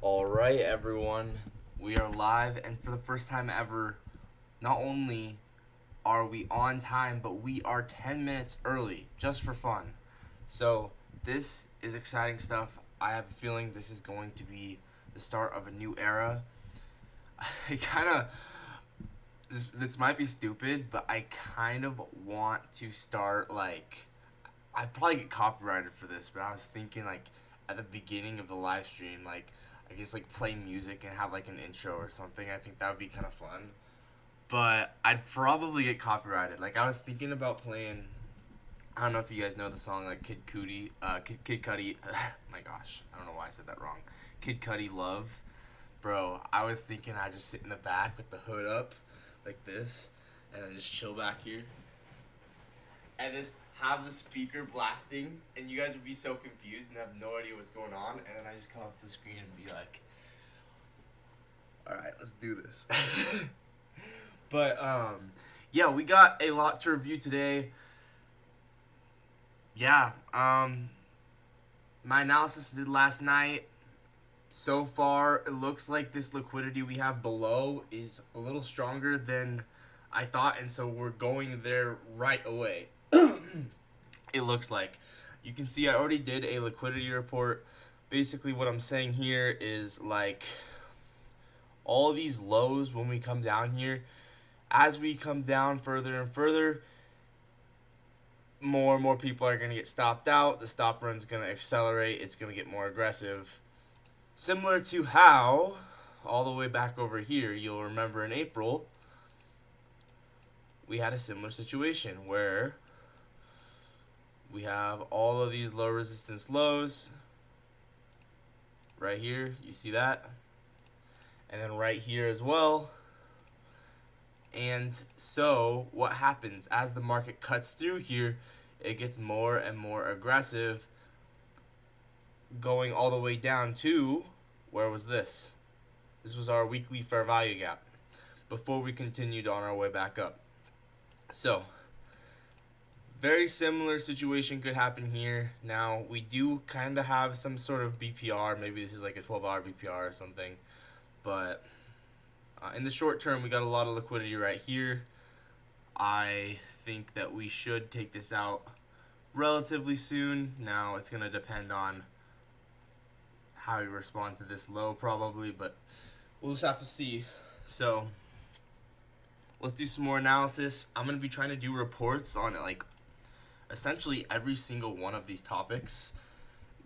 Alright, everyone. We are live, and for the first time ever, not only are we on time, but we are 10 minutes early, just for fun. So, this is exciting stuff. I have a feeling this is going to be the start of a new era. I kind of. This might be stupid, but I kind of want to start, like. I'd probably get copyrighted for this, but I was thinking, like, at the beginning of the live stream, like, I guess, like, play music and have, like, an intro or something. I think that would be kind of fun. But I'd probably get copyrighted. Like, I was thinking about playing. I don't know if you guys know the song, like, Kid Cudi. My gosh, I don't know why I said that wrong. Kid Cudi Love. Bro, I was thinking I'd just sit in the back with the hood up, like this, and then just chill back here and just have the speaker blasting, and you guys would be so confused and have no idea what's going on, and then I just come up to the screen and be like, all right, let's do this. But yeah, we got a lot to review today. Yeah, my analysis did last night. So far, it looks like this liquidity we have below is a little stronger than I thought, and so we're going there right away. It looks like. You can see I already did a liquidity report. Basically, what I'm saying here is, like, all these lows when we come down here, as we come down further and further, more and more people are going to get stopped out. The stop run's going to accelerate. It's going to get more aggressive. Similar to how, all the way back over here, you'll remember in April, we had a similar situation where we have all of these low resistance lows right here. You see that? And then right here as well. And so what happens as the market cuts through here, it gets more and more aggressive, going all the way down to, where was this? This was our weekly fair value gap before we continued on our way back up. So, very similar situation could happen here. Now, we do kind of have some sort of BPR. Maybe this is like a 12-hour BPR or something. But in the short term, we got a lot of liquidity right here. I think that we should take this out relatively soon. Now, it's going to depend on how we respond to this low probably, but we'll just have to see. So, let's do some more analysis. I'm going to be trying to do reports on, like, essentially every single one of these topics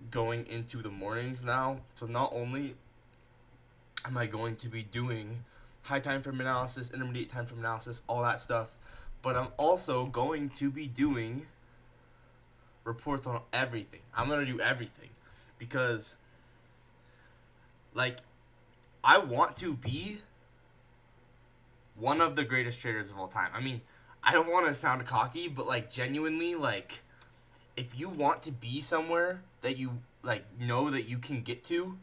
going into the mornings now. So not only am I going to be doing high time frame analysis, intermediate time frame analysis, all that stuff, but I'm also going to be doing reports on everything. I'm going to do everything because, like, I want to be one of the greatest traders of all time. I mean, I don't want to sound cocky, but, like, genuinely, like, if you want to be somewhere that you, like, know that you can get to,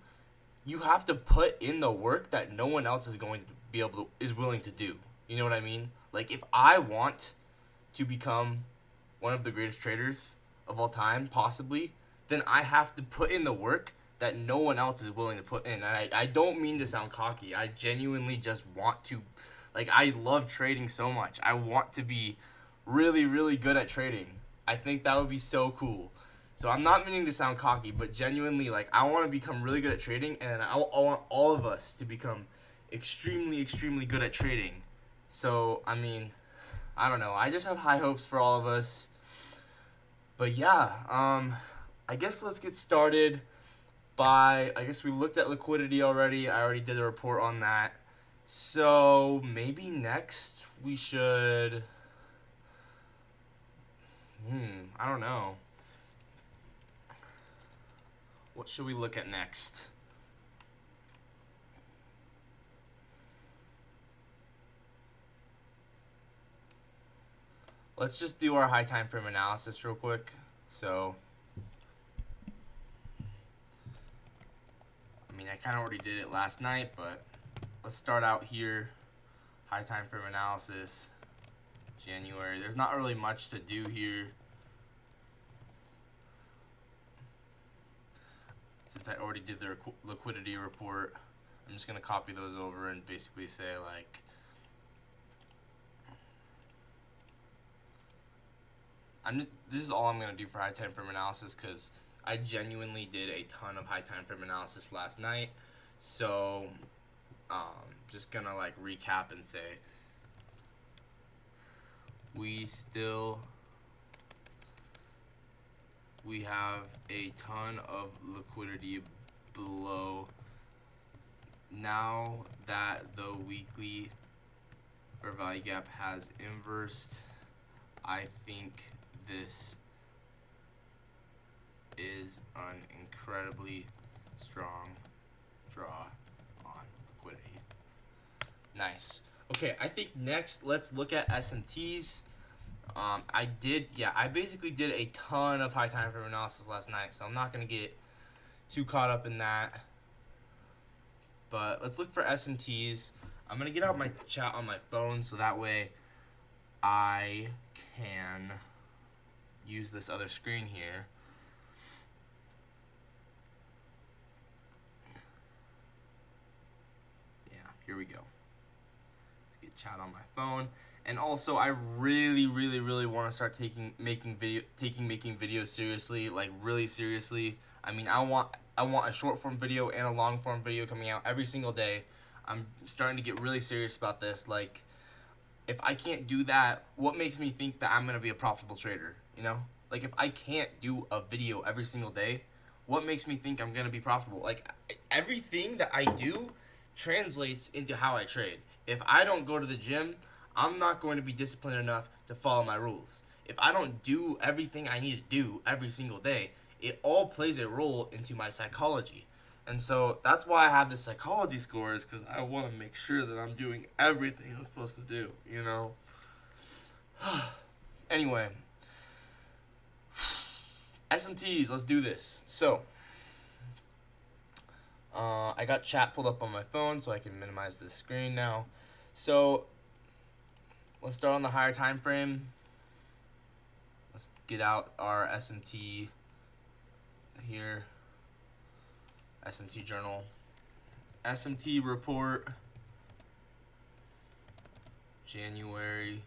you have to put in the work that no one else is going to be able to, is willing to do. You know what I mean? Like, if I want to become one of the greatest traders of all time, possibly, then I have to put in the work that no one else is willing to put in. And I don't mean to sound cocky. I genuinely just want to, like, I love trading so much. I want to be really, really good at trading. I think that would be so cool. So I'm not meaning to sound cocky, but genuinely, like, I want to become really good at trading, and I want all of us to become extremely, extremely good at trading. So, I mean, I don't know. I just have high hopes for all of us. But yeah, I guess let's get started by, I guess we looked at liquidity already. I already did a report on that. So maybe next we should, I don't know. What should we look at next? Let's just do our high time frame analysis real quick. So, I mean, I kind of already did it last night, but let's start out here. High time frame analysis, January. There's not really much to do here. since I already did the liquidity report, I'm just going to copy those over and basically say like, this is all I'm going to do for high time frame analysis, because I genuinely did a ton of high time frame analysis last night. So just going to like recap and say, we have a ton of liquidity below. Now that the weekly fair value gap has inversed, I think this is an incredibly strong draw on liquidity. Nice. Okay, I think next let's look at SMTs. I basically did a ton of high time frame analysis last night, so I'm not gonna get too caught up in that. But let's look for SMTs. I'm gonna get out my chat on my phone so that way I can use this other screen here. Yeah, here we go. Let's get chat on my phone. And also, I really want to start making videos seriously, like really seriously. I mean, I want a short form video and a long form video coming out every single day. I'm starting to get really serious about this. Like, if I can't do that, what makes me think that I'm gonna be a profitable trader? You know, like if I can't do a video every single day, what makes me think I'm gonna be profitable? Like, everything that I do translates into how I trade. If I don't go to the gym, I'm not going to be disciplined enough to follow my rules. If I don't do everything I need to do every single day, it all plays a role into my psychology. And so that's why I have the psychology scores, because I want to make sure that I'm doing everything I'm supposed to do, you know? Anyway, SMTs, let's do this. So, I got chat pulled up on my phone so I can minimize this screen now. So, let's start on the higher time frame. Let's get out our SMT here. SMT journal. SMT report. January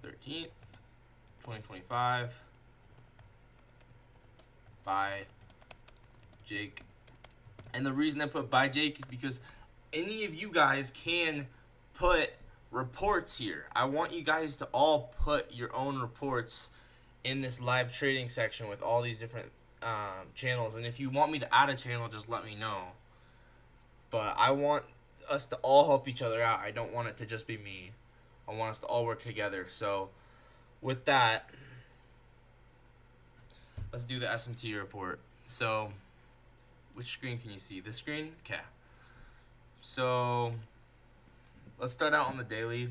13th, 2025. By Jake. And the reason I put by Jake is because any of you guys can put reports here. I want you guys to all put your own reports in this live trading section with all these different channels. And if you want me to add a channel, just let me know. But I want us to all help each other out. I don't want it to just be me. I want us to all work together. So with that, let's do the SMT report. So which screen can you see? This screen? Okay. So let's start out on the daily.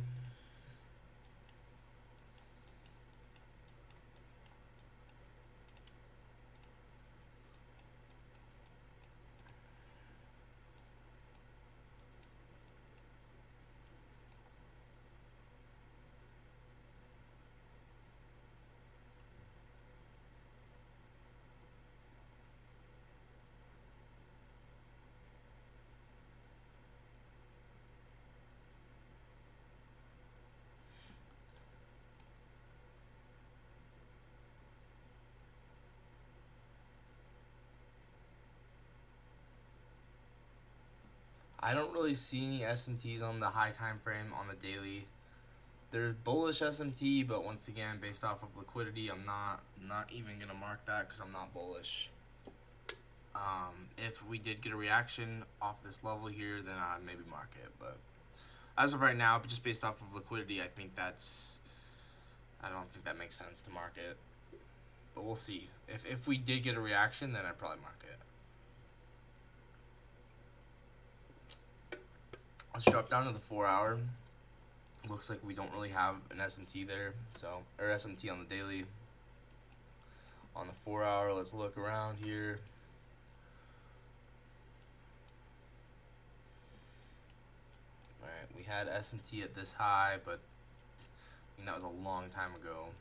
I don't really see any SMTs on the high time frame on the daily. There's bullish SMT, but once again, based off of liquidity, I'm not even gonna mark that because I'm not bullish. If we did get a reaction off this level here, then I'd maybe mark it. But as of right now, just based off of liquidity, I don't think that makes sense to mark it. But we'll see. If we did get a reaction, then I'd probably mark it. Let's drop down to the 4 hour. Looks like we don't really have an SMT there, so, or SMT on the daily. On the 4 hour, let's look around here. Alright, we had SMT at this high, but I mean, that was a long time ago.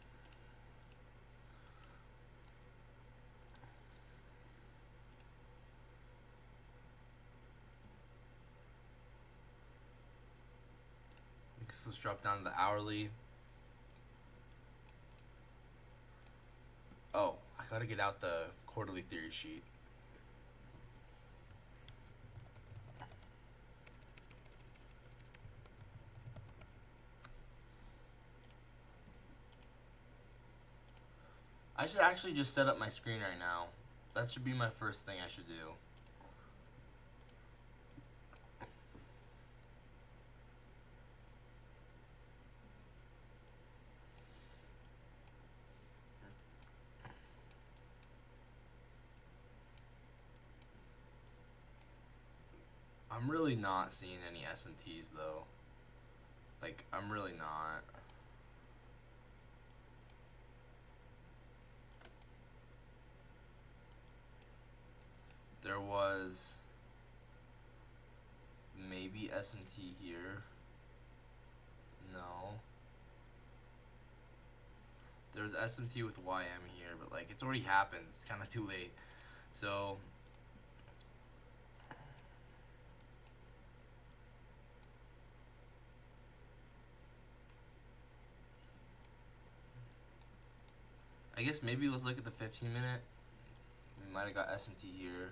Let's drop down to the hourly. Oh, I gotta get out the quarterly theory sheet. I should actually just set up my screen right now. That should be my first thing I should do. I'm really not seeing any SMTs though. Like, I'm really not. There was maybe SMT here. No. There's SMT with YM here, but like it's already happened. It's kind of too late. So I guess maybe let's look at the 15-minute. We might have got SMT here.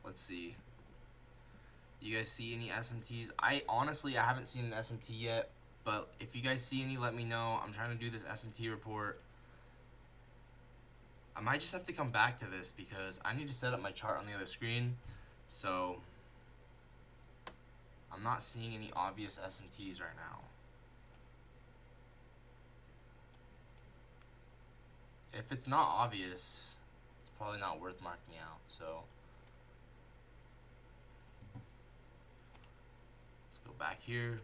Let's see. Do you guys see any SMTs? I haven't seen an SMT yet, but if you guys see any, let me know. I'm trying to do this SMT report. I might just have to come back to this because I need to set up my chart on the other screen. So I'm not seeing any obvious SMTs right now. If it's not obvious, it's probably not worth marking out. So let's go back here.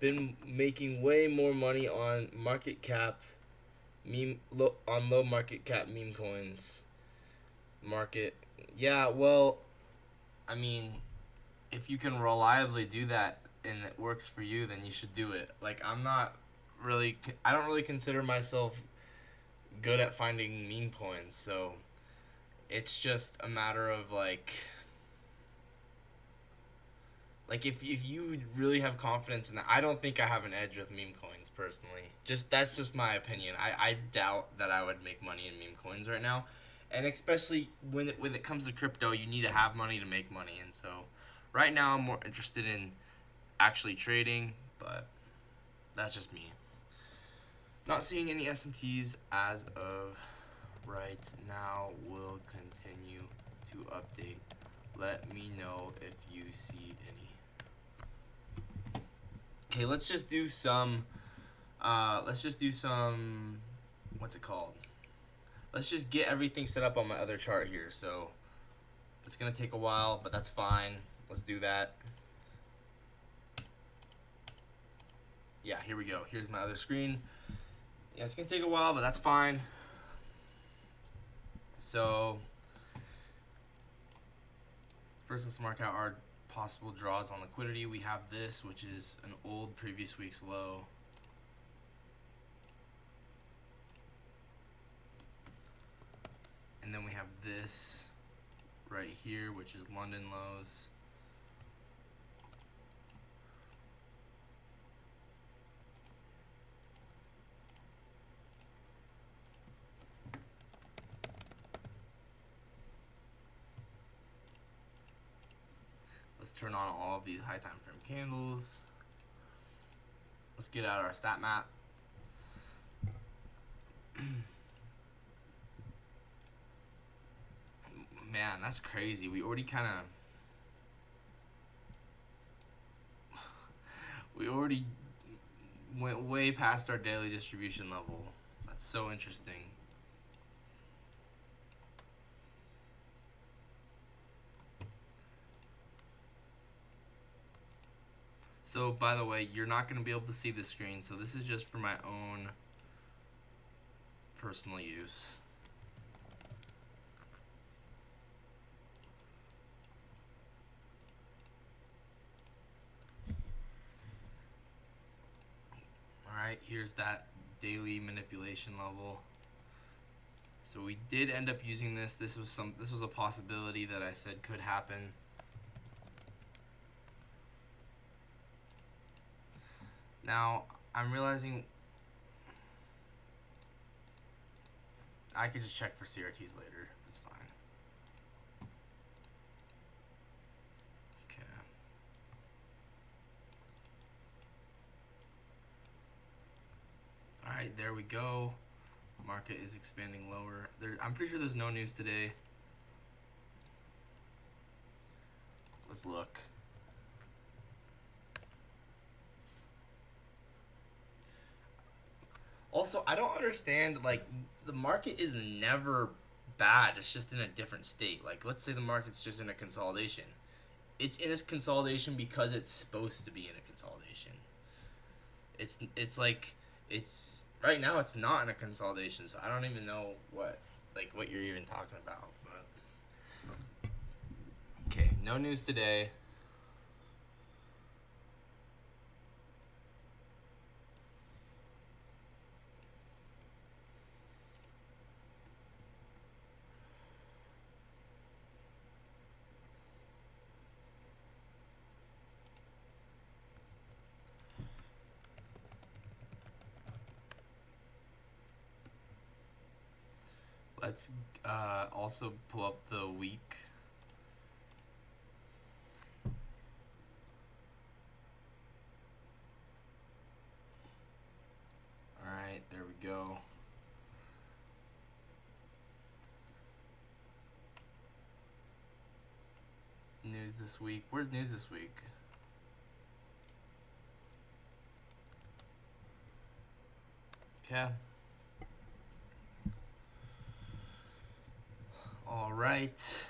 Been making way more money on market cap low market cap meme coins. Yeah, well, I mean, if you can reliably do that and it works for you, then you should do it. Like, I don't really consider myself good at finding meme coins, so it's just a matter of like if you really have confidence in that. I don't think I have an edge with meme coins personally. That's just my opinion. I doubt that I would make money in meme coins right now, and especially when it comes to crypto, you need to have money to make money. And so right now I'm more interested in actually trading, but that's just me. Not seeing any SMTs as of right now. Will continue to update. Let me know if you see any. Okay, let's just do some, what's it called? Let's just get everything set up on my other chart here. So it's gonna take a while, but that's fine. Let's do that. Yeah, here we go. Here's my other screen. Yeah, it's gonna take a while, but that's fine. So first, let's mark out our possible draws on liquidity. We have this, which is an old previous week's low. And then we have this right here, which is London lows. Let's turn on all of these high time frame candles. Let's get out our stat map. Man, that's crazy. We already went way past our daily distribution level. That's so interesting. So, by the way, you're not going to be able to see the screen, so this is just for my own personal use. Alright, here's that daily manipulation level. So we did end up using this. This was a possibility that I said could happen. Now I'm realizing I could just check for CRTs later. That's fine. Okay. Alright, there we go. Market is expanding lower. I'm pretty sure there's no news today. Let's look. Also, I don't understand, like, the market is never bad. It's just in a different state. Like, let's say the market's just in a consolidation. It's in a consolidation because it's supposed to be in a consolidation. It's like, it's right now it's not in a consolidation, so I don't even know what you're even talking about. But okay, no news today. Let's also pull up the week. Alright, there we go. News this week. Where's news this week? Okay. All right.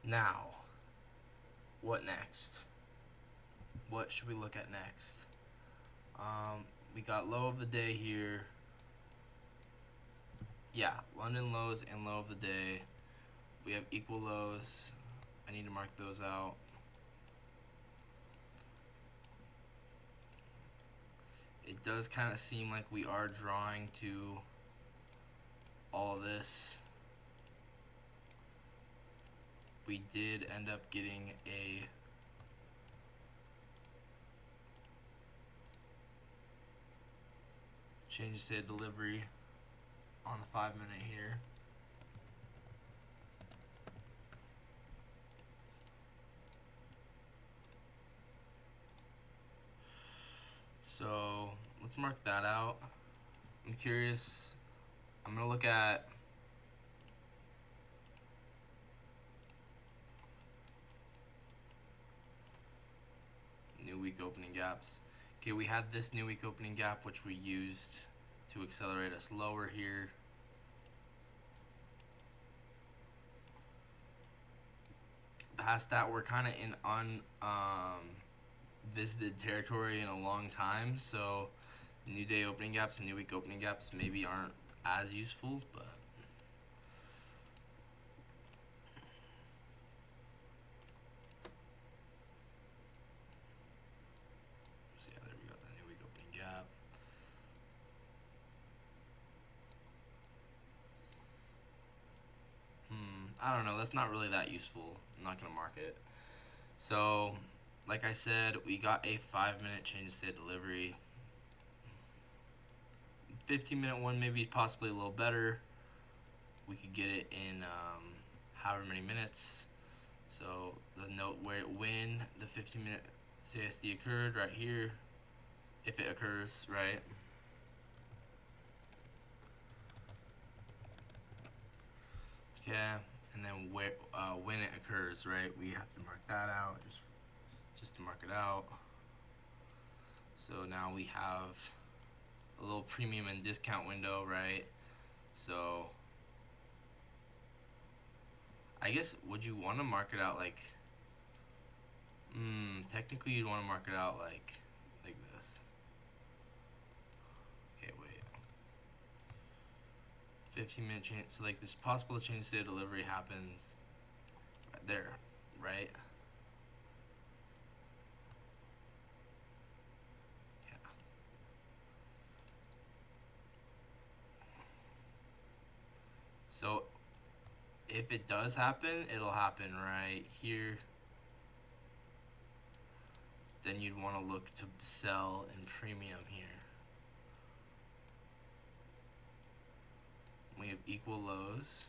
Now, what next? What should we look at next? We got low of the day here. Yeah, London lows and low of the day. We have equal lows. I need to mark those out. It does kind of seem like we are drawing to all of this. We did end up getting a change state delivery on the 5 minute here. So let's mark that out. I'm curious. I'm gonna look at new week opening gaps. Okay, we had this new week opening gap which we used to accelerate us lower here. Past that, we're kind of in visited territory in a long time, so new day opening gaps and new week opening gaps maybe aren't as useful, but so yeah, there we go, the new week opening gap. I don't know, that's not really that useful. I'm not gonna mark it. So like I said, we got a 5 minute change state delivery. 15-minute one maybe possibly a little better. We could get it in however many minutes. So the note when the 15-minute CSD occurred right here, if it occurs, right? Yeah, and then when it occurs, right? We have to mark that out just to mark it out. So now we have a little premium and discount window, right? So I guess, would you want to mark it out like technically you'd want to mark it out like this. Okay, wait. 15-minute change, so like this possible change state of delivery happens right there, right? So if it does happen, it'll happen right here. Then you'd want to look to sell in premium here. We have equal lows.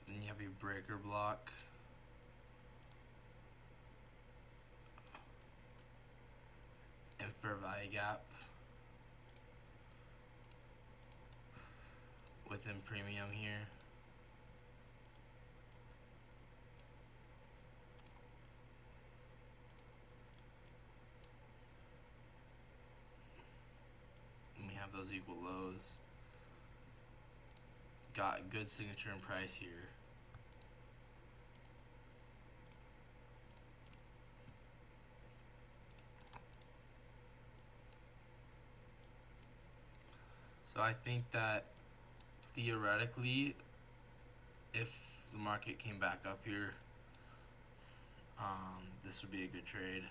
Then you have a breaker block. And fair value gap within premium here. And we have those equal lows. Got a good signature and price here. So I think that theoretically, if the market came back up here, this would be a good trade.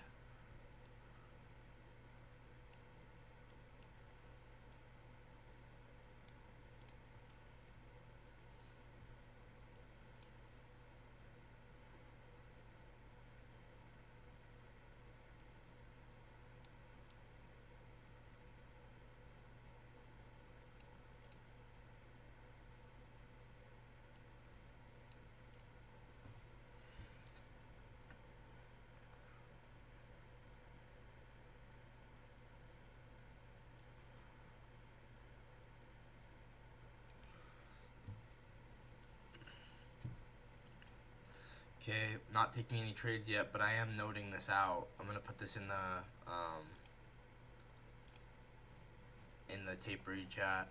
Okay, not taking any trades yet, but I am noting this out. I'm gonna put this in the tape read chat.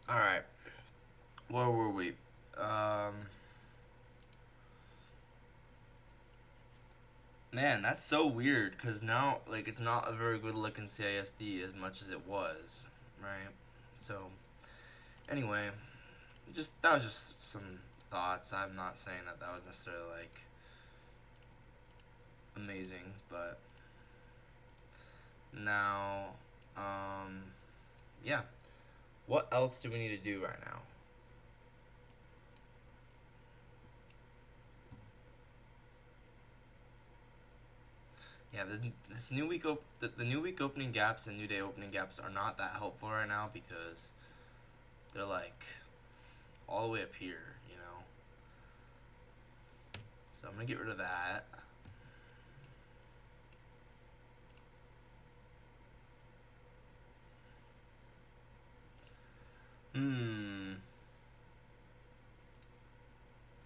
Alright. Where were we? Man, that's so weird, because now, like, it's not a very good looking CISD as much as it was, right? So, anyway, that was just some thoughts. I'm not saying that was necessarily, like, amazing, but now, yeah. What else do we need to do right now? Yeah, this new week the new week opening gaps and new day opening gaps are not that helpful right now because they're like all the way up here, you know. So I'm gonna get rid of that.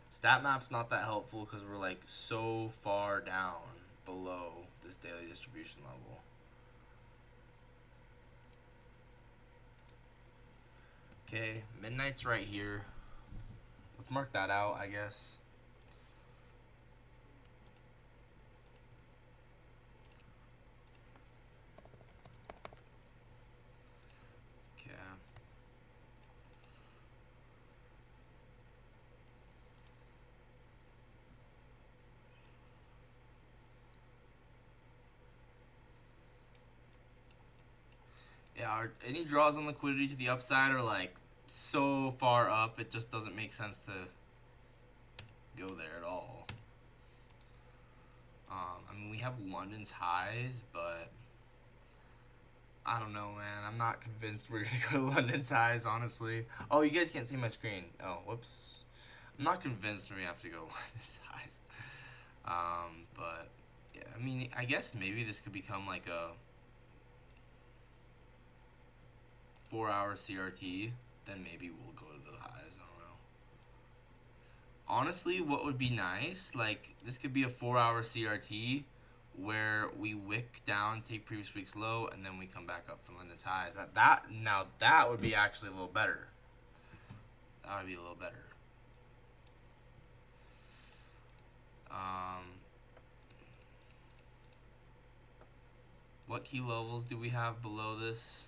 Stat map's not that helpful because we're like so far down below this daily distribution level. Okay, midnight's right here. Let's mark that out, I guess. Okay. Yeah, any draws on liquidity to the upside are like so far up, it just doesn't make sense to go there at all. I mean, we have London's highs, but I don't know, man. I'm not convinced we're gonna go to London's highs, honestly. Oh, you guys can't see my screen. Oh, whoops. I'm not convinced we have to go London's highs. But yeah, I mean, I guess maybe this could become like a 4-hour CRT, then maybe we'll go to the highs. I don't know. Honestly, what would be nice, like this could be a 4-hour CRT where we wick down, take previous week's low, and then we come back up from London's highs. That would be actually a little better. That would be a little better. What key levels do we have below this?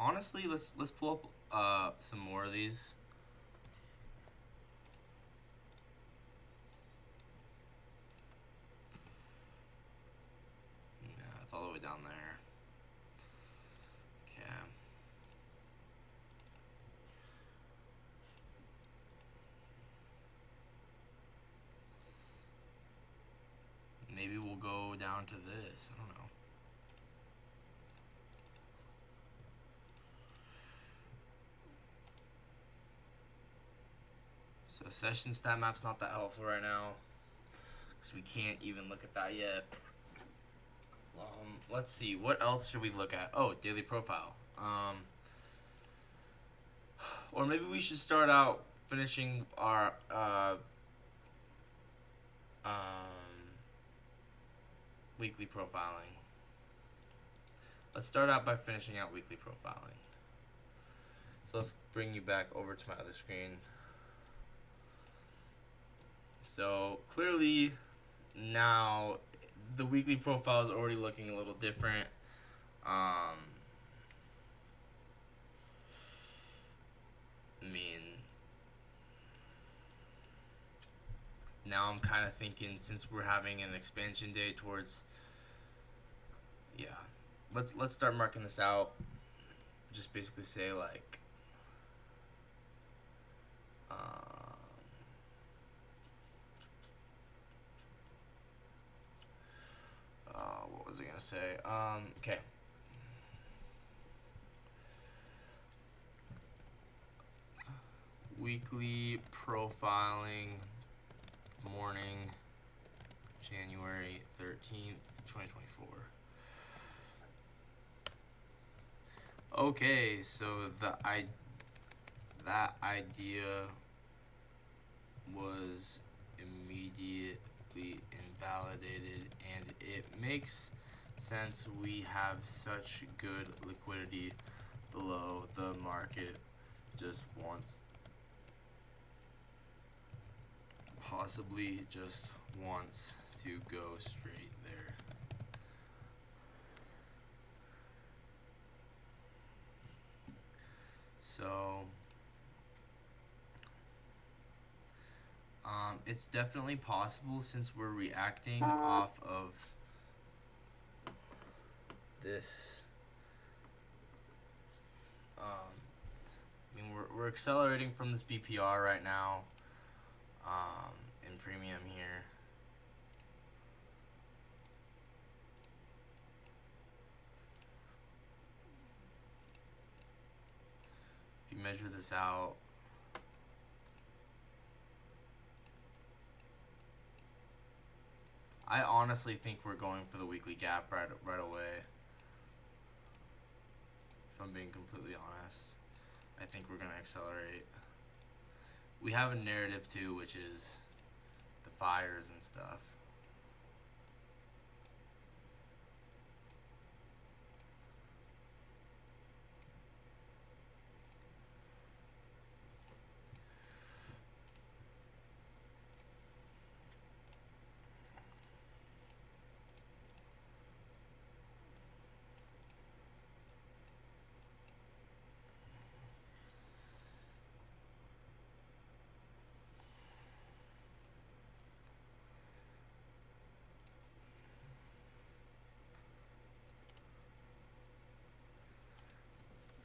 Honestly, let's pull up some more of these. Yeah, it's all the way down there. Okay. Maybe we'll go down to this. I don't know. So session stat map's not that helpful right now, because we can't even look at that yet. Let's see, what else should we look at? Oh, daily profile. Or maybe we should start out finishing our weekly profiling. Let's start out by finishing out weekly profiling. So let's bring you back over to my other screen. So clearly now the weekly profile is already looking a little different. I mean, now I'm kind of thinking, since we're having an expansion day towards, yeah, let's start marking this out. Just basically say like, what was I gonna say? Okay. Weekly profiling, morning, January 13th, 2024. Okay, so that idea was immediately invalidated, and it makes sense. We have such good liquidity below, the market just wants, possibly just wants to go straight there. So it's definitely possible, since we're reacting off of this. I mean, we're accelerating from this BPR right now, in premium here. If you measure this out, I honestly think we're going for the weekly gap right away. If I'm being completely honest, I think we're gonna accelerate. We have a narrative too, which is the fires and stuff.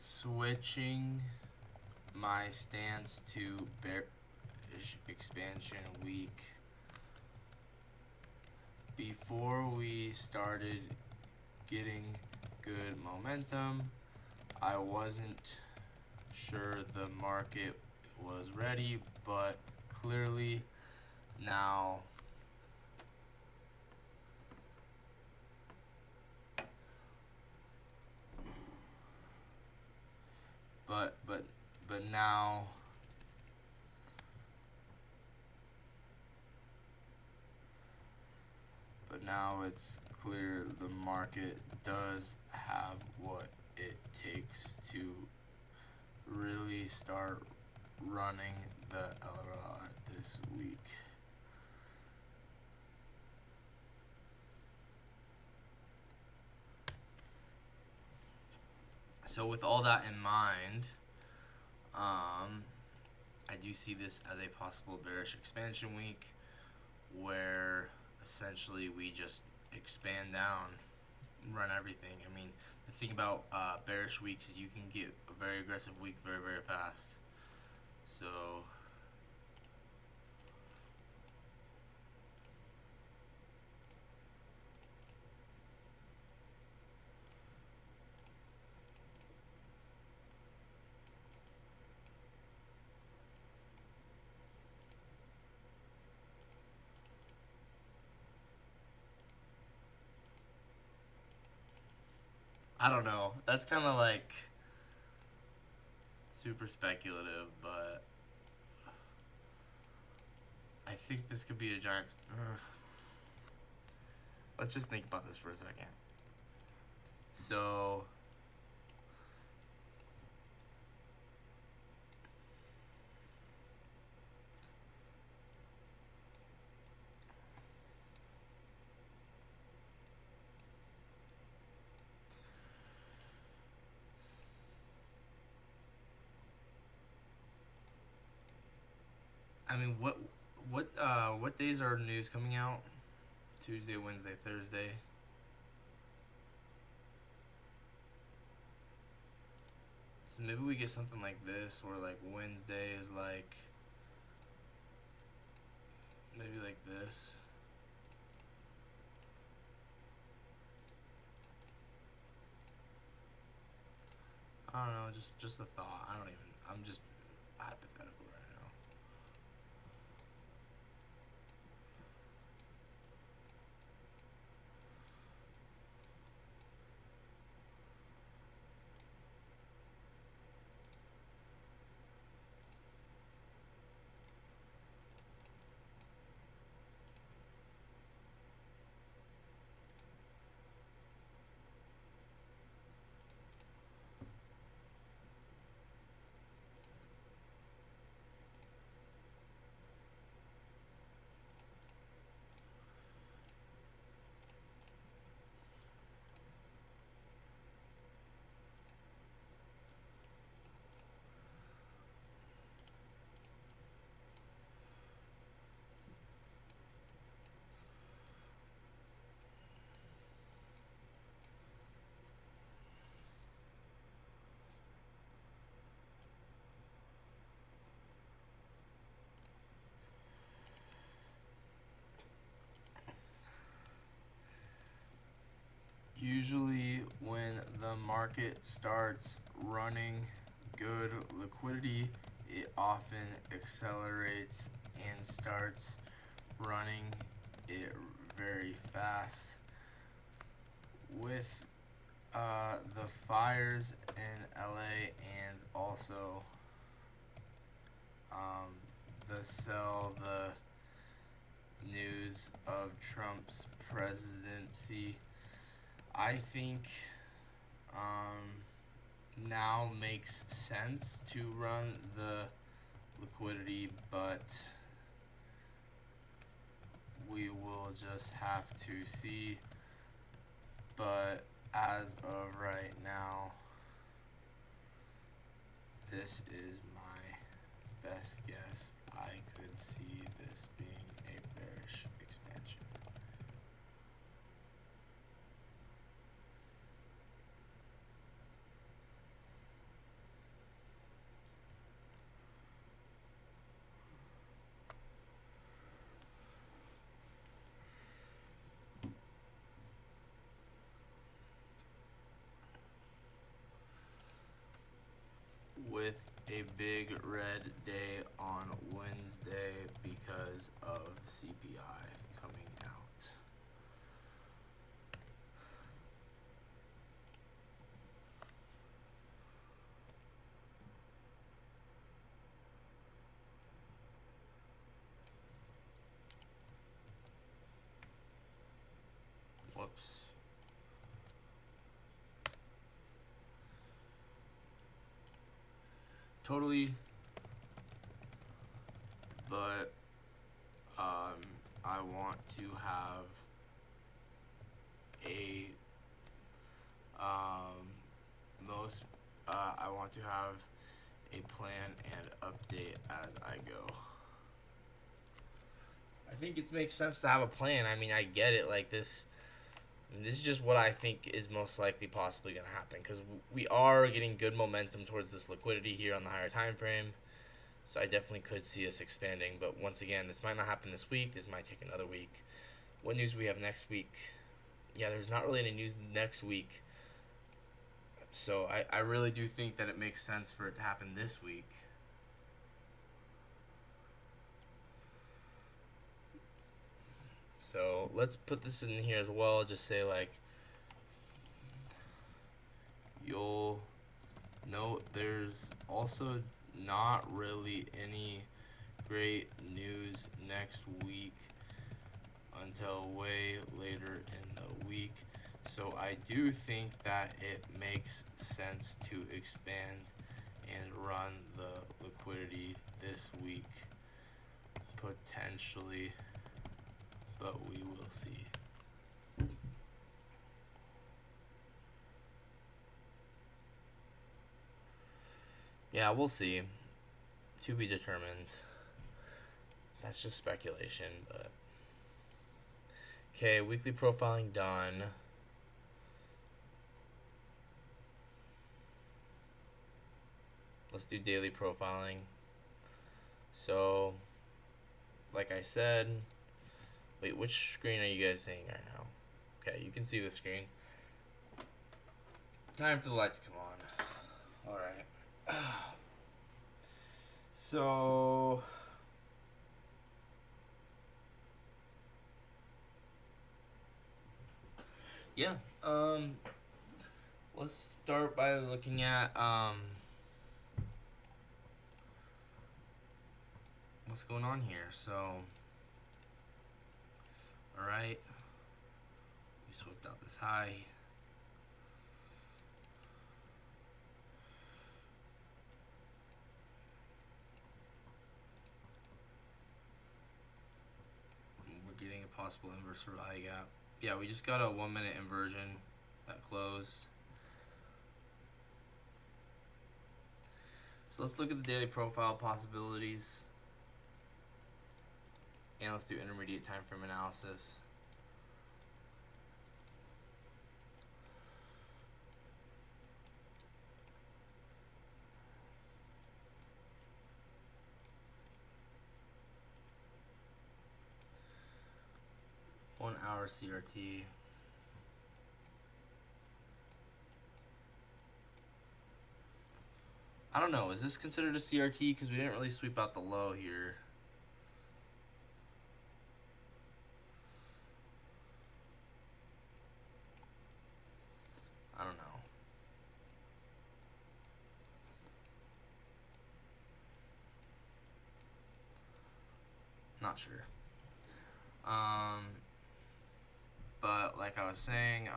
Switching my stance to bearish expansion week. Before we started getting good momentum, I wasn't sure the market was ready, but clearly now but now it's clear the market does have what it takes to really start running the LRL this week. So with all that in mind, I do see this as a possible bearish expansion week where essentially we just expand down, run everything. I mean, the thing about bearish weeks is you can get a very aggressive week very, very fast. So I don't know. That's kind of like super speculative, but I think this could be a giant. Let's just think about this for a second. So I mean, what days are news coming out? Tuesday, Wednesday, Thursday. So maybe we get something like this, where like Wednesday is like maybe like this. I don't know, just a thought. I don't even. I'm just hypothetical right now. Usually when the market starts running good liquidity, it often accelerates and starts running it very fast. With the fires in LA and also the news of Trump's presidency, I think now makes sense to run the liquidity, but we will just have to see. But as of right now, this is my best guess. I could see this being a bearish expansion. With a big red day on Wednesday because of CPI coming out. Whoops. Totally. But I want to have a I want to have a plan and update as I go. I think it makes sense to have a plan. I mean, I get it. Like this is just what I think is most likely possibly going to happen, because we are getting good momentum towards this liquidity here on the higher time frame. So I definitely could see us expanding. But once again, this might not happen this week. This might take another week. What news do we have next week? Yeah, there's not really any news next week. So I really do think that it makes sense for it to happen this week. So let's put this in here as well. Just say, like, you'll note there's also not really any great news next week until way later in the week. So I do think that it makes sense to expand and run the liquidity this week, potentially, but we will see. Yeah, we'll see. To be determined. That's just speculation, but... Okay, weekly profiling done. Let's do daily profiling. So, like I said... Wait, which screen are you guys seeing right now? Okay, you can see the screen. Time for the light to come on. Alright. So... Yeah, let's start by looking at, what's going on here. So, alright, we swept out this high. We're getting a possible inverse for value gap. Yeah, we just got a 1 minute inversion that closed. So let's look at the daily profile possibilities. And let's do intermediate time frame analysis. One hour CRT. I don't know, is this considered a CRT? Because we didn't really sweep out the low here. I don't know. Not sure. But like I was saying,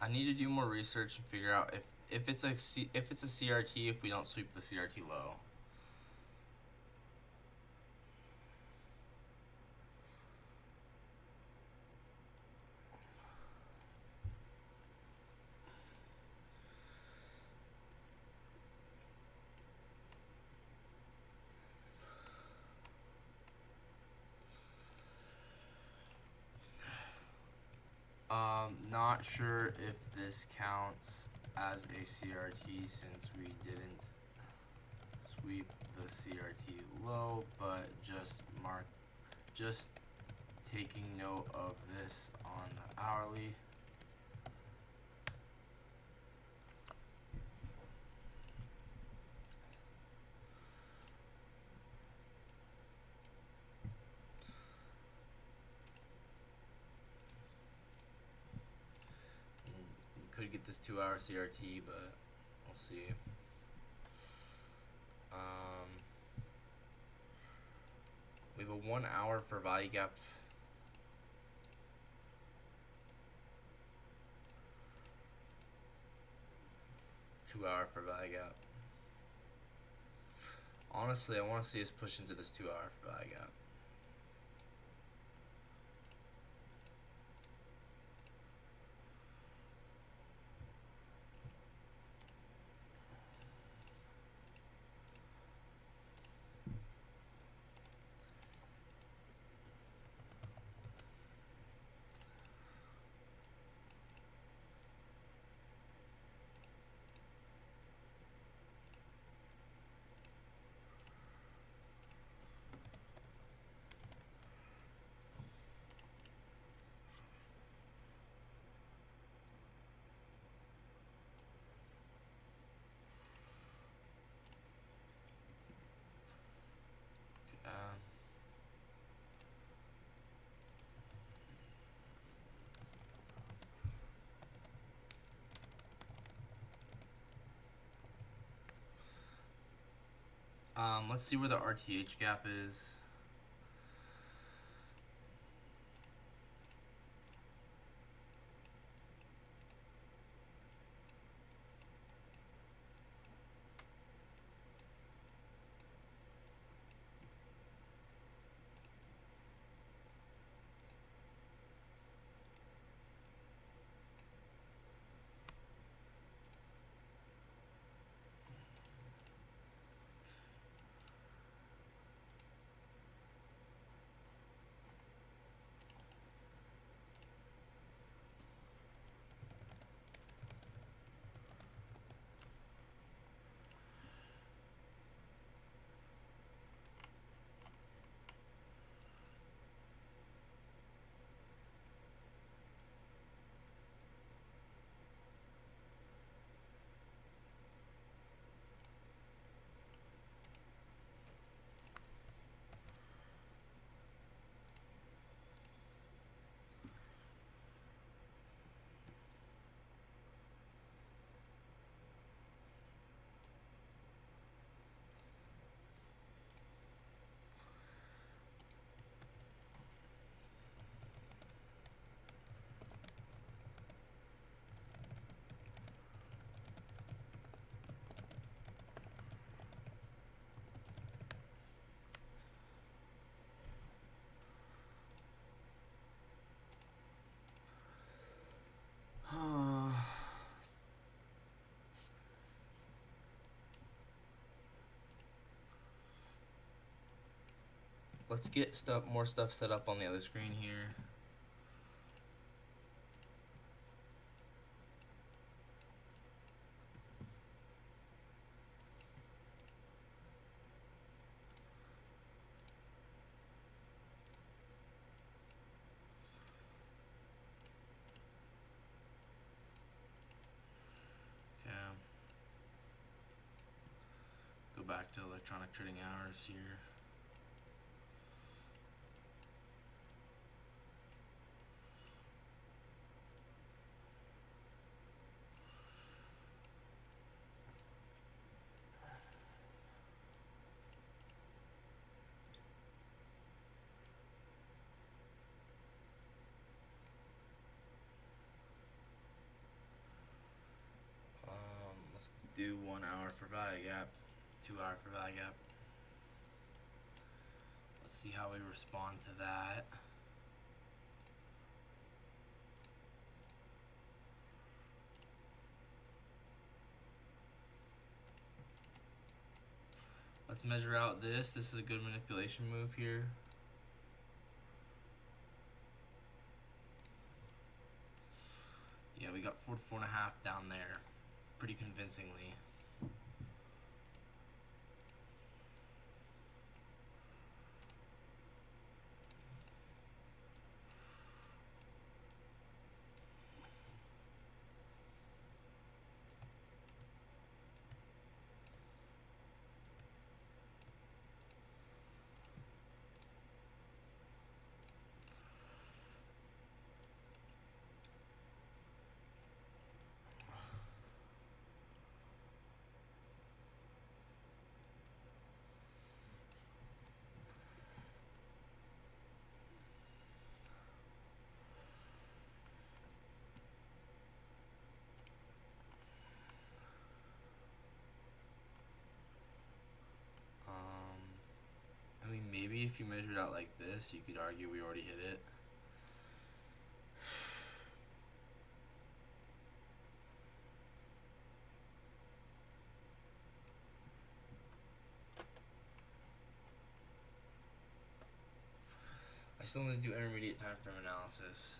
I need to do more research and figure out if it's a CRT if we don't sweep the CRT low. Not sure if this counts as a CRT since we didn't sweep the CRT low, but just taking note of this on the hourly. should get this 2 hour CRT, but we'll see. We have a 1 hour for value gap. Two-hour for value gap. Honestly, I want to see us push into this 2 hour for value gap. Let's see where the RTH gap is. Let's get more stuff set up on the other screen here. Okay. Go back to electronic trading hours here. Let's do 1 hour for value gap, 2 hour for value gap. Let's see how we respond to that. Let's measure out this. This is a good manipulation move here. Yeah, we got 4 to 4.5 down there, pretty convincingly. maybe if you measured out like this, you could argue we already hit it. I still need to do intermediate time frame analysis.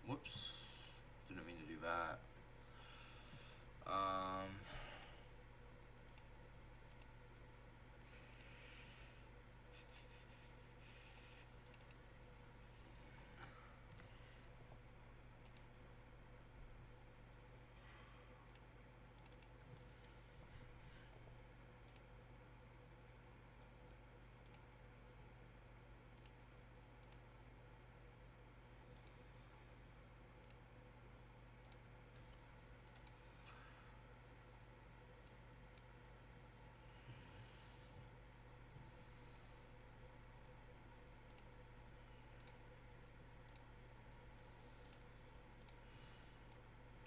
Whoops, didn't mean to do that.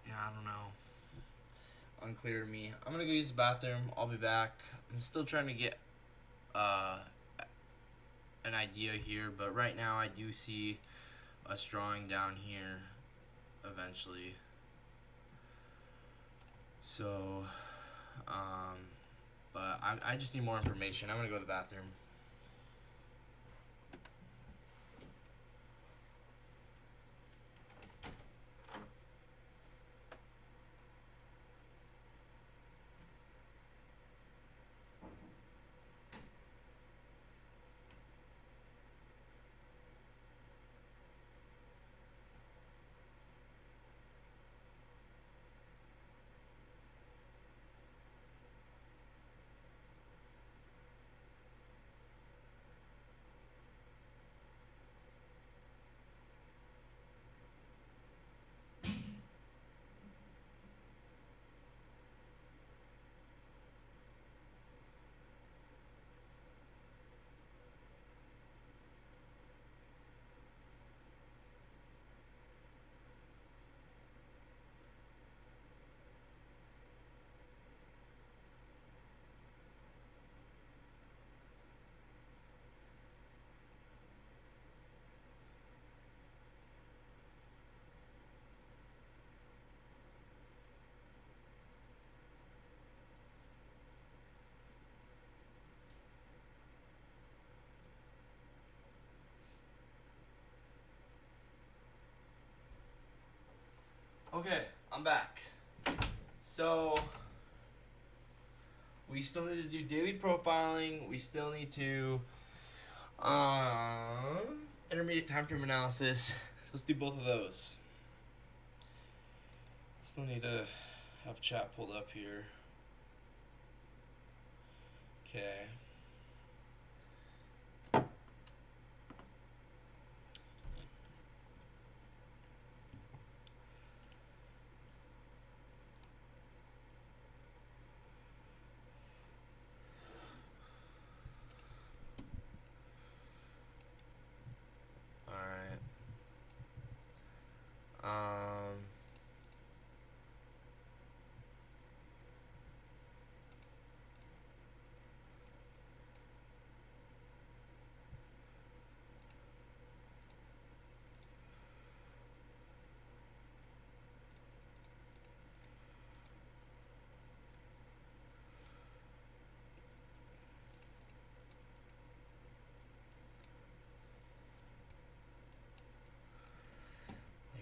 Yeah, I don't know. Unclear to me. I'm gonna go use the bathroom. I'll be back. I'm still trying to get an idea here, but right now I do see us drawing down here eventually. So, but I just need more information. I'm gonna go to the bathroom. Okay, I'm back. So, we still need to do daily profiling. We still need to intermediate time frame analysis. Let's do both of those. Still need to have chat pulled up here. Okay. Alright.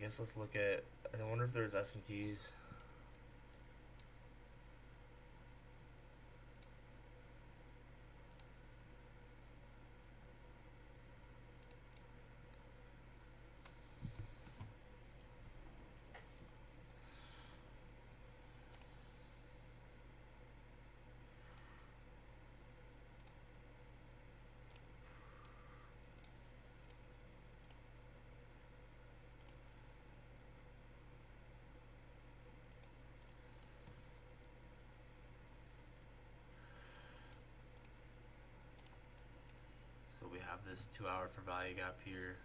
guess let's look at. I wonder if there's SMTs. So we have this 2 hour for value gap here,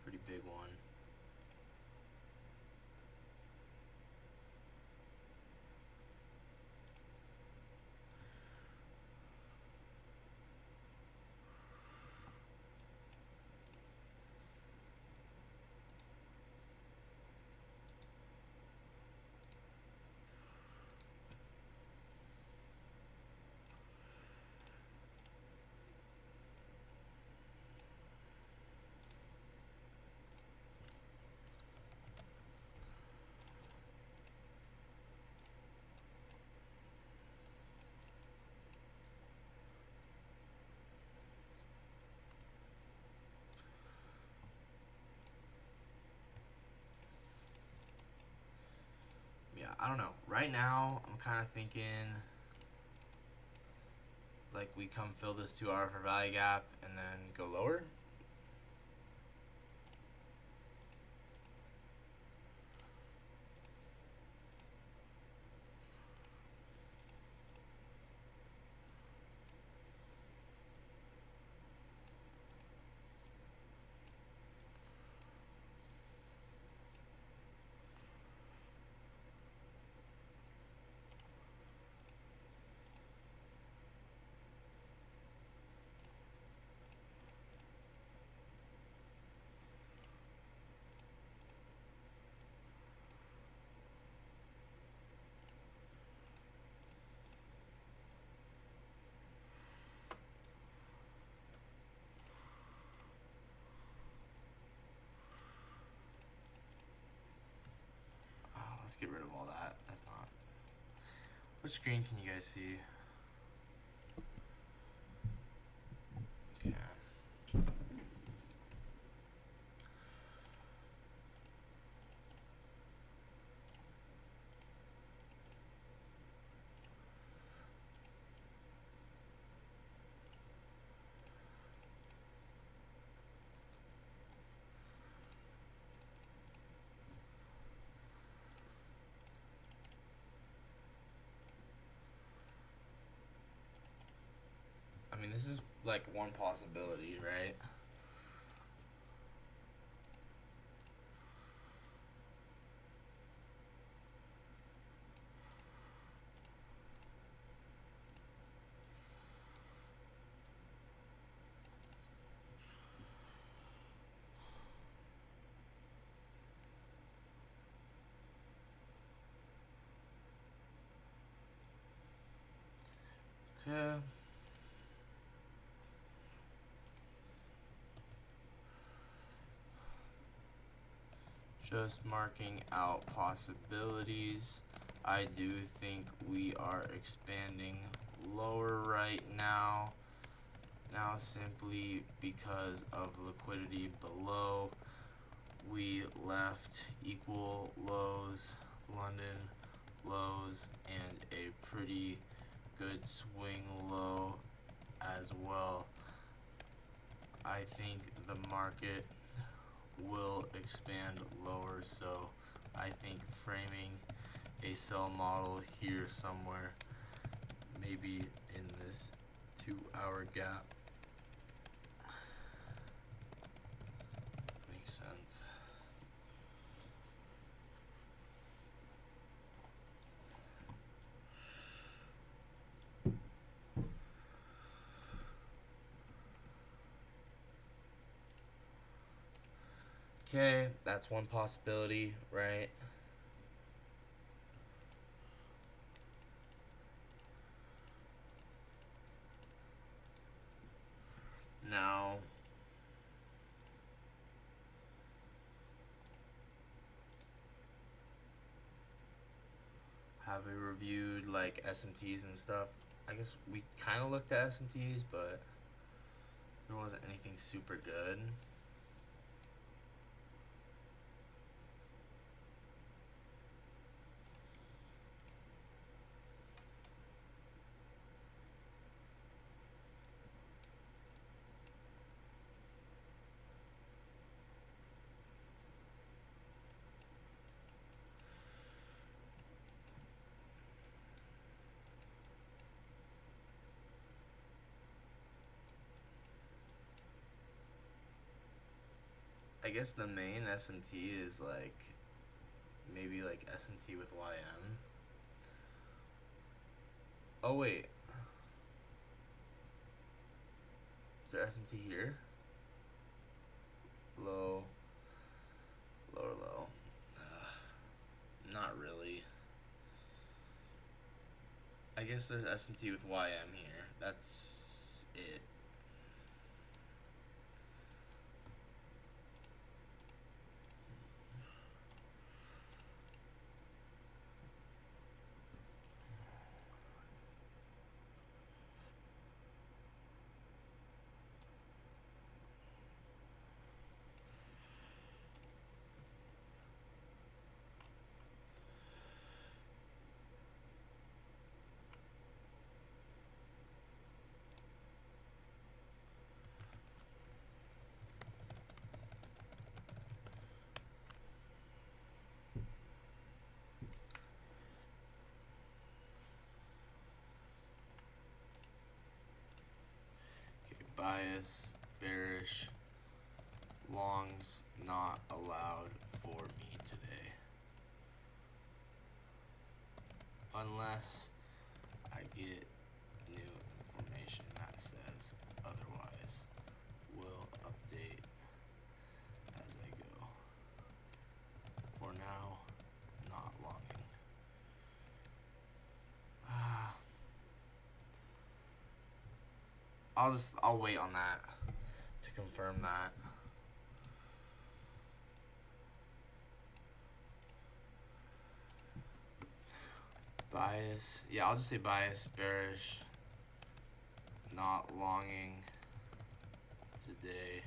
pretty big one. Yeah, I don't know. Right now, I'm kind of thinking like we come fill this 2 hour for value gap and then go lower. Let's get rid of all that. That's not. Which screen can you guys see? Okay. I mean, this is like one possibility, right? Okay. Just marking out possibilities. I do think we are expanding lower right now. Now simply because of liquidity below, we left equal lows, London lows, and a pretty good swing low as well. I think the market will expand lower, so I think framing a sell model here somewhere, maybe in this 2 hour gap, makes sense. Okay, that's one possibility, right? Now, Have we reviewed like SMTs and stuff? I guess we kind of looked at SMTs, but there wasn't anything super good. I guess the main SMT is like maybe like SMT with YM. Oh wait, is there SMT here? Low, lower low. Not really. I guess there's SMT with YM here. That's it. Bias, bearish, longs not allowed for me today. Unless I get new information that says otherwise. Will update as I go. For now, not longing. I'll wait on that to confirm that. Bias, yeah, I'll just say bias, bearish, not longing today.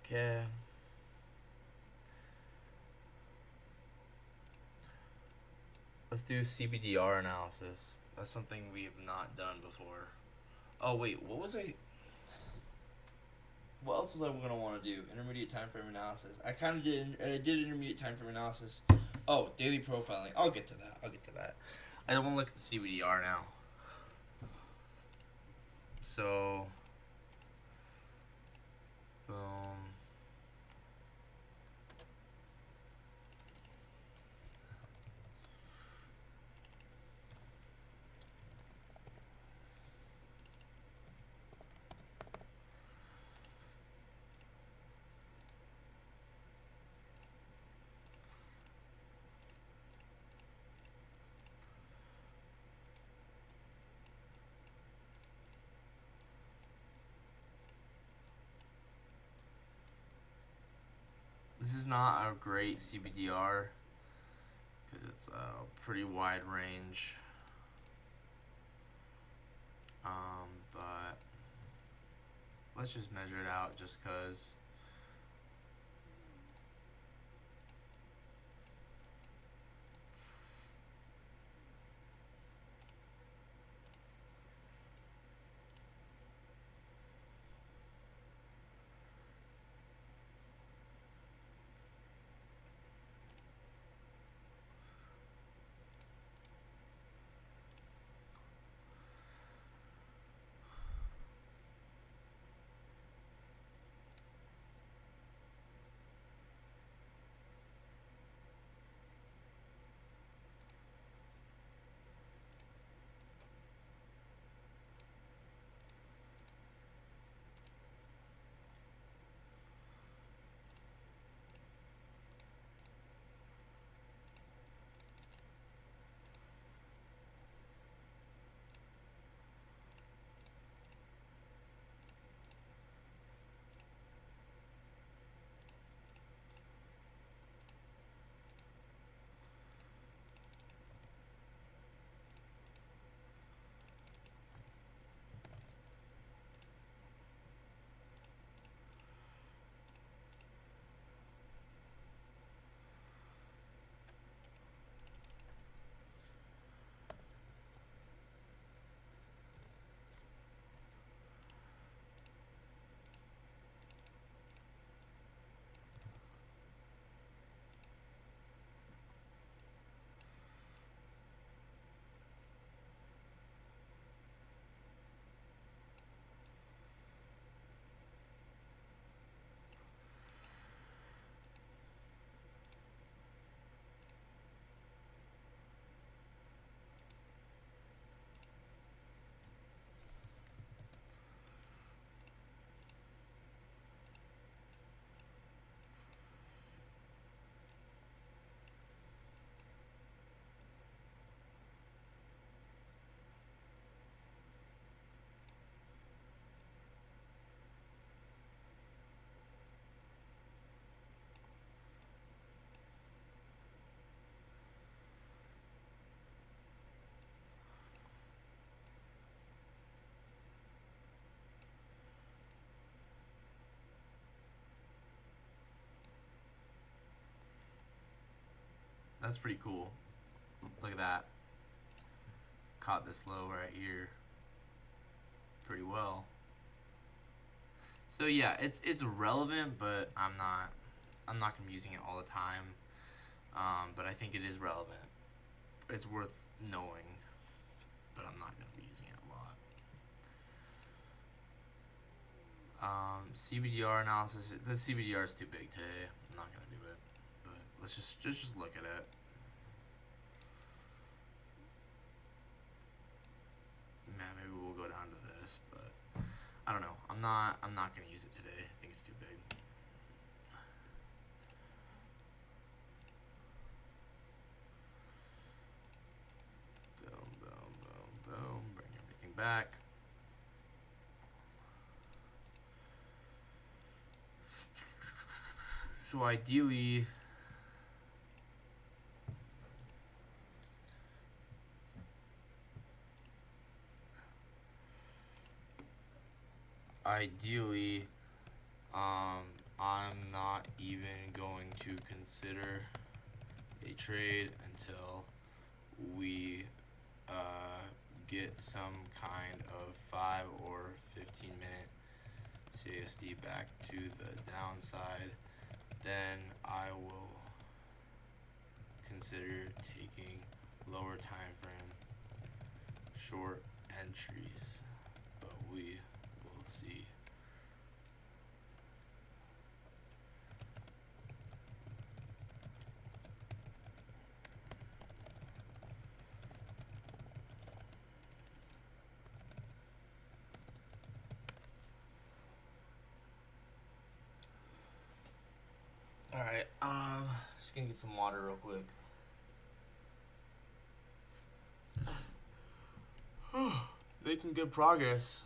Okay. Let's do CBDR analysis. That's something we have not done before. Oh wait, what was I? What else was I gonna want to do? Intermediate time frame analysis. I kind of did. I did intermediate time frame analysis. Oh, daily profiling. I'll get to that. I don't want to look at the CBDR now. So, boom. This is not a great CBDR because it's a pretty wide range. But let's just measure it out just because. That's pretty cool. Look at that. Caught this low right here pretty well. So yeah, it's relevant, but I'm not gonna be using it all the time. But I think it is relevant. It's worth knowing, but I'm not gonna be using it a lot. CBDR analysis. The CBDR is too big today. I'm not gonna do it. But let's just look at it. Man, maybe we'll go down to this, but I don't know. I'm not gonna use it today. I think it's too big. Boom, boom, boom, boom. Bring everything back. So ideally, I'm not even going to consider a trade until we get some kind of 5 or 15-minute CASD back to the downside. Then I will consider taking lower time frame short entries, but we will see. Alright, just gonna get some water real quick. Making good progress.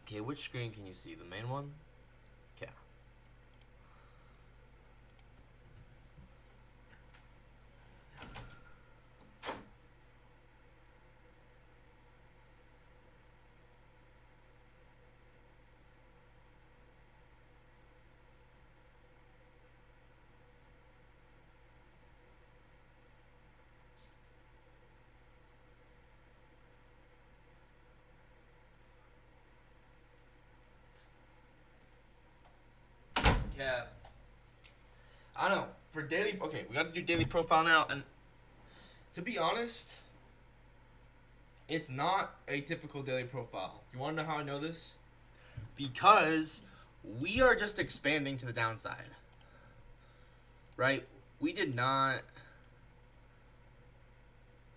Okay, which screen can you see? The main one? Okay. Okay. I don't know. For daily, okay, we got to do daily profile now, and to be honest, it's not a typical daily profile. You want to know how I know this? Because we are just expanding to the downside. Right? We did not.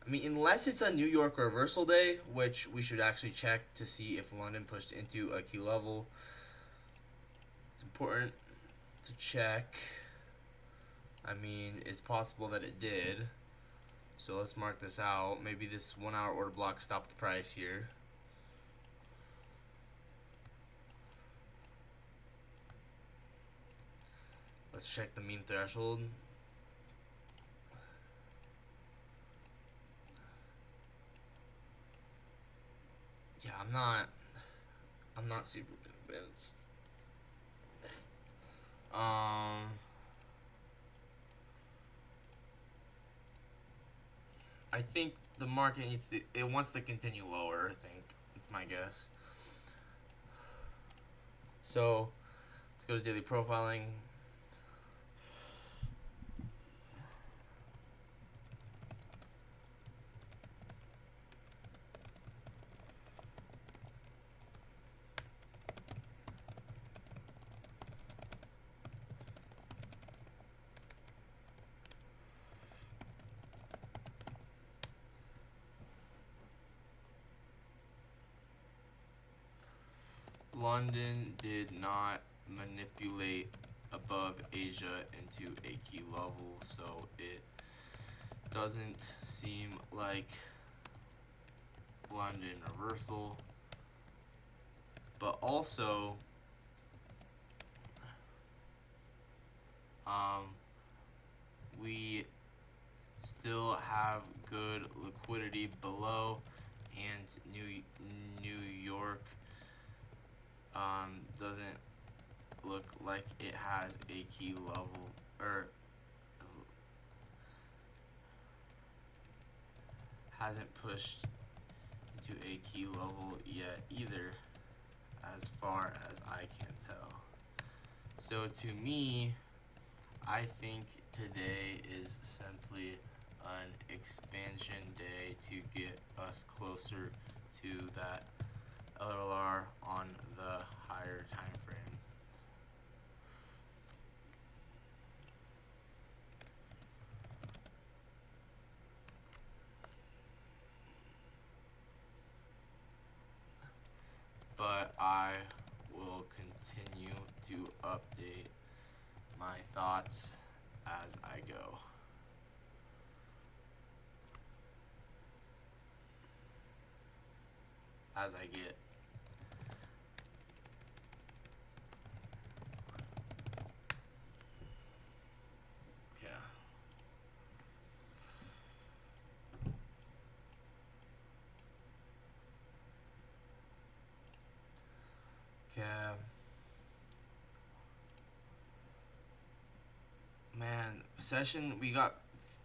I mean, unless it's a New York reversal day, which we should actually check to see if London pushed into a key level. It's important to check. I mean, it's possible that it did. So let's mark this out. Maybe this 1 hour order block stopped the price here. Let's check the mean threshold. Yeah, I'm not super convinced. I think the market wants to continue lower, I think. It's my guess. So, let's go to daily profiling. London did not manipulate above Asia into a key level, so it doesn't seem like London reversal. But also, we still have good liquidity below, and New York doesn't look like it has a key level, or hasn't pushed into a key level yet either, as far as I can tell. So to me, I think today is simply an expansion day to get us closer to that LLR on the higher time frame. But I will continue to update my thoughts as I go. As I get. Okay. Okay. Man, session, we got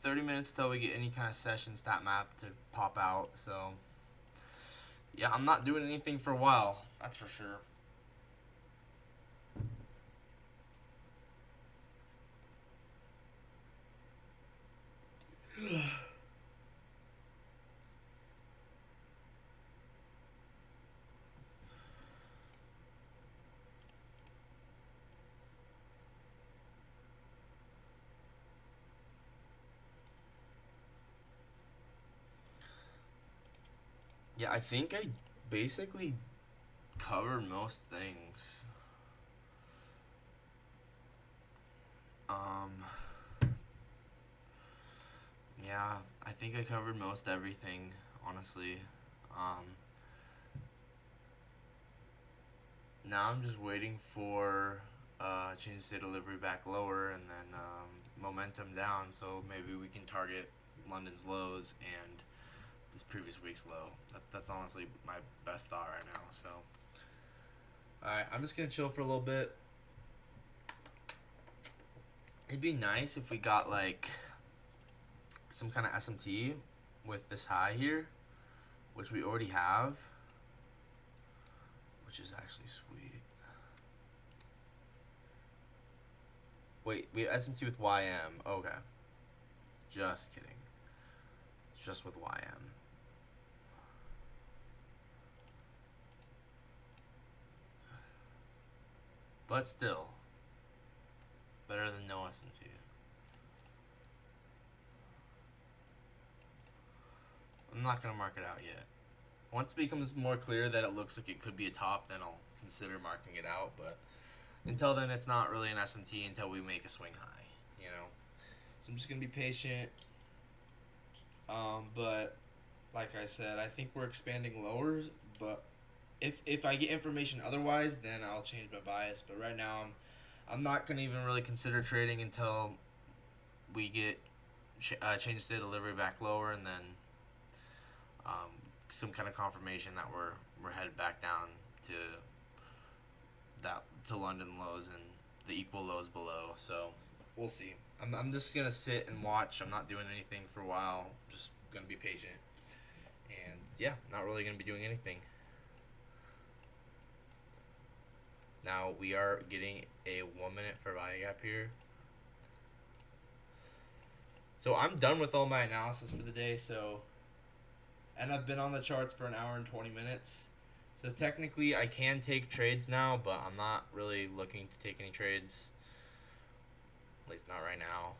30 minutes till we get any kind of session stat map to pop out, so yeah, I'm not doing anything for a while, that's for sure. Yeah, I think I basically covered most things. Yeah, I think I covered most everything, honestly. Now I'm just waiting for change state delivery back lower, and then momentum down, so maybe we can target London's lows and this previous week's low. That's honestly my best thought right now. So, alright, I'm just gonna chill for a little bit. It'd be nice if we got like some kind of SMT with this high here, which we already have, which is actually sweet. Wait, we have SMT with YM. Okay. Just kidding. Just with YM. But still, better than no SMT. I'm not going to mark it out yet. Once it becomes more clear that it looks like it could be a top, then I'll consider marking it out. But until then, it's not really an SMT until we make a swing high, you know? So I'm just going to be patient. But like I said, I think we're expanding lower. But if I get information otherwise, then I'll change my bias. But right now, I'm not going to even really consider trading until we get change state delivery back lower, and then some kind of confirmation that we're headed back down to London lows and the equal lows below. So we'll see. I'm just gonna sit and watch. I'm not doing anything for a while. Just gonna be patient. And yeah, not really gonna be doing anything. Now we are getting a 1 minute fair value gap here. So I'm done with all my analysis for the day. And I've been on the charts for an hour and 20 minutes. So technically I can take trades now, but I'm not really looking to take any trades. At least not right now.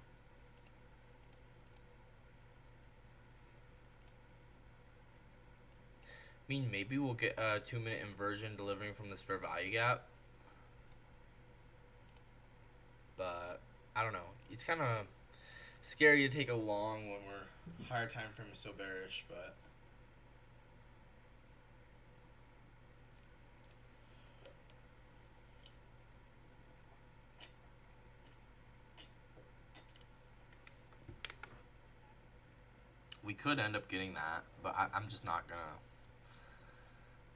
I mean, maybe we'll get a 2 minute inversion delivering from this fair value gap. But I don't know. It's kind of scary to take a long when we're higher time frame is so bearish, but we could end up getting that, but I'm just not gonna.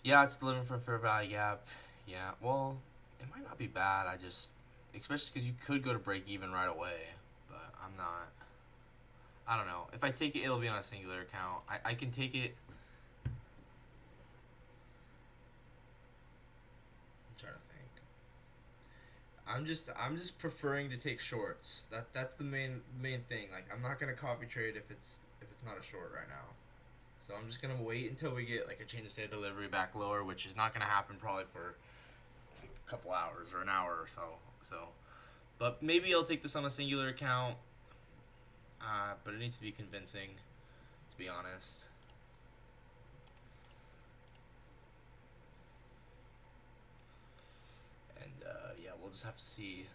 Yeah, it's delivering for a fair value gap. Yeah, well, it might not be bad. I just, especially because you could go to break even right away, but I'm not. I don't know. If I take it, it'll be on a singular account. I can take it. I'm trying to think. I'm just preferring to take shorts. That's the main thing. Like I'm not gonna copy trade if it's not a short right now. So I'm just gonna wait until we get like a change of state delivery back lower, which is not gonna happen probably for like a couple hours or an hour or so. But maybe I'll take this on a singular account. But it needs to be convincing, to be honest. And yeah, we'll just have to see.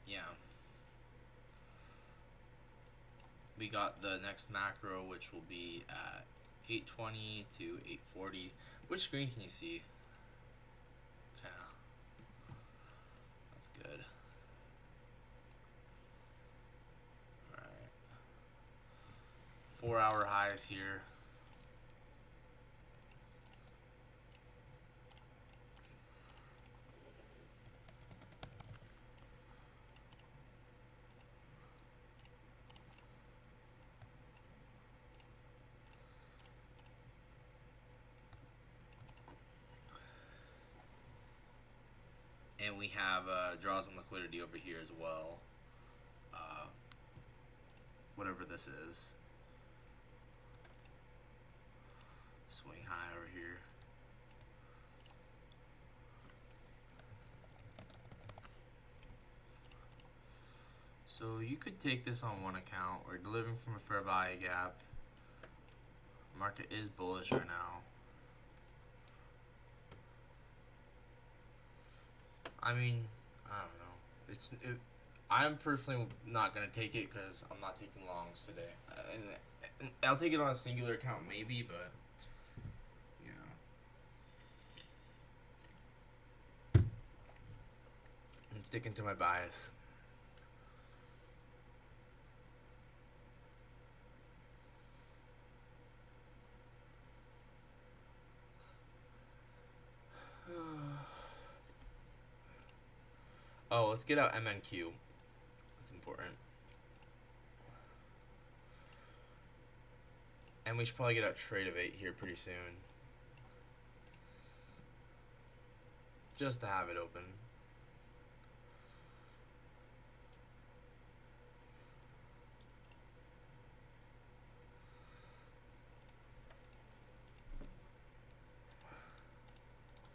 Yeah. We got the next macro, which will be at 820 to 840. Which screen can you see? Okay. That's good. Alright. 4 hour highs here. And we have draws on liquidity over here as well. Whatever this is. Swing high over here. So you could take this on one account. We're delivering from a fair value gap. Market is bullish right now. I mean, I don't know. I'm personally not gonna take it because I'm not taking longs today. And I'll take it on a singular account maybe, but yeah. I'm sticking to my bias. Oh, let's get out MNQ. That's important. And we should probably get out Trade-Evate here pretty soon. Just to have it open.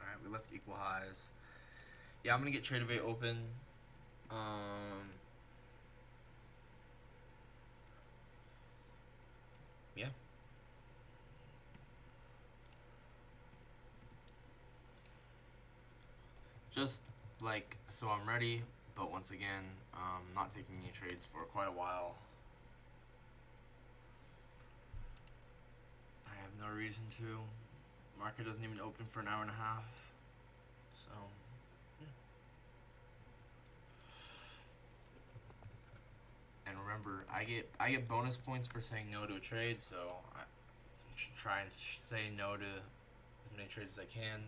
Alright, we left equal highs. Yeah, I'm gonna get Trade-Evate open. Yeah. Just like so I'm ready, but once again, not taking any trades for quite a while. I have no reason to. Market doesn't even open for an hour and a half. So yeah. And remember, I get bonus points for saying no to a trade, so I should try and say no to as many trades as I can.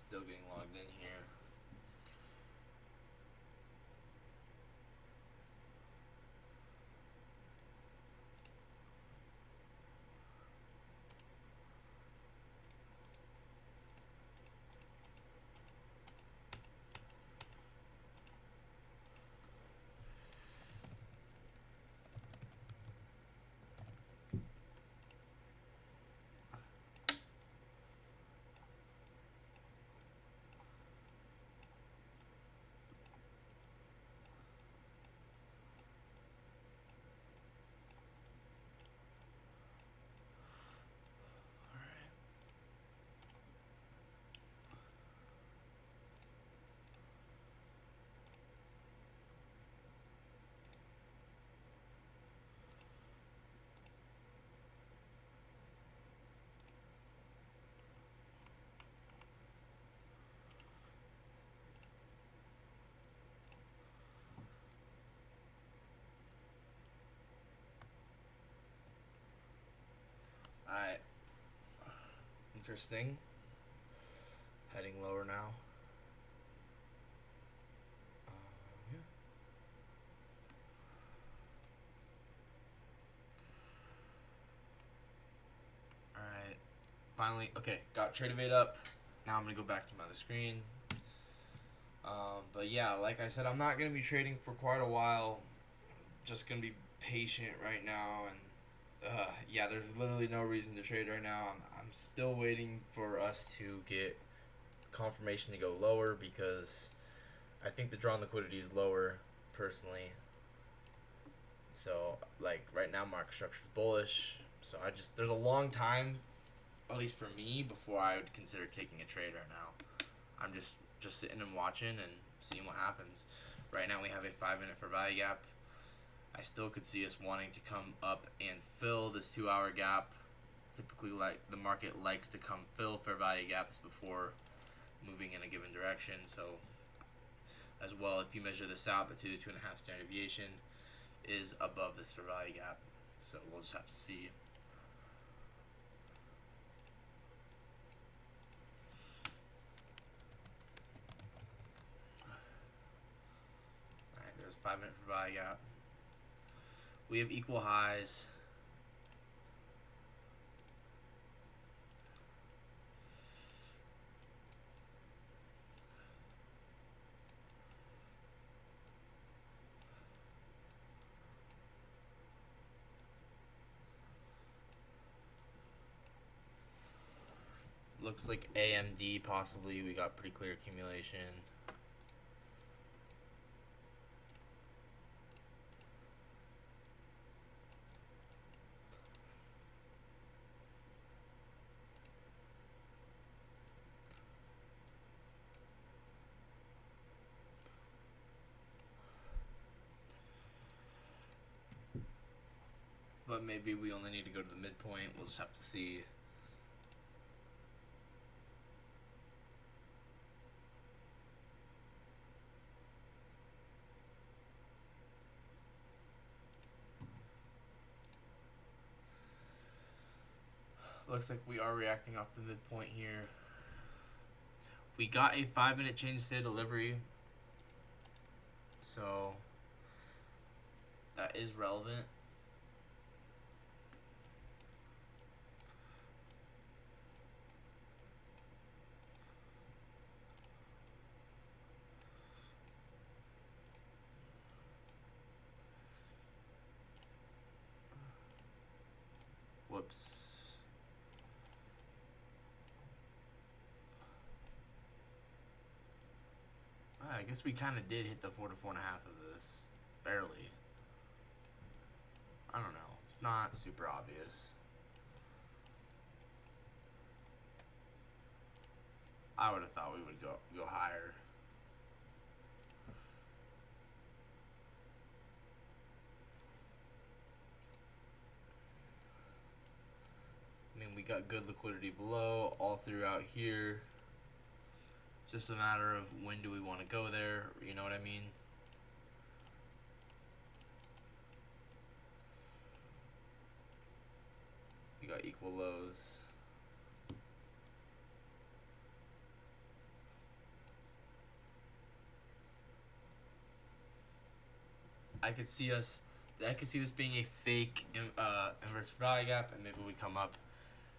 Still getting logged in here. Alright. Interesting. Heading lower now. Yeah. Alright. Finally, okay, got Trade-Evate up. Now I'm going to go back to my other screen. But yeah, like I said, I'm not going to be trading for quite a while. Just going to be patient right now. And yeah, there's literally no reason to trade right now. I'm still waiting for us to get confirmation to go lower because I think the drawn liquidity is lower personally. So like right now market structure is bullish. So there's a long time, at least for me, before I would consider taking a trade right now. I'm just sitting and watching and seeing what happens. Right now we have a 5-minute for value gap. I still could see us wanting to come up and fill this 2-hour gap. Typically, like the market likes to come fill fair value gaps before moving in a given direction. So as well, if you measure this out, the 2 to 2.5 standard deviation is above this fair value gap. So we'll just have to see. Alright, there's a 5-minute fair value gap. We have equal highs. Looks like AMD possibly. We got pretty clear accumulation. But maybe we only need to go to the midpoint. We'll just have to see. Looks like we are reacting off the midpoint here. We got a 5-minute change state delivery. So that is relevant. Whoops. I guess we kind of did hit the 4 to 4.5 of this. Barely. I don't know. It's not super obvious. I would have thought we would go higher. I mean, we got good liquidity below all throughout here. Just a matter of when do we want to go there, you know what I mean? We got equal lows. I could see this being a fake inverse value gap, and maybe we come up,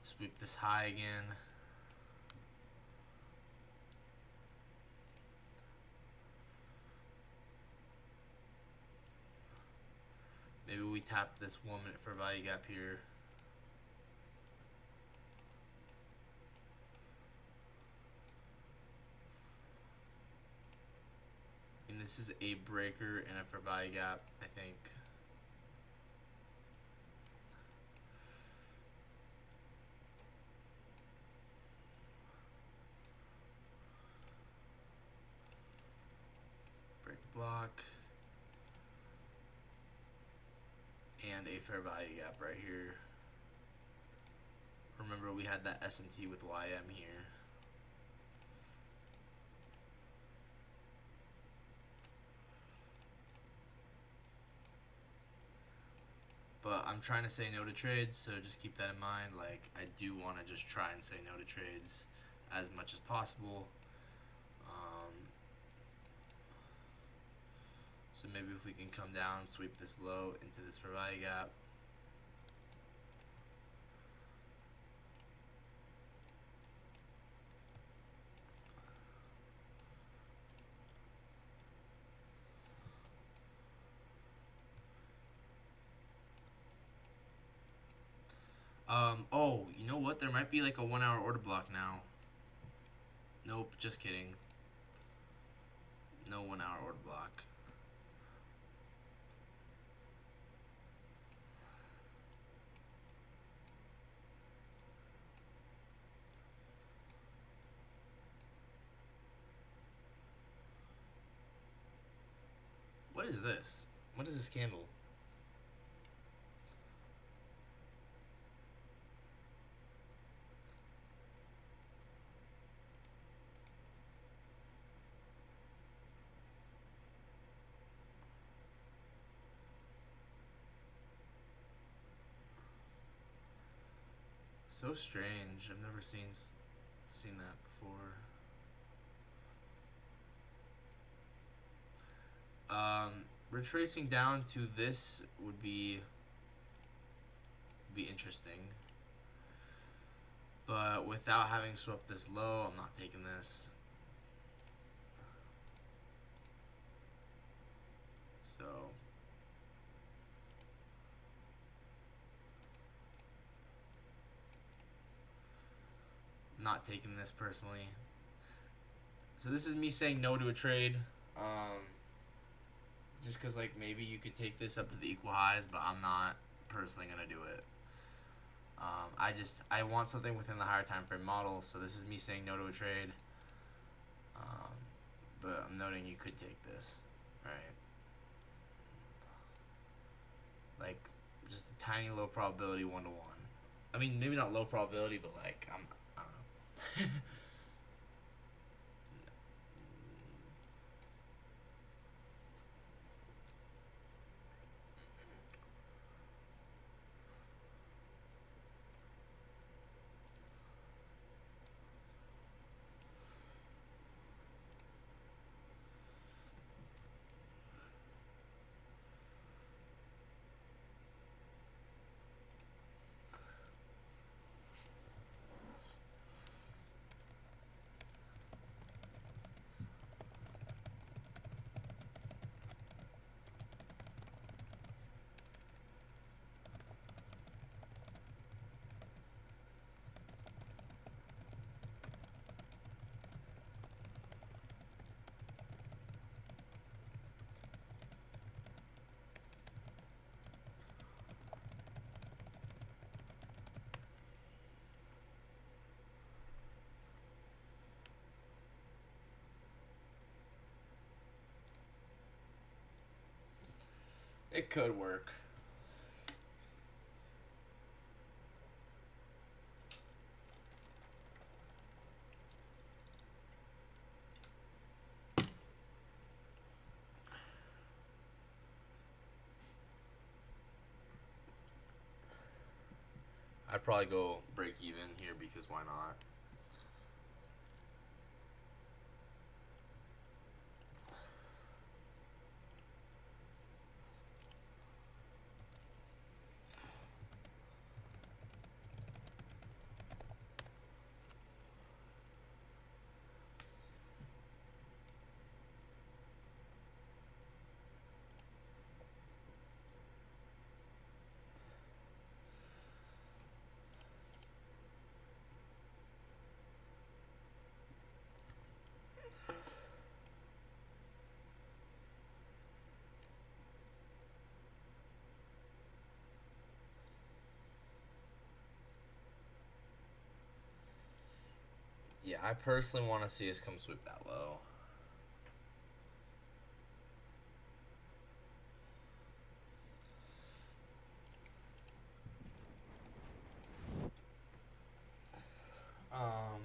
sweep this high again. Maybe we tap this 1 minute for value gap here. And this is a breaker and a for value gap, I think. Break block. And a fair value gap right here. Remember, we had that S&T with YM here. But I'm trying to say no to trades, so just keep that in mind. Like, I do want to just try and say no to trades as much as possible. So maybe if we can come down, sweep this low into this fair value gap. Oh, you know what? There might be like a 1 hour order block now. Nope, just kidding. No 1 hour order block. What is this? What is this candle? So strange. I've never seen that before. Retracing down to this would be interesting. But without having swept this low, I'm not taking this. So not taking this personally. So this is me saying no to a trade. Just because, like, maybe you could take this up to the equal highs, but I'm not personally going to do it. I want something within the higher time frame model, so this is me saying no to a trade. But I'm noting you could take this, right? Like, just a tiny low probability 1-1. I mean, maybe not low probability, but like I don't know. It could work. I'd probably go break even here because why not? Yeah, I personally want to see us come sweep that low. Um,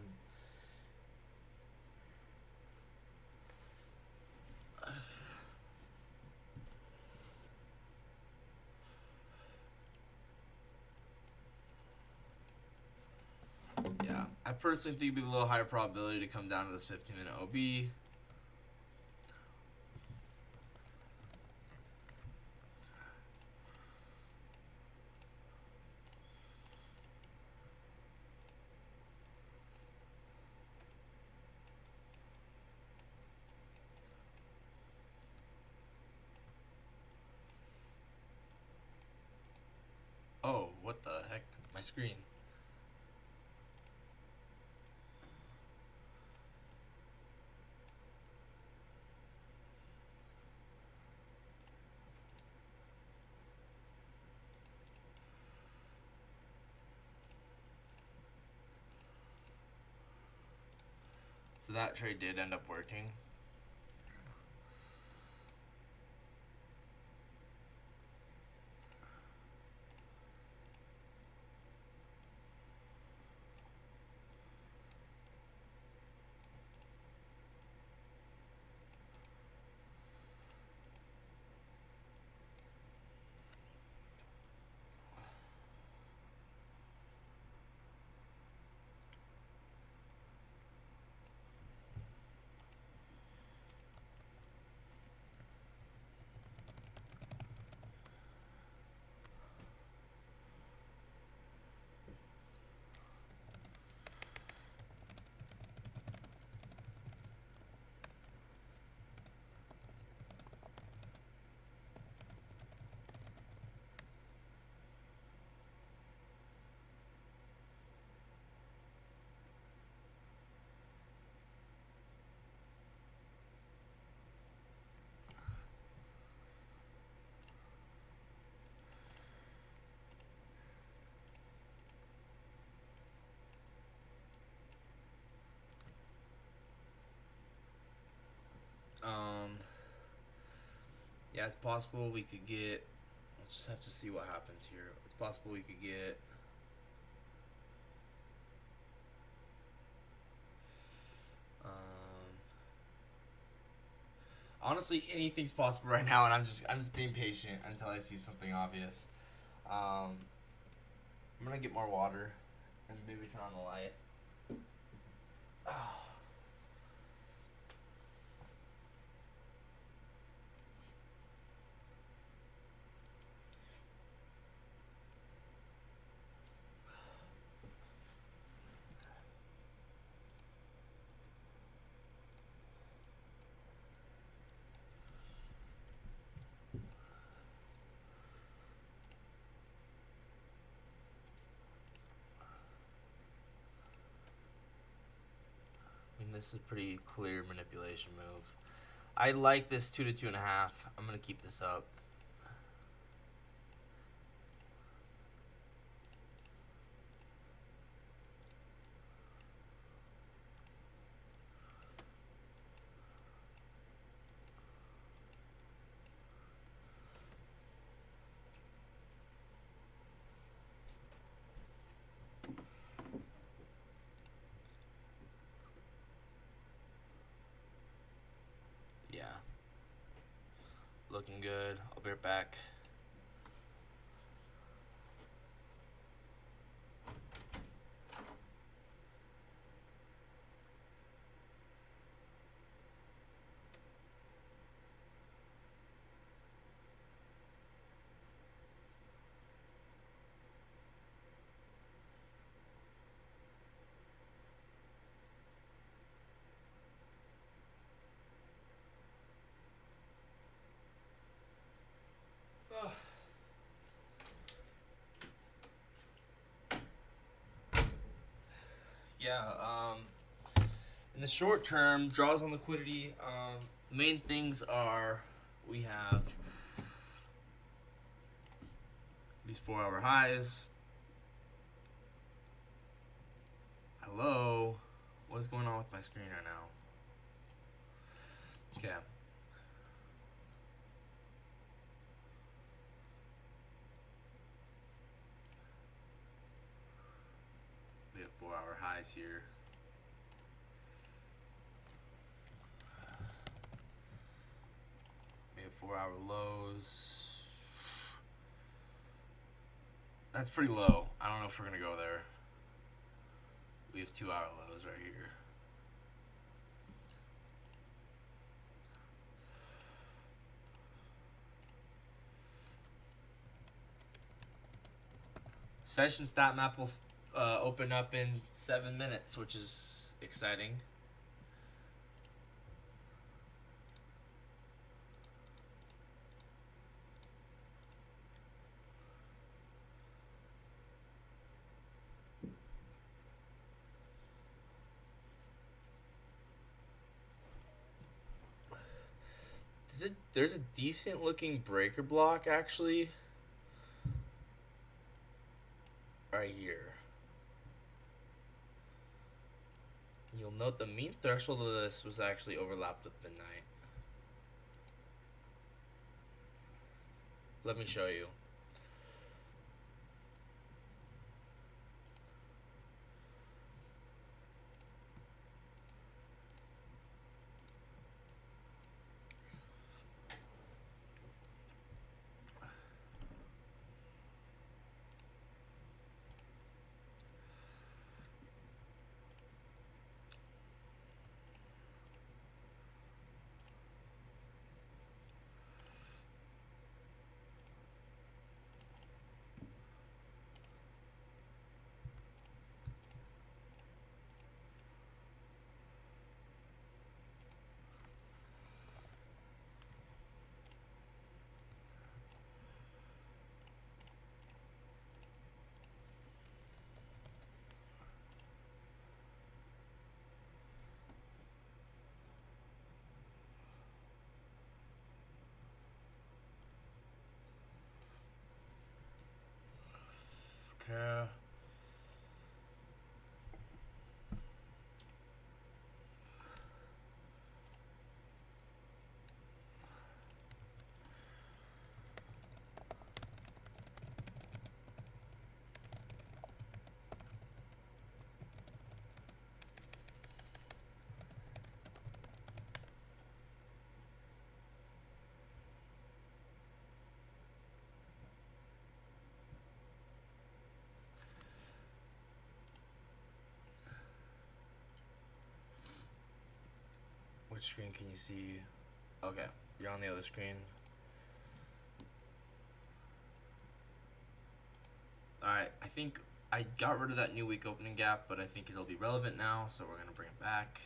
yeah, I personally think it'd be a little higher probability to come down to this 15-minute OB. Oh, what the heck? My screen. So that trade did end up working. Um, yeah, it's possible we could get We'll just have to see what happens here. It's possible we could get. Honestly, anything's possible right now, and I'm just being patient until I see something obvious. I'm gonna get more water, and maybe turn on the light. I mean, this is a pretty clear manipulation move. I like this 2 to 2.5. I'm gonna keep this up. Yeah. Looking good. I'll be right back. Yeah, in the short term, draws on liquidity, main things are we have these 4-hour highs. Hello? What is going on with my screen right now? Okay. We have 4-hour highs here. We have 4-hour lows. That's pretty low. I don't know if we're gonna go there. We have 2-hour lows right here. Session stat map will open up in 7 minutes, which is exciting. There's a decent looking breaker block actually right here. You'll note the mean threshold of this was actually overlapped with midnight. Let me show you. Okay. Which screen can you see? Okay, you're on the other screen. Alright, I think I got rid of that new week opening gap, but I think it'll be relevant now, so we're going to bring it back.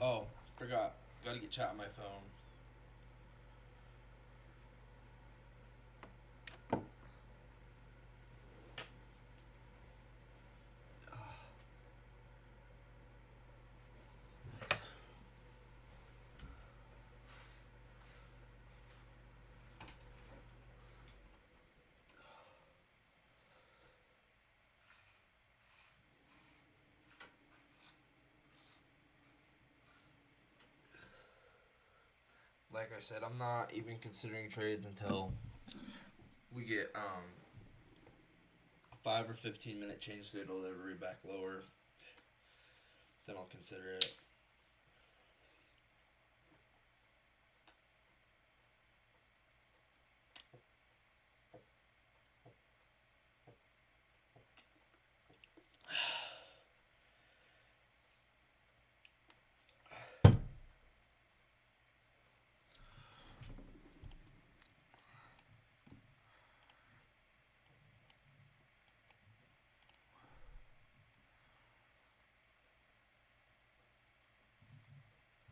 Oh, forgot. Gotta get chat on my phone. Like I said, I'm not even considering trades until we get a 5 or 15 minute change state delivery back lower. Then I'll consider it.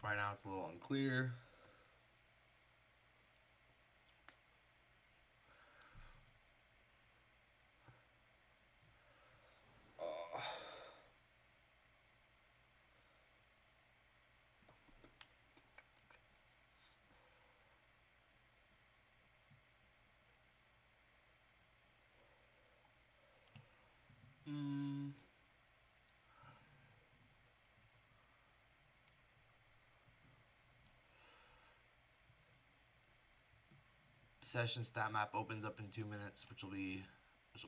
Right now it's a little unclear. Session stat map opens up in 2 minutes, which will be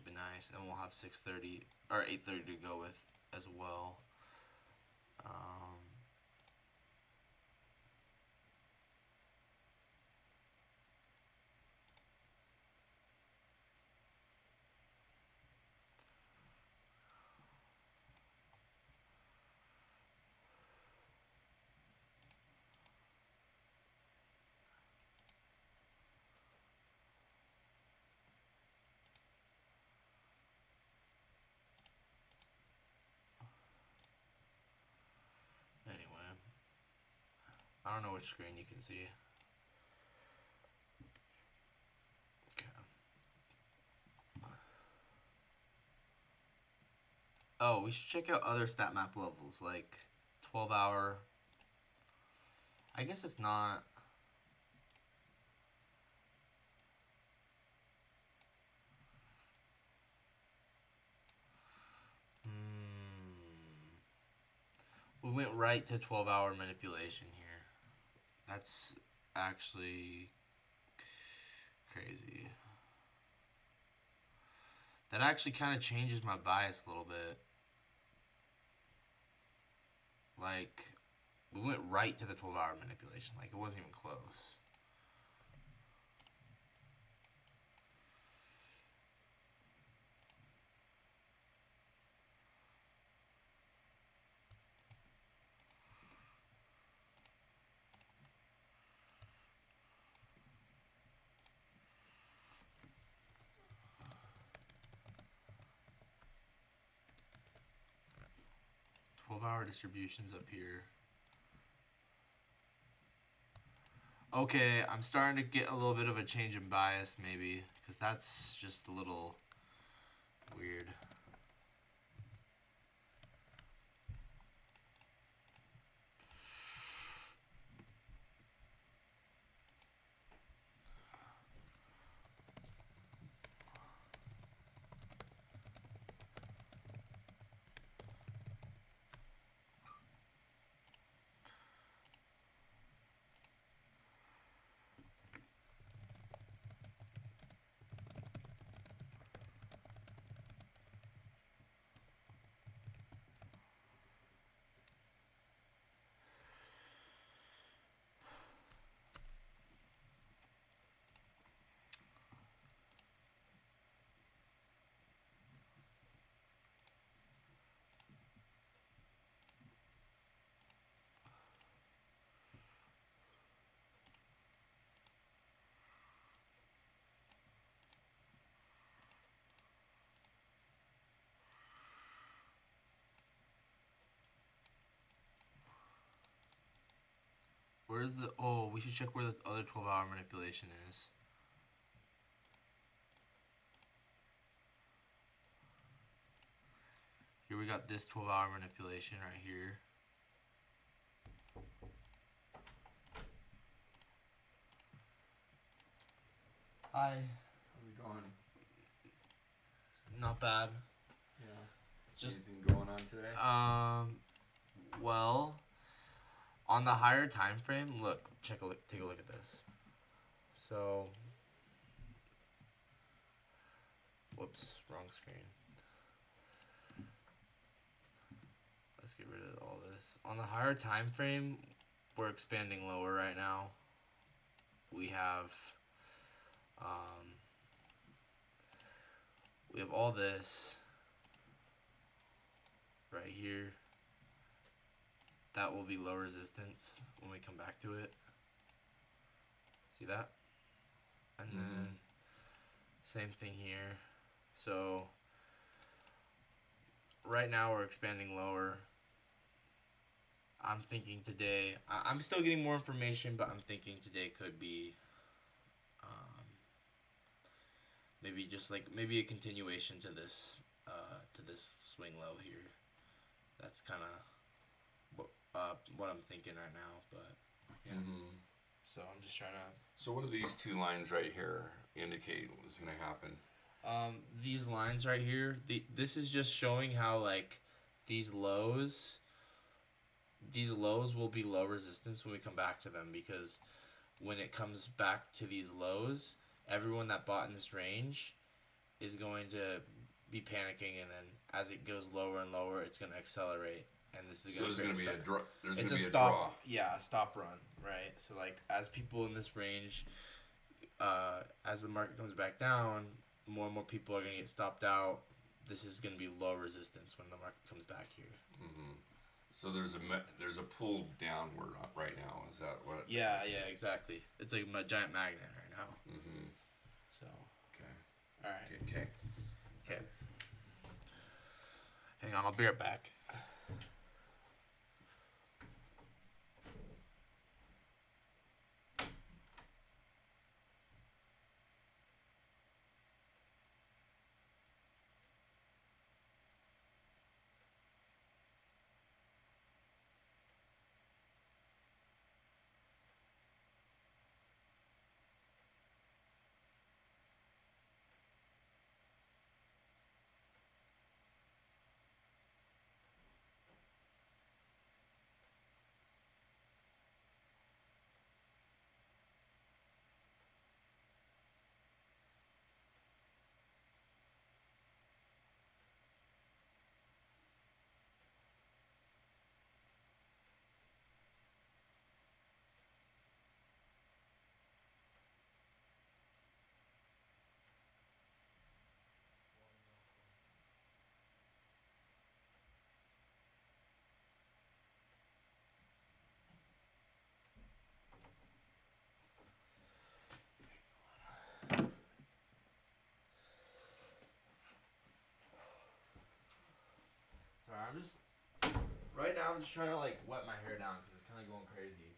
nice, and we'll have 6:30 or 8:30 to go with as well. Anyway, I don't know which screen you can see. Okay. Oh, we should check out other stat map levels, like 12-hour. I guess it's not. We went right to 12-hour manipulation here. That's actually crazy. That actually kind of changes my bias a little bit. Like, we went right to the 12-hour manipulation. Like, it wasn't even close. Hour distributions up here. Okay, I'm starting to get a little bit of a change in bias, maybe, because that's just a little weird. Where's the... Oh, we should check where the other 12-hour manipulation is. Here we got this 12-hour manipulation right here. Hi. How's it going? Not bad. Yeah. Just anything going on today? Well, on the higher time frame, take a look at this. So, whoops, wrong screen. Let's get rid of all this. On the higher time frame, we're expanding lower right now. We have all this right here. That will be low resistance when we come back to it. See that? And then same thing here. So right now we're expanding lower. I'm thinking today, I'm still getting more information, but I'm thinking today could be maybe just like maybe a continuation to this swing low here. That's kind of what I'm thinking right now, but yeah. So I'm just trying to. So what do these two lines right here indicate what's going to happen? These lines right here, this is just showing how like these lows will be low resistance when we come back to them, because when it comes back to these lows, everyone that bought in this range is going to be panicking, and then as it goes lower and lower, it's going to accelerate, and this is going to be a draw. It's a stop. Yeah, a stop run, right? So like as people in this range, as the market comes back down, more and more people are going to get stopped out. This is going to be low resistance when the market comes back here. So there's a pull downward right now. Is that what? Yeah, exactly. It's like a giant magnet right now. So. Okay. All right. Okay. Hang on, I'll be right back. Sorry, right now I'm just trying to like wet my hair down because it's kind of going crazy.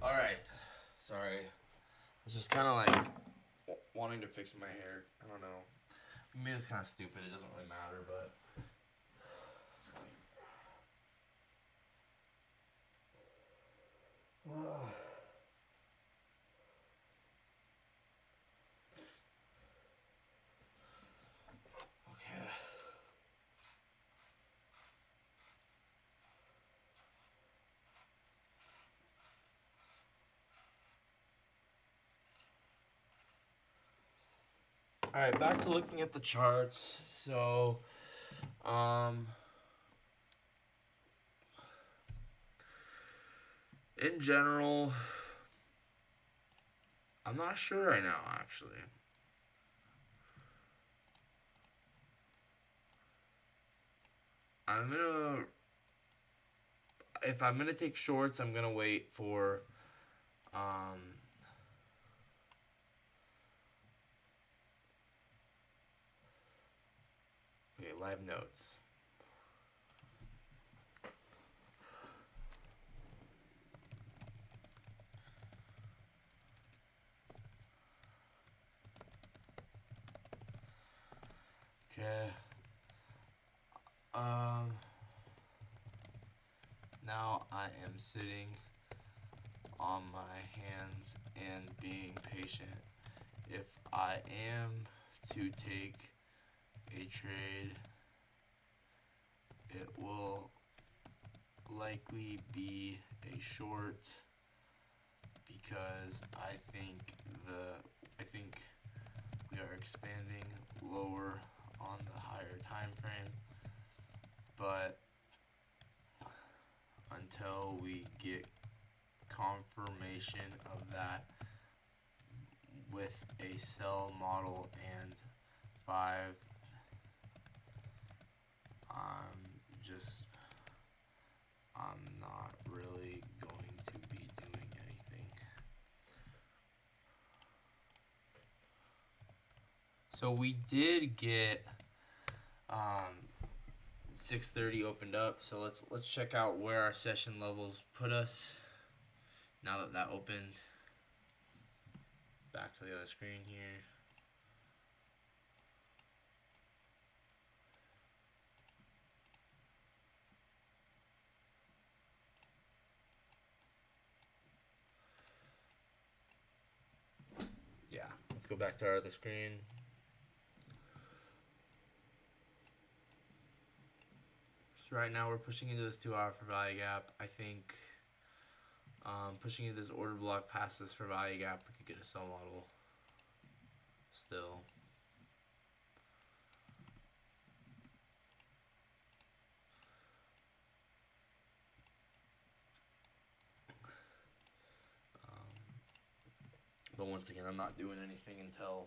All right, sorry. I was just kind of like wanting to fix my hair. I don't know. Maybe it's kind of stupid. It doesn't really matter, but. Okay. All right, back to looking at the charts. So, in general, I'm not sure right now, actually. if I'm gonna take shorts, I'm gonna wait for okay, live notes. Okay. Now I am sitting on my hands and being patient. If I am to take a trade, it will likely be a short because I think we are expanding lower on the higher time frame, but until we get confirmation of that with a sell model and 5, I'm not really going to be doing anything. So we did get 6:30 opened up, so let's check out where our session levels put us now that that opened. Back to the other screen here. Yeah, let's go back to our other screen. So right now we're pushing into this 2 hour for value gap. I think pushing into this order block past this for value gap, we could get a sell model still. But once again, I'm not doing anything until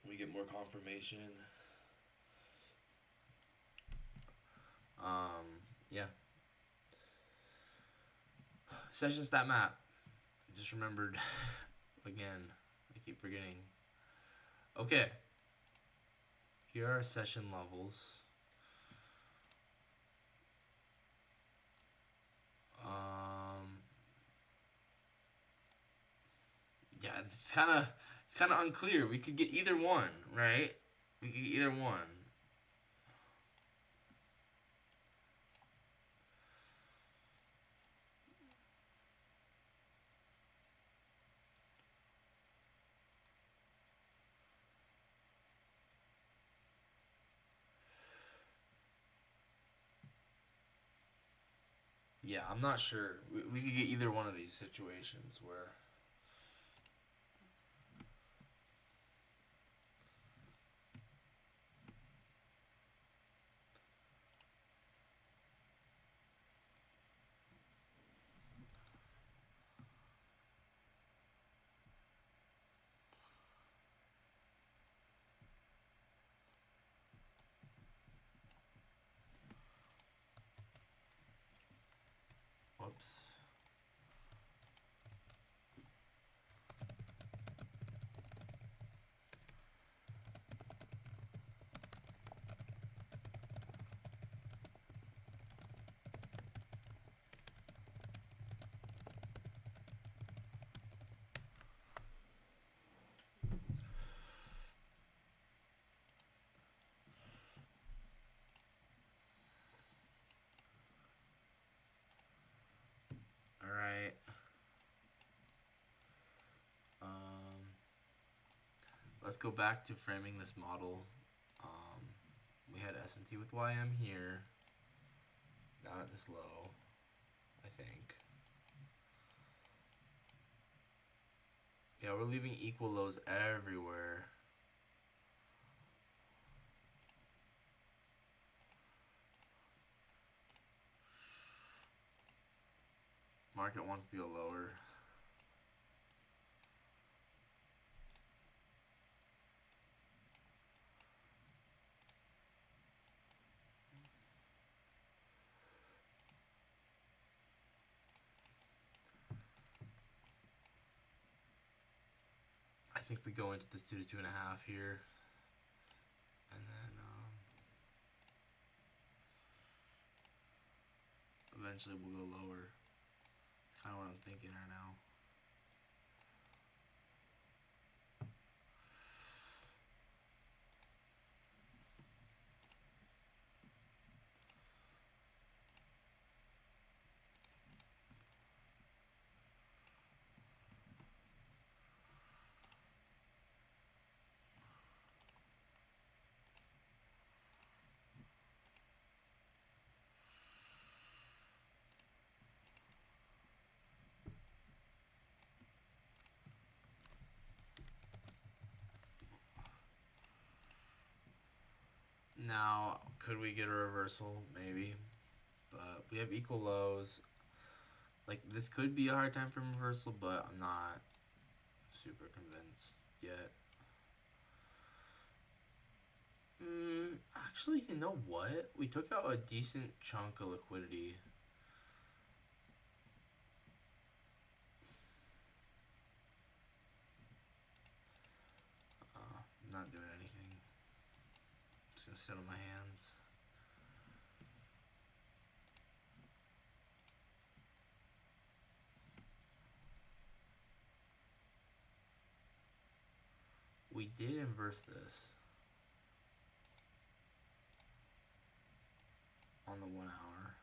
we get more confirmation. Yeah. Session stat map. I just remembered again. I keep forgetting. Okay. Here are session levels. Yeah, it's kind of unclear. We could get either one, right? We could get either one. Yeah, I'm not sure. We could get either one of these situations where. Whoops. All right. Let's go back to framing this model. We had SMT with YM here, down at this low, I think. Yeah, we're leaving equal lows everywhere. Market wants to go lower. think we go into this 2 to 2.5 here, and then eventually we'll go lower. It's kind of what I'm thinking right now. Now, could we get a reversal? Maybe. But we have equal lows. Like, this could be a hard time for reversal, but I'm not super convinced yet. Actually, you know what? We took out a decent chunk of liquidity. I'm not doing anything. I'm just gonna sit on my hands. We did inverse this on the 1 hour.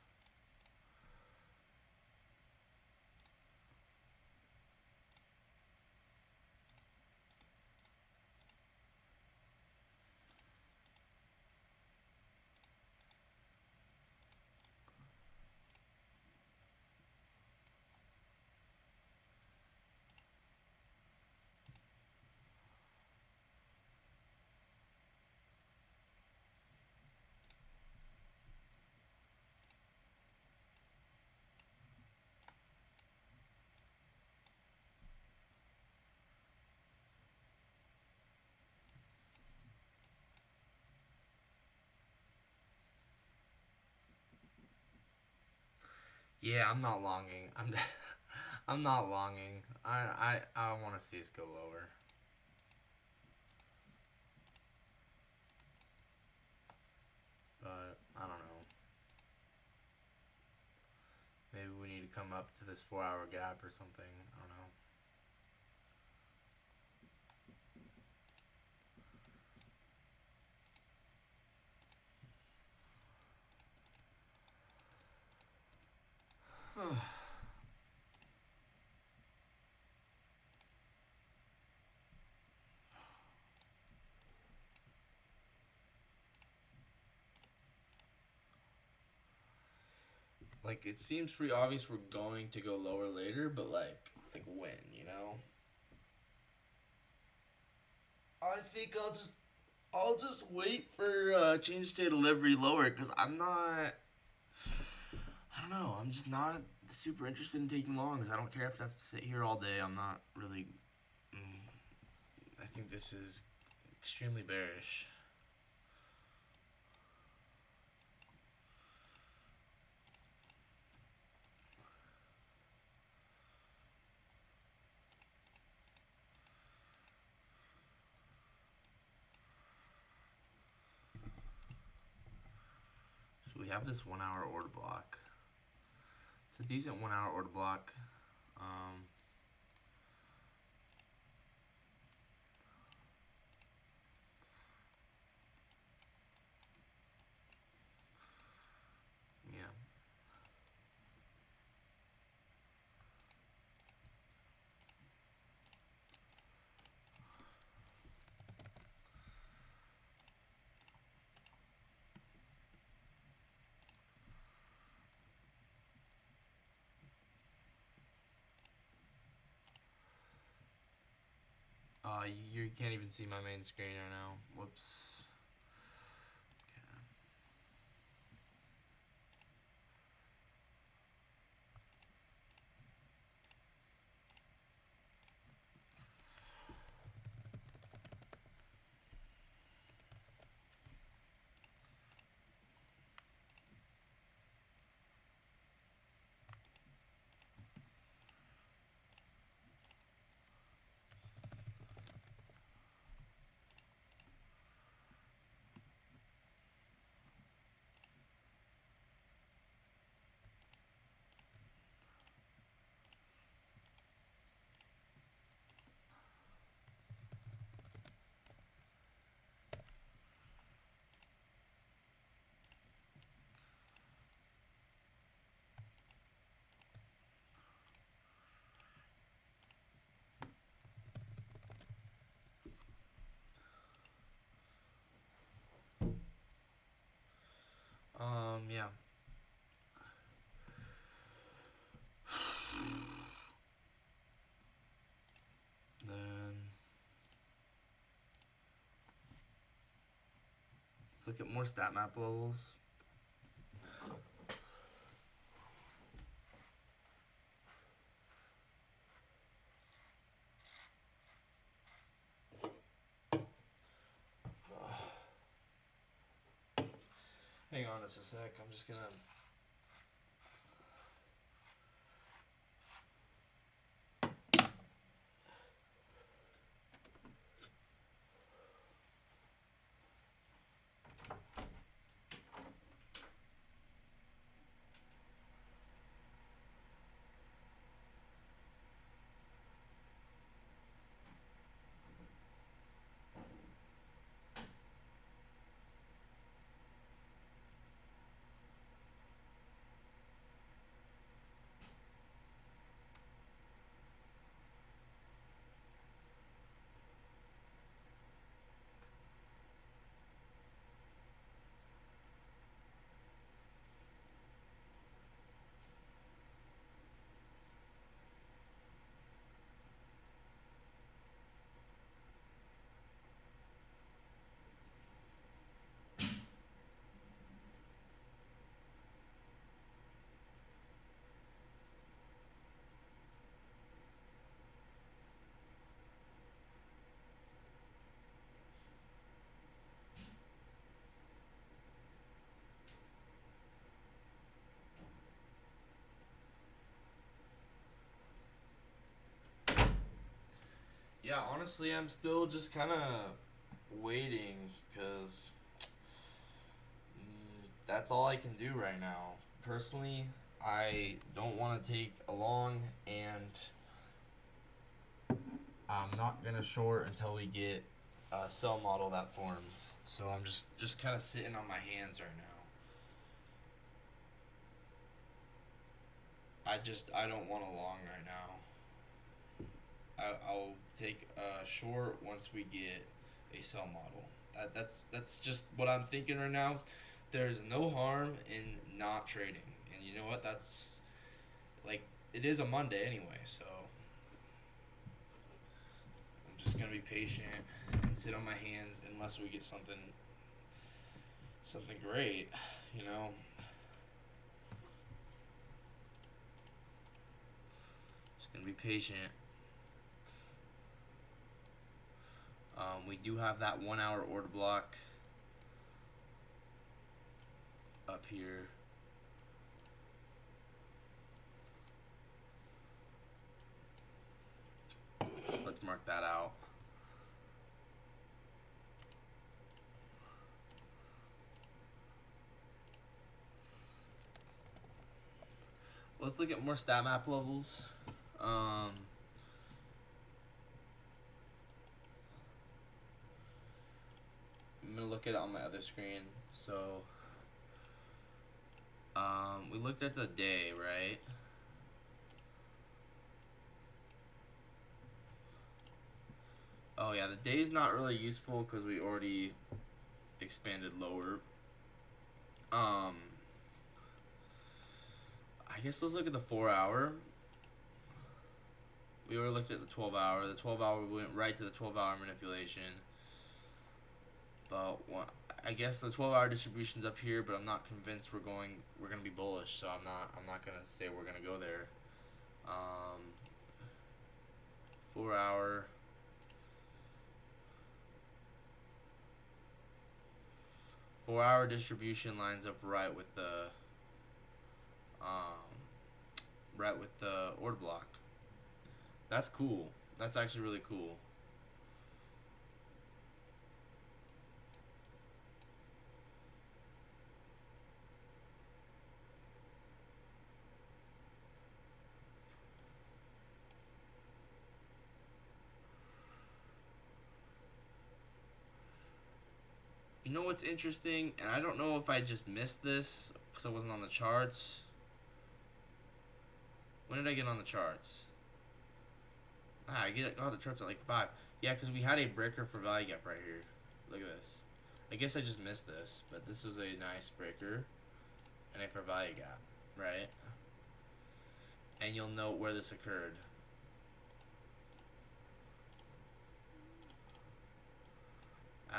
Yeah, I'm not longing. I'm not longing. I want to see us go lower. But I don't know. Maybe we need to come up to this 4-hour gap or something. I don't know. Like, it seems pretty obvious we're going to go lower later, but like when, you know? I think I'll just wait for change state delivery lower, because I don't know, I'm just not super interested in taking longs. I don't care if I have to sit here all day. I'm not really, I think this is extremely bearish. So we have this 1 hour order block. It's a decent 1 hour order block. Yeah. You can't even see my main screen right now. Whoops. Okay. look at more stat map levels. Hang on just a sec. I'm just gonna. Yeah, honestly, I'm still just kind of waiting because that's all I can do right now. Personally, I don't want to take a long, and I'm not gonna short until we get a cell model that forms. So I'm just kind of sitting on my hands right now. I don't want a long right now. I'll take a short once we get a cell model. That's just what I'm thinking right now. There's no harm in not trading, and you know what? That's like it is a Monday anyway, so I'm just gonna be patient and sit on my hands unless we get something great, you know. Just gonna be patient. We do have that 1 hour order block up here. Let's mark that out. Let's look at more stat map levels. I'm gonna look at it on my other screen. So, we looked at the day, right? Oh yeah, the day's not really useful because we already expanded lower. I guess let's look at the 4 hour. We already looked at the 12 hour. The 12 hour, we went right to the 12 hour manipulation. But I guess the 12 hour distribution's up here, but I'm not convinced we're gonna be bullish. So I'm not gonna say we're gonna go there. 4 hour. 4 hour distribution lines up right with the order block. That's cool. That's actually really cool. You know what's interesting? And I don't know if I just missed this because I wasn't on the charts. When did I get on the charts? The charts at like 5. Yeah, because we had a breaker for value gap right here. Look at this. I guess I just missed this, but this was a nice breaker and a for value gap, right? And you'll note where this occurred.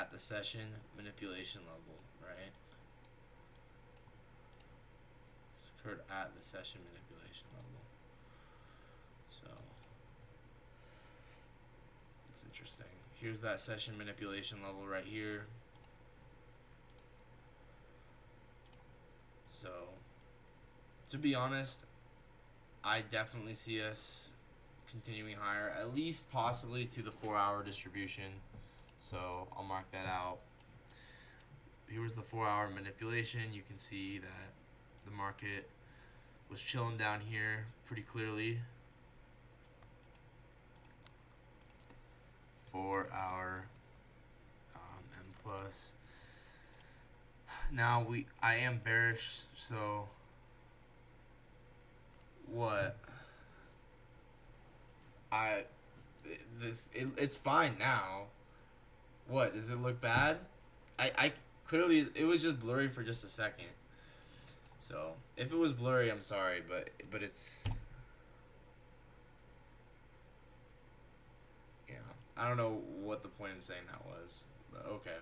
at the session manipulation level, right? This occurred at the session manipulation level. So it's interesting. Here's that session manipulation level right here. So to be honest, I definitely see us continuing higher, at least possibly to the 4-hour distribution. So I'll mark that out. Here was the 4-hour manipulation. You can see that the market was chilling down here pretty clearly. 4-hour M plus. Now I am bearish, so what? It's fine now. What, does it look bad? I clearly, it was just blurry for just a second. So if it was blurry, I'm sorry, but it's, yeah, I don't know what the point in saying that was, but okay.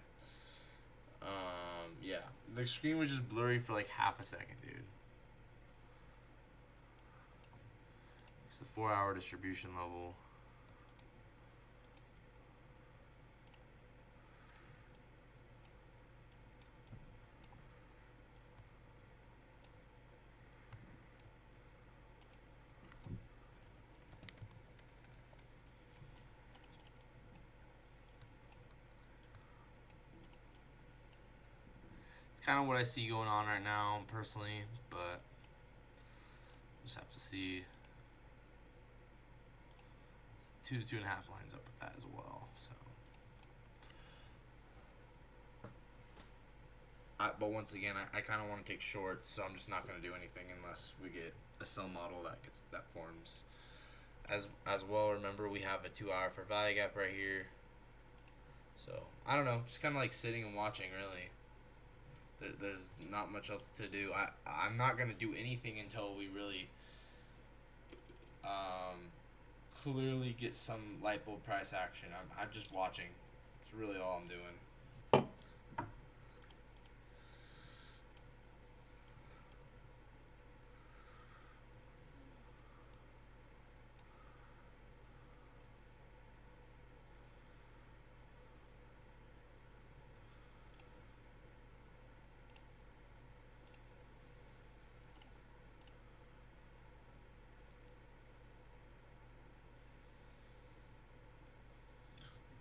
Yeah, the screen was just blurry for like half a second, dude. It's the 4-hour distribution level. Kind of what I see going on right now personally, but just have to see. It's 2.5 lines up with that as well. So, but once again, I kind of want to take shorts, so I'm just not going to do anything unless we get a sell model that forms. As well, remember we have a 2-hour for value gap right here. So I don't know, just kind of like sitting and watching really. There's not much else to do. I'm not going to do anything until we really clearly get some light bulb price action. I'm just watching. It's really all I'm doing.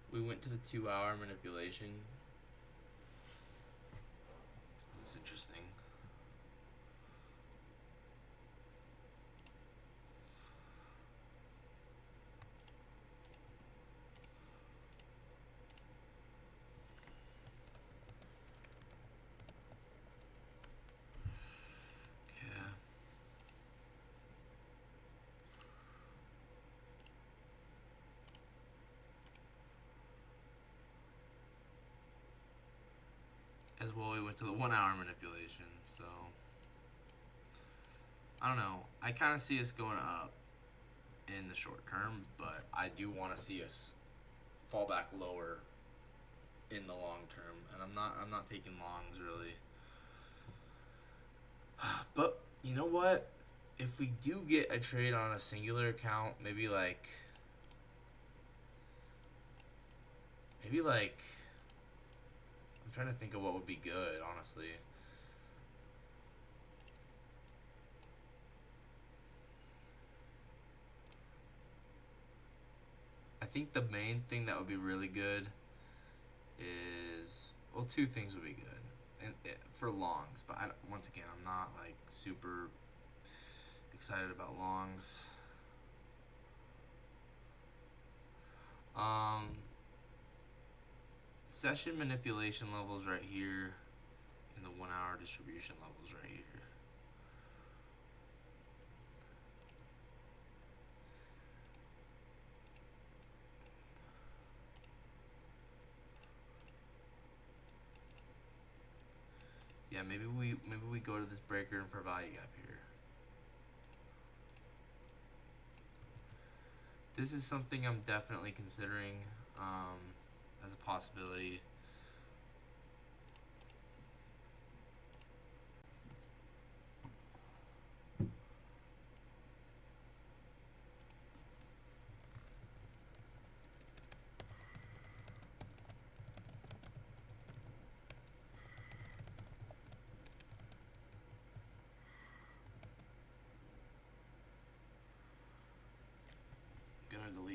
We went to the 2-hour manipulation. It's interesting. As well, we went to the 1-hour manipulation. So I don't know. I kind of see us going up in the short term, but I do want to see us fall back lower in the long term, and I'm not taking longs really. But you know what? If we do get a trade on a singular account, maybe like I'm trying to think of what would be good, honestly. I think the main thing that would be really good is, well, 2 things would be good, and for longs. But once again, I'm not like super excited about longs. Session manipulation levels right here, and the 1-hour distribution levels right here. So yeah, maybe we go to this breaker and for value gap here. This is something I'm definitely considering as a possibility.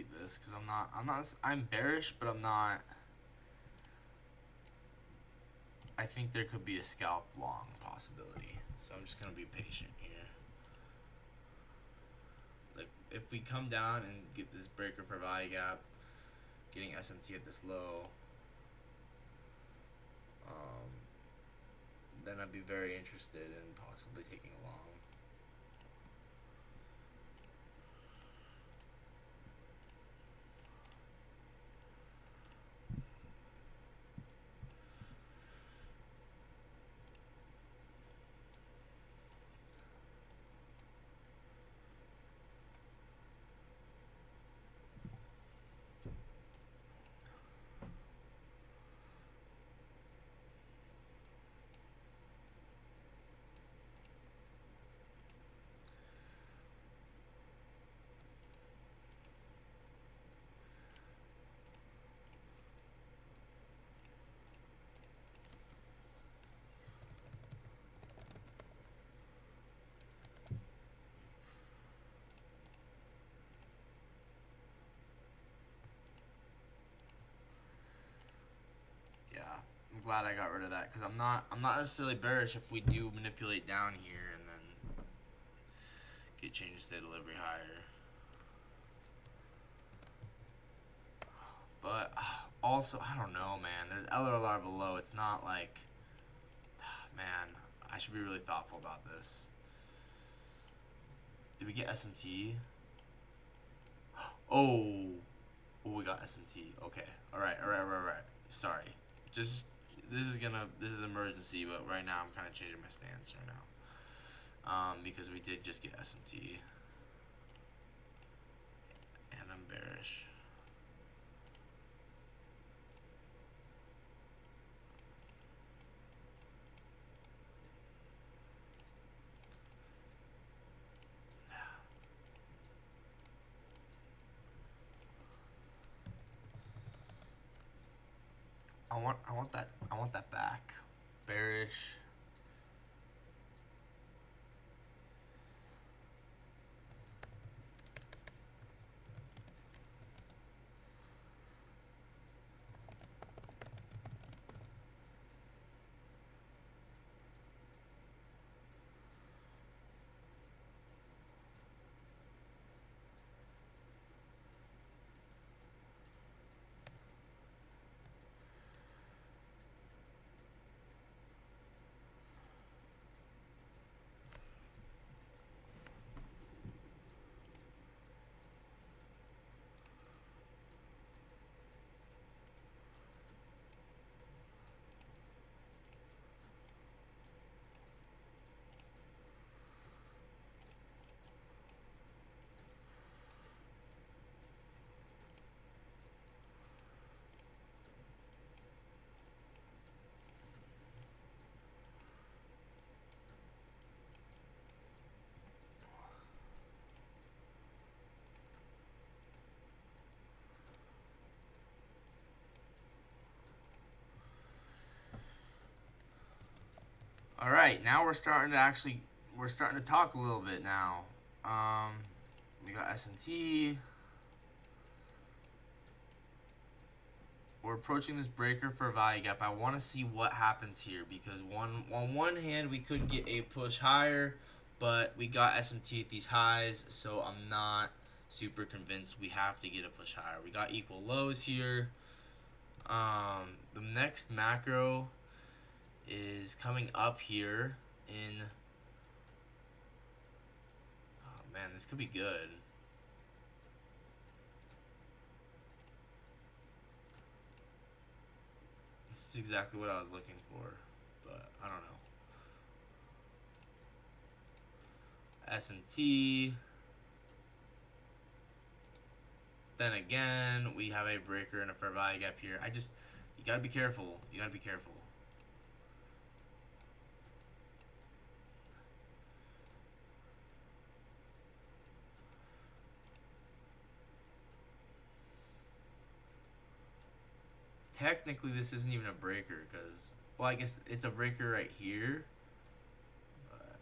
delete this because I'm bearish, but I'm not. I think there could be a scalp long possibility, so I'm just gonna be patient here. Like if we come down and get this breaker for value gap, getting SMT at this low, then I'd be very interested in possibly taking a long. I'm glad I got rid of that because I'm not necessarily bearish if we do manipulate down here and then get change state delivery higher. But also, I don't know, man. There's LRLR below. It's not like, man, I should be really thoughtful about this. Did we get SMT? Oh, we got SMT. Okay. All right. Sorry. Just this is emergency, but right now I'm kind of changing my stance right now, because we did just get SMT, and I'm bearish. I want that back. Bearish. All right, now we're starting to talk a little bit now. We got SMT. We're approaching this breaker for a value gap. I want to see what happens here because on one hand we could get a push higher, but we got SMT at these highs, so I'm not super convinced we have to get a push higher. We got equal lows here. The next macro is coming up here in, oh man, this could be good. This is exactly what I was looking for, but I don't know. S&T. Then again, we have a breaker and a fair value gap here. You gotta be careful. You gotta be careful. Technically, this isn't even a breaker because, well, I guess it's a breaker right here. But,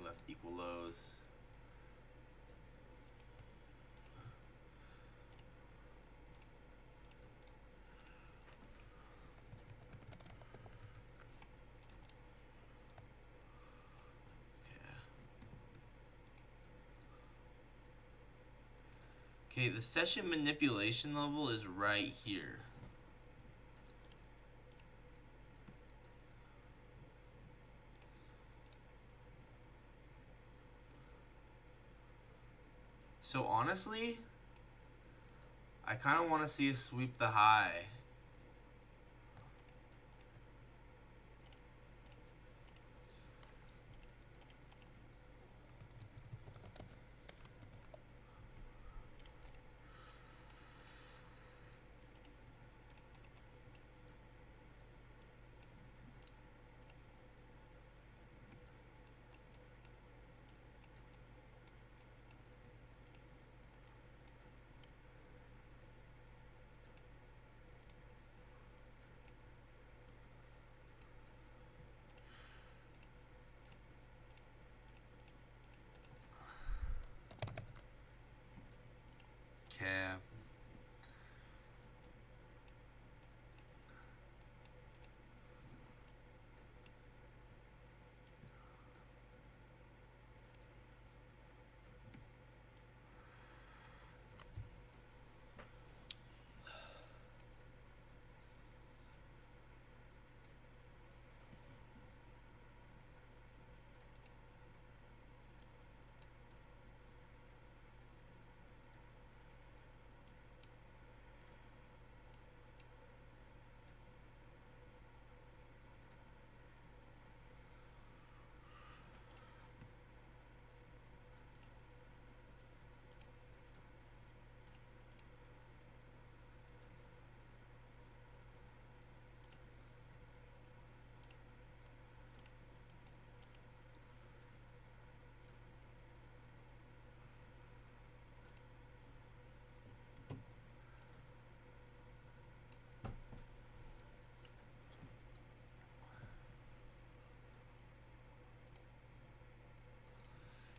left equal lows. Okay, the session manipulation level is right here. So honestly, I kind of want to see us sweep the high. Okay.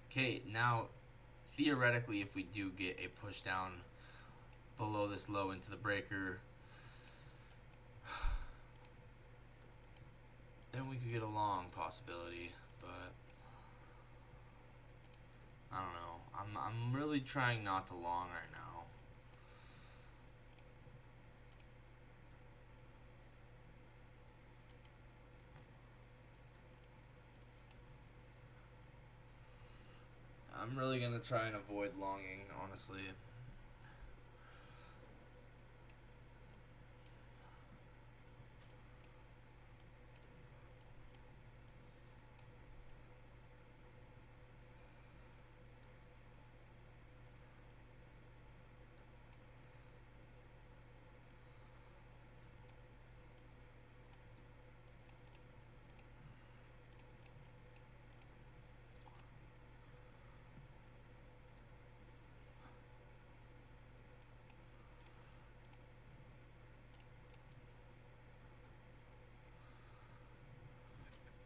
Okay, now theoretically, if we do get a push down below this low into the breaker, then we could get a long possibility, but I don't know. I'm really trying not to long right now. I'm really gonna try and avoid longing, honestly.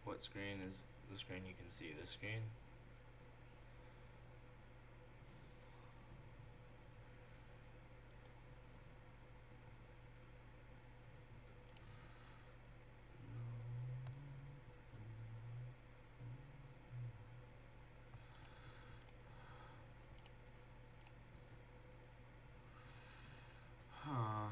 What screen is the screen you can see? This screen? Huh.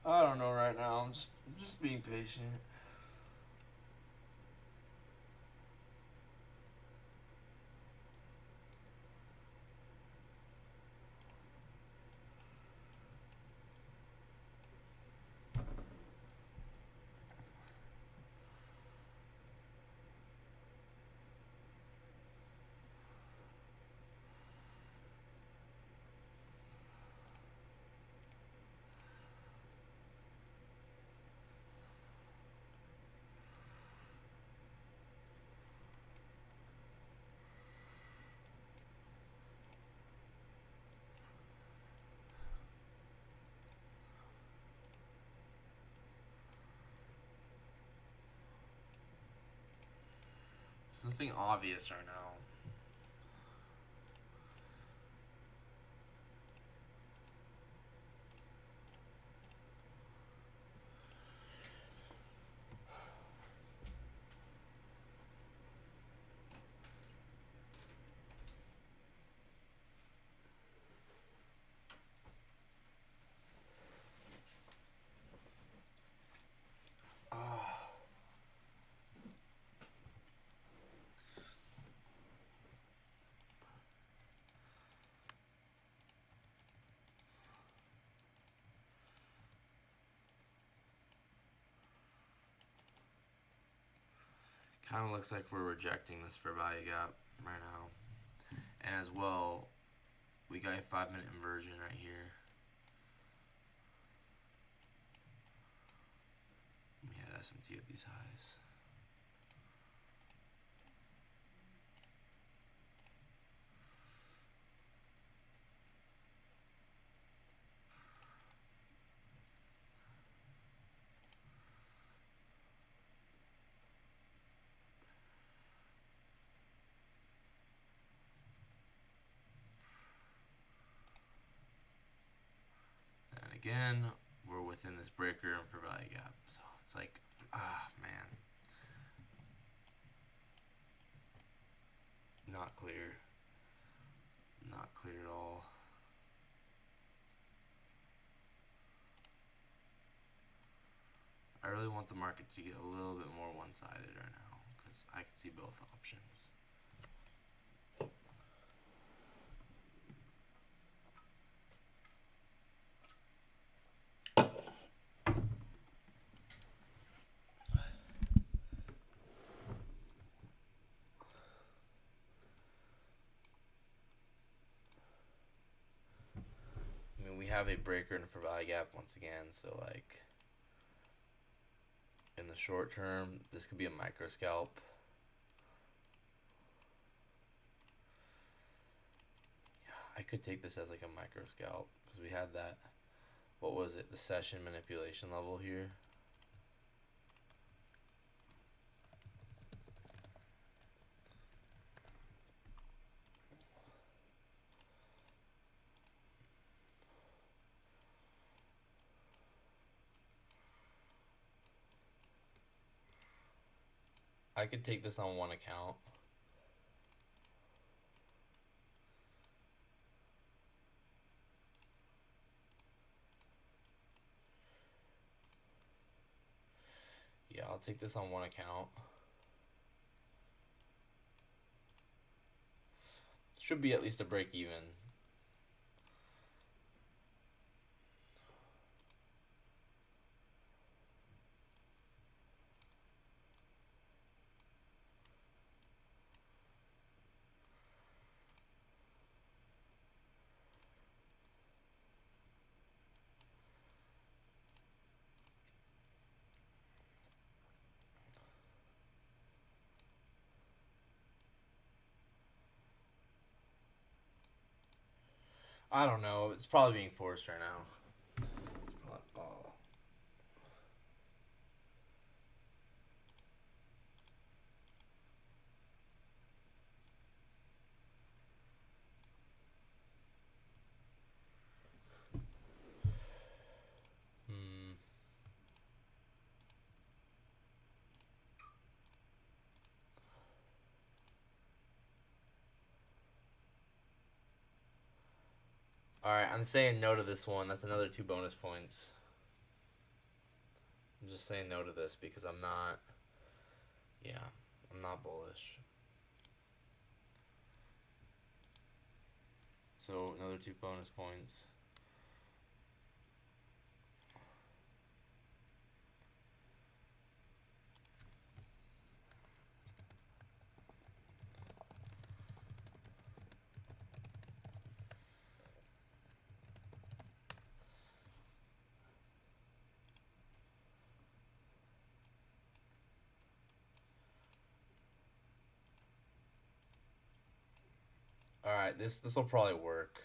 I don't know right now. I'm just being patient. Nothing obvious right now. Kind of looks like we're rejecting this for value gap right now. And as well, we got a 5-minute inversion right here. We had SMT at these highs. And again, we're within this breaker and for value gap. So it's like, man. Not clear. Not clear at all. I really want the market to get a little bit more one-sided right now because I can see both options. I mean, we have a breaker and for value gap once again, so like in the short term, this could be a micro scalp. Yeah, I could take this as like a micro scalp because we had that, what was it, the session manipulation level here. I could take this on one account. Yeah, I'll take this on one account. Should be at least a break even. I don't know. It's probably being forced right now. It's probably, oh. Alright, I'm saying no to this one. That's another 2 bonus points. I'm just saying no to this because I'm not. Yeah, I'm not bullish. So another 2 bonus points. All right, this will probably work.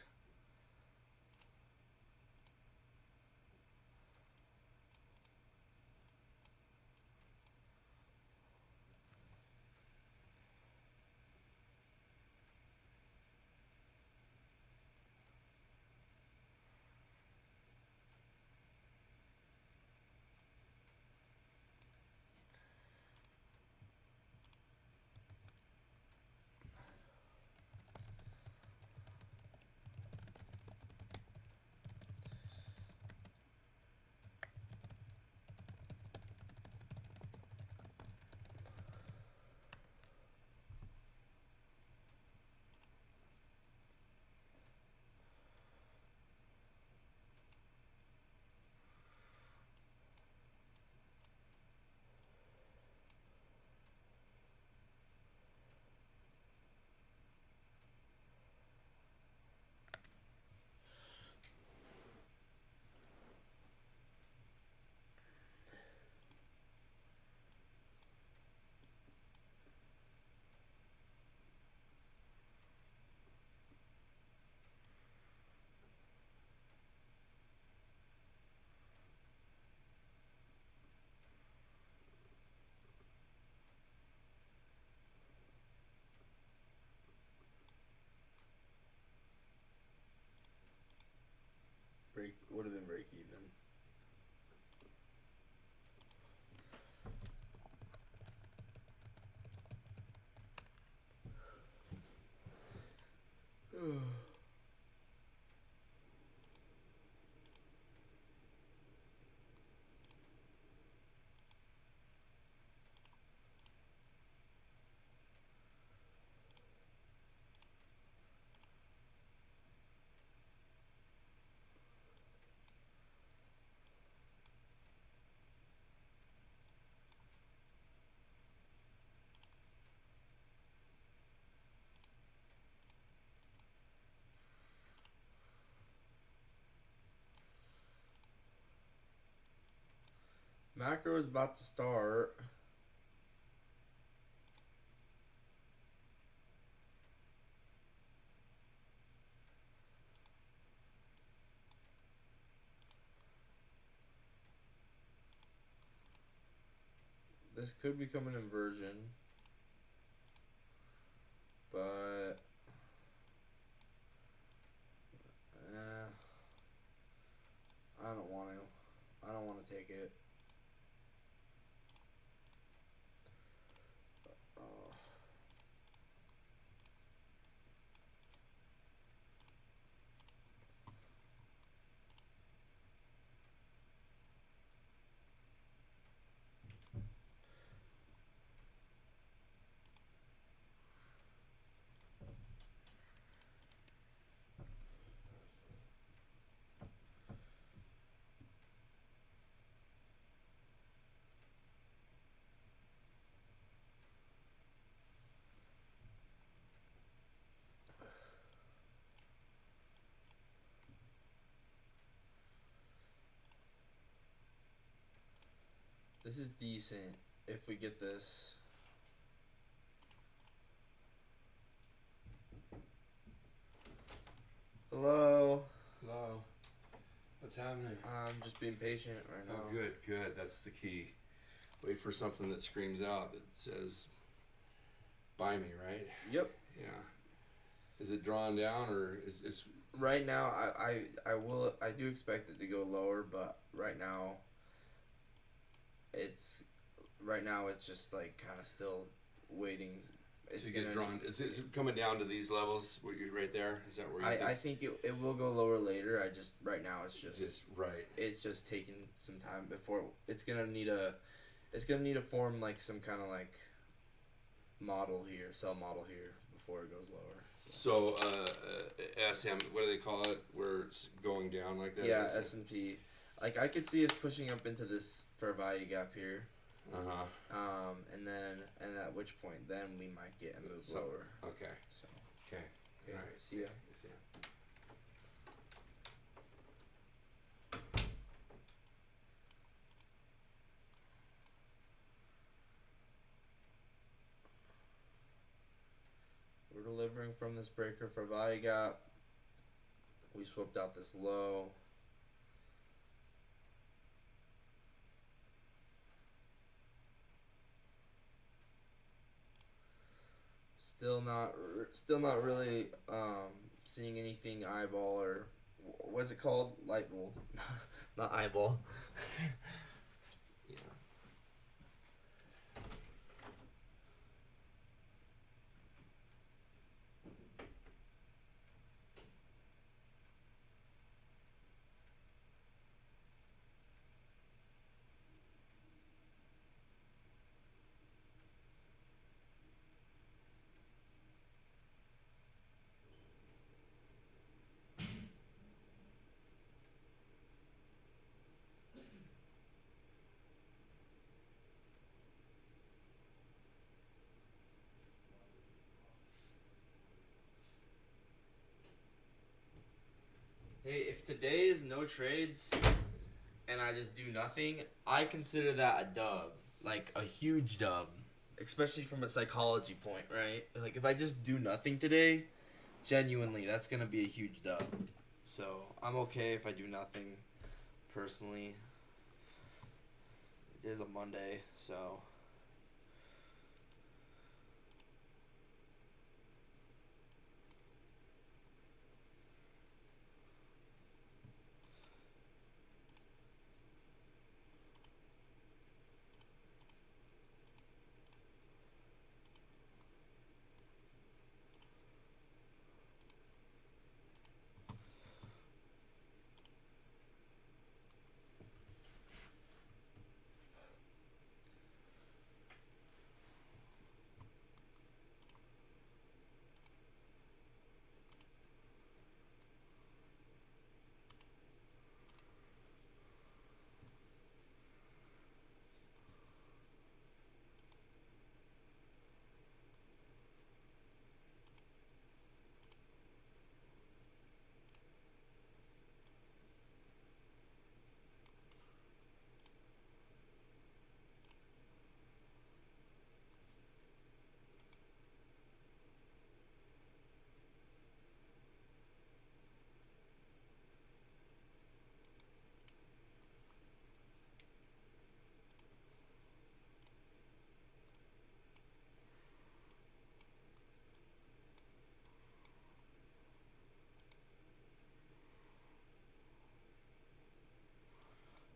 Would have been break even. Macro is about to start. This could become an inversion, but I don't want to. I don't want to take it. This is decent if we get this. Hello. Hello. What's happening? I'm just being patient right now. Oh, good, good. That's the key. Wait for something that screams out that says, buy me, right? Yep. Yeah. Is it drawn down or is Right now, I do expect it to go lower, but right now it's just like kind of still waiting It's to get gonna drawn. Is it coming down to these levels? Where you right there? Is that where you I think it will go lower later. I just right now it's just right? it's just taking some time before it's gonna need a form like some kind of like cell model here before it goes lower. So SM, what do they call it? Where it's going down like that? Yeah, S&P. Like I could see us pushing up into this fair value gap here. And at which point then we might get a move lower. Okay. So. Okay. All right. See ya. See ya. We're delivering from this breaker for value gap. We swapped out this low. Still not really seeing anything eyeball or what's it called? Light bulb, not eyeball. Yeah. Hey, if today is no trades and I just do nothing, I consider that a dub. Like a huge dub. Especially from a psychology point, right? Like if I just do nothing today, genuinely, that's going to be a huge dub. So I'm okay if I do nothing, personally. It is a Monday, so...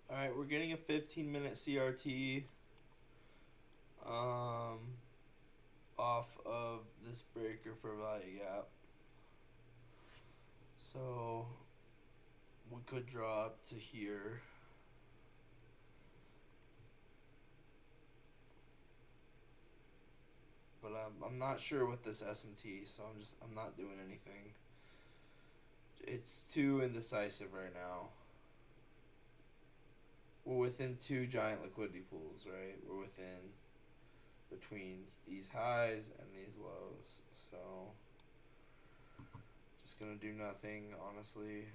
Alright, we're getting a 15-minute CRT off of this breaker for value gap. So we could draw up to here. But I'm not sure with this SMT, so I'm not doing anything. It's too indecisive right now. We're within two giant liquidity pools, right? We're between these highs and these lows. So, just gonna do nothing, honestly.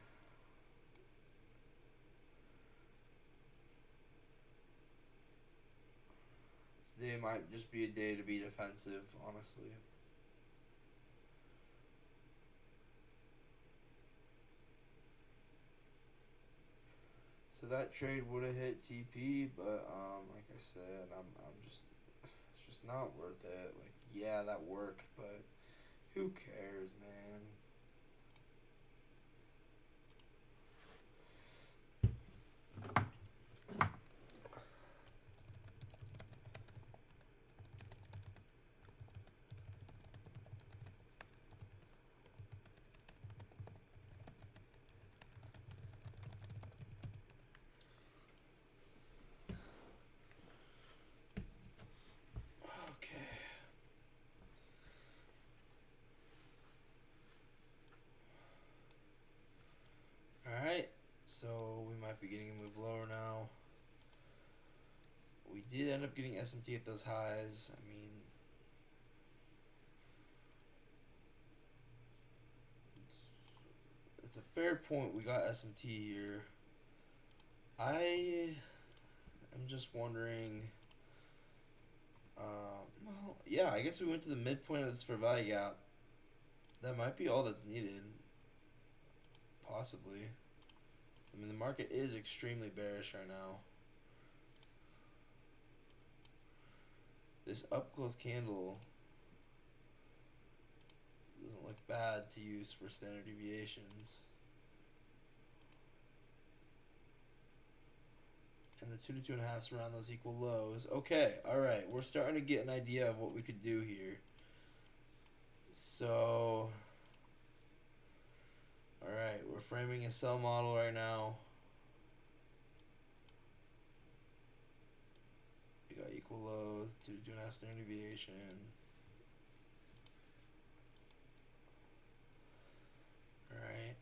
Today might just be a day to be defensive, honestly. So that trade would have hit TP, but like I said, it's just not worth it. Like, yeah, that worked, but who cares, man? So we might be getting a move lower now. We did end up getting SMT at those highs. I mean, it's a fair point. We got SMT here. I am just wondering. Well, yeah, I guess we went to the midpoint of this fair value gap. That might be all that's needed. Possibly. I mean, the market is extremely bearish right now. This up close candle doesn't look bad to use for standard deviations. And the 2 to 2.5 around those equal lows. Okay, alright, we're starting to get an idea of what we could do here. So, alright, we're framing a sell model right now. We got equal lows, 2 to 2.5 standard deviation. Alright.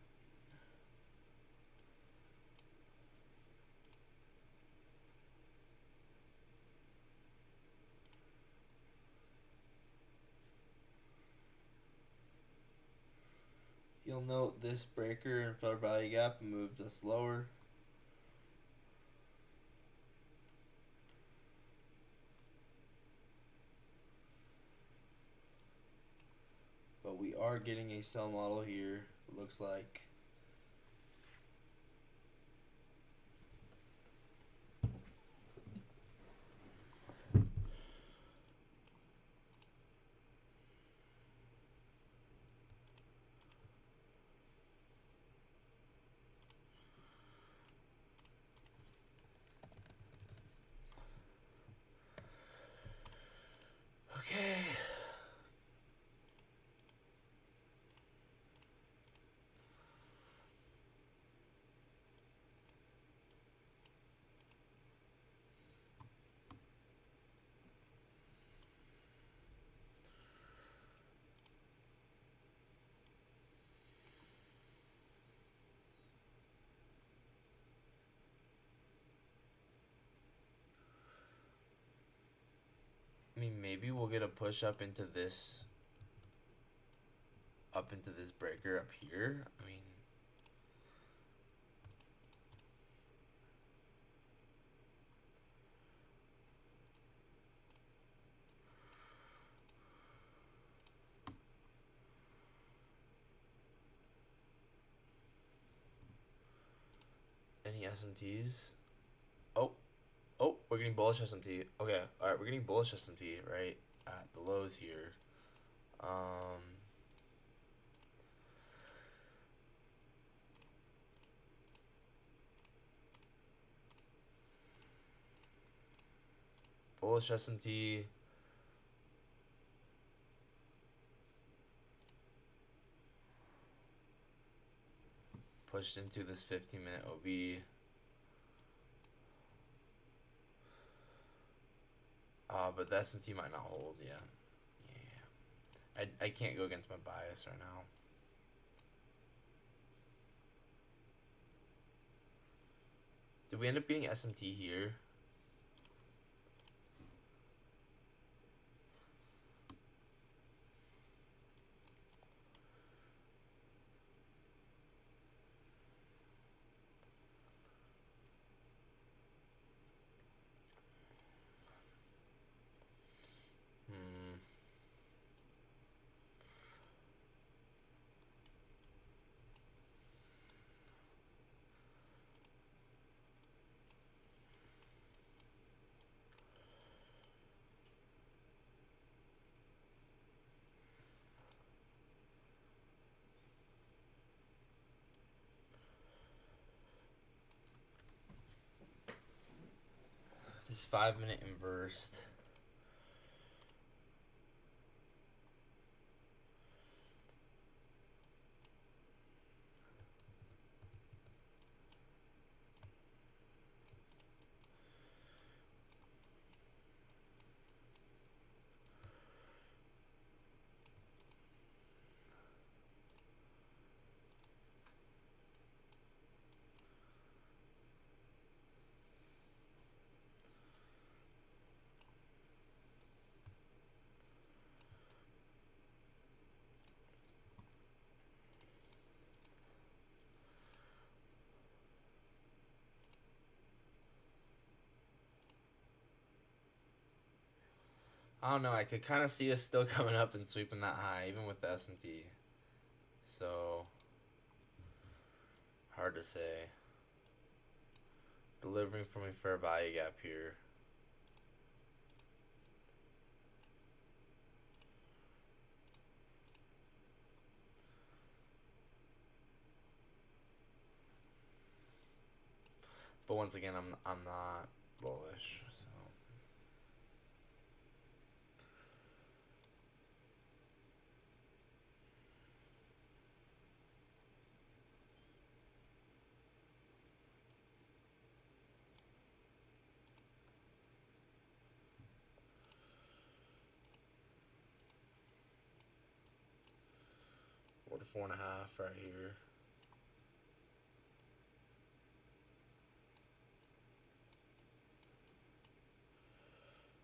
You'll note this breaker and fair value gap moved us lower. But we are getting a sell model here, it looks like. Okay. I mean, maybe we'll get a push up into this breaker up here. I mean, any SMTs? Oh, we're getting bullish SMT. Okay, alright, we're getting bullish SMT, right? At the lows here. Bullish SMT. Pushed into this 15-minute OB. But the SMT might not hold, yeah. I can't go against my bias right now. Did we end up getting SMT here? This 5-minute inversed. I don't know. I could kind of see us still coming up and sweeping that high, even with the S&P. So, hard to say. Delivering from a fair value gap here. But once again, I'm not bullish. So. Four to 4.5 right here.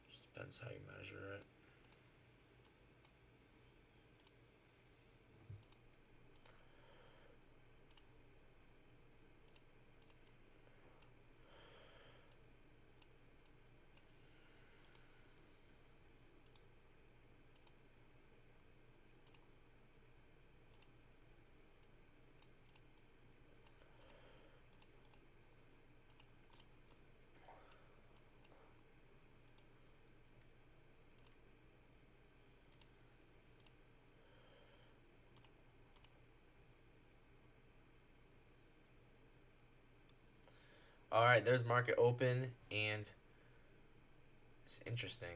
Just depends how you measure it. All right, there's market open, and it's interesting.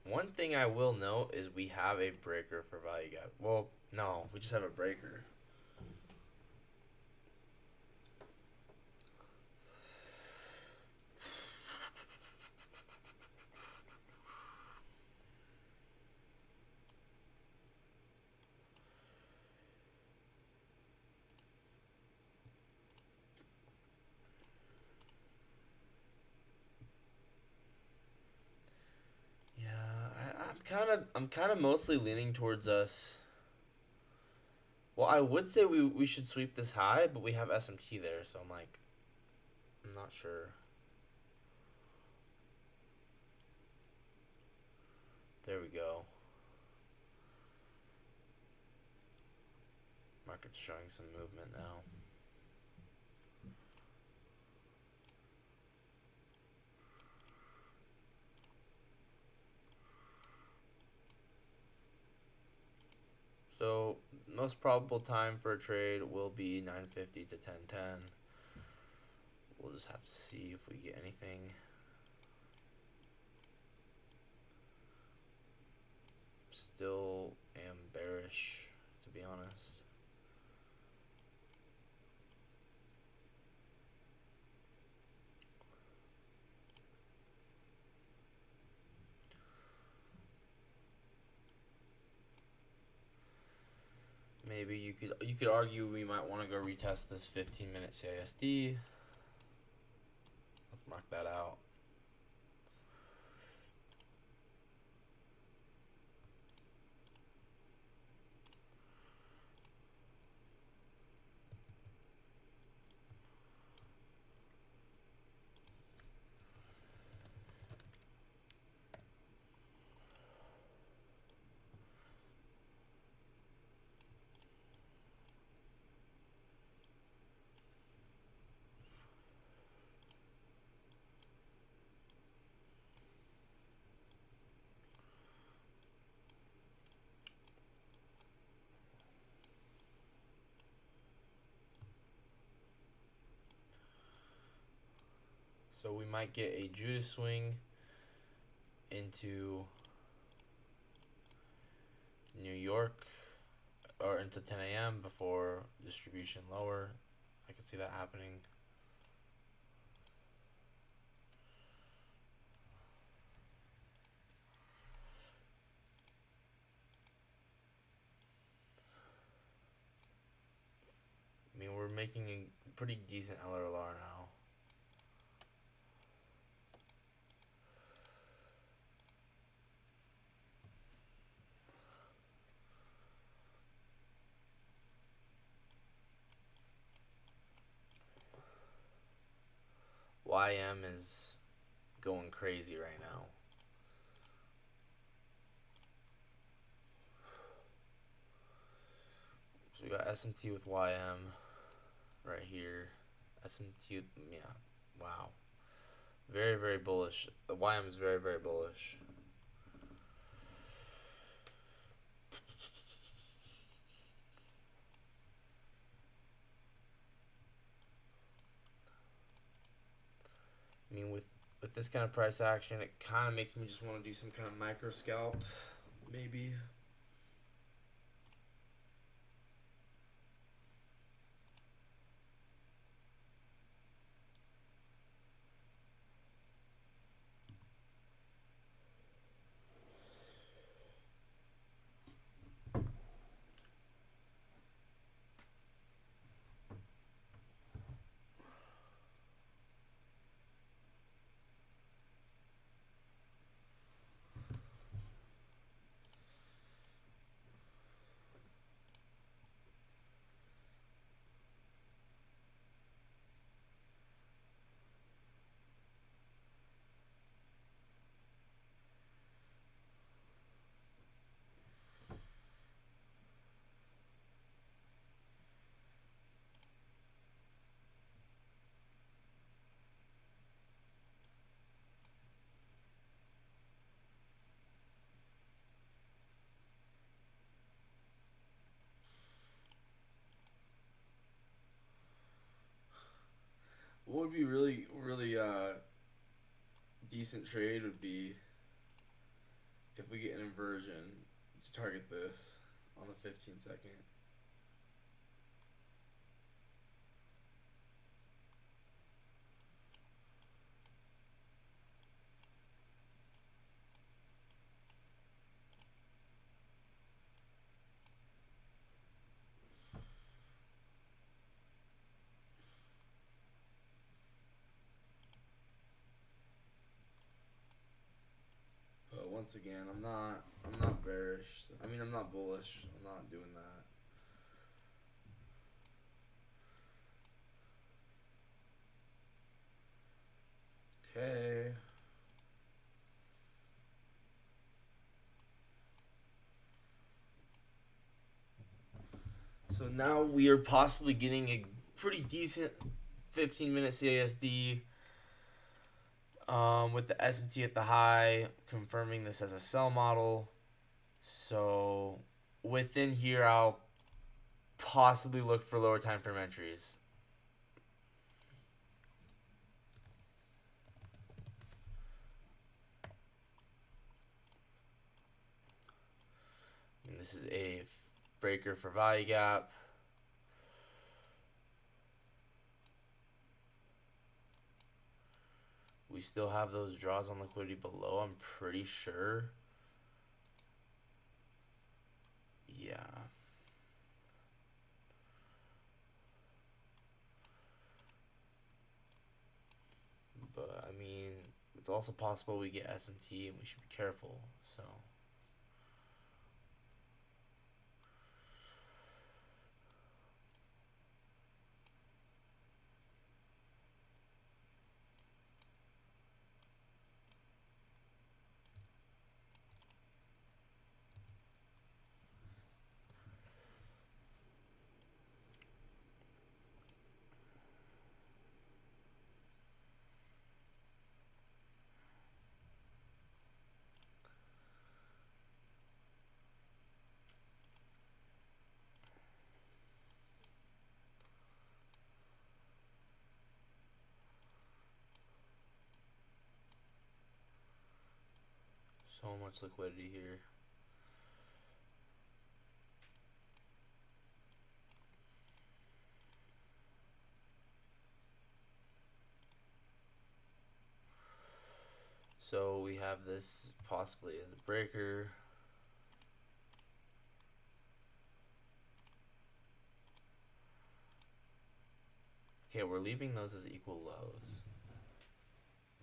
One thing I will note is we have a breaker for value gap. Well, no, we just have a breaker. I'm kind of mostly leaning towards us. Well, I would say we should sweep this high, but we have SMT there, so I'm not sure. There we go. Market's showing some movement now. So most probable time for a trade will be 9:50 to 10:10. We'll just have to see if we get anything. Still am bearish, to be honest. Maybe you could argue we might want to go retest this 15-minute CISD. Let's mark that out. So we might get a Judas swing into New York or into 10 a.m. before distribution lower. I could see that happening. I mean, we're making a pretty decent LRLR now. YM is going crazy right now. So we got SMT with YM right here. SMT, yeah, wow. Very, very bullish. The YM is very, very bullish. I mean, with this kind of price action, it kind of makes me just want to do some kind of micro scalp, maybe. What would be really, really decent trade would be if we get an inversion to target this on the 15-second. But once again, I'm not bearish. I mean, I'm not bullish. I'm not doing that. Okay. So now we are possibly getting a pretty decent 15-minute CASD with the S&T at the high, confirming this as a sell model. So within here, I'll possibly look for lower time frame entries. And this is a breaker for value gap. We still have those draws on liquidity below, I'm pretty sure. Yeah. But, I mean, it's also possible we get SMT and we should be careful, so. So much liquidity here. So we have this possibly as a breaker. Okay, we're leaving those as equal lows.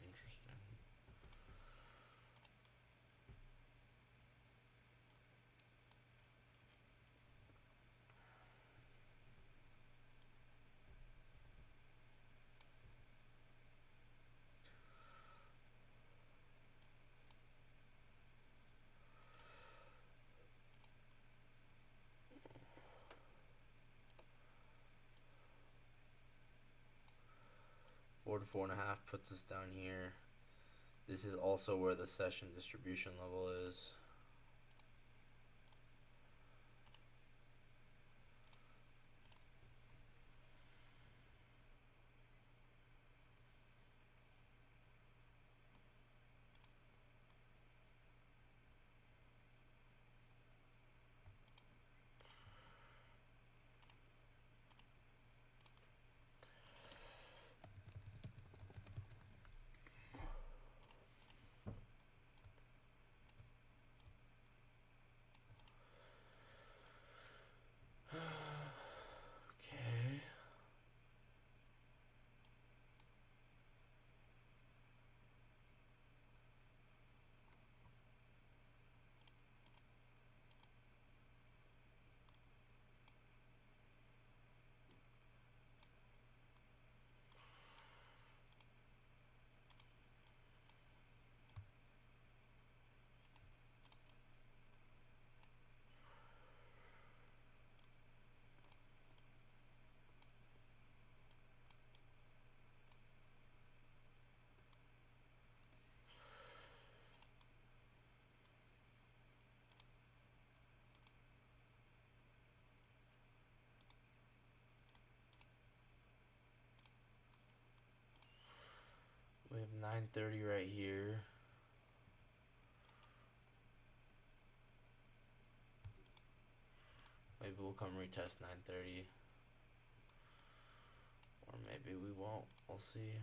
Interesting. to 4.5 puts us down here. This is also where the session distribution level is. Okay. We have 930 right here. Maybe we'll come retest 930. Or maybe we won't. We'll see.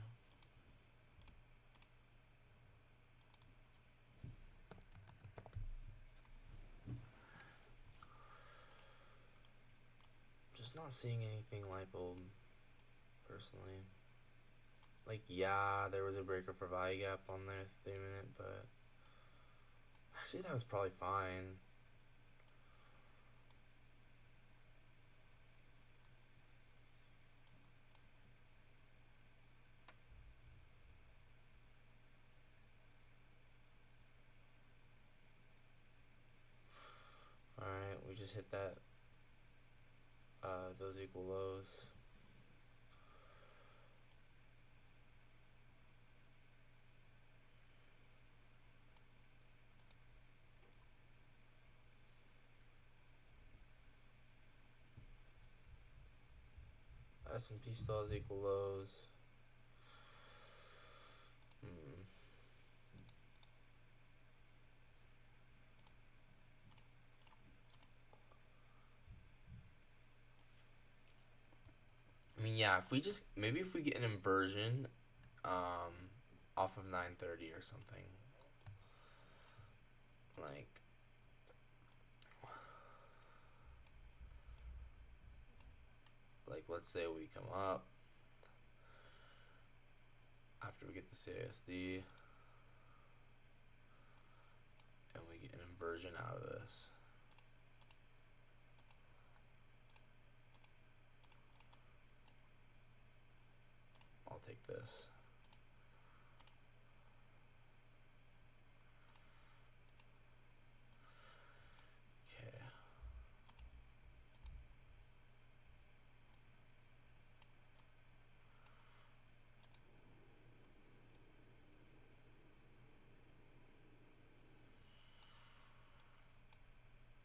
Just not seeing anything light bulb, personally. Like, yeah, there was a breaker for value gap on there 3-minute, but actually that was probably fine. Alright, we just hit that, those equal lows. S&P still has equal lows. I mean, yeah, if we just, maybe if we get an inversion, off of 930 or something. Like, let's say we come up after we get the CASD and we get an inversion out of this. I'll take this. Okay.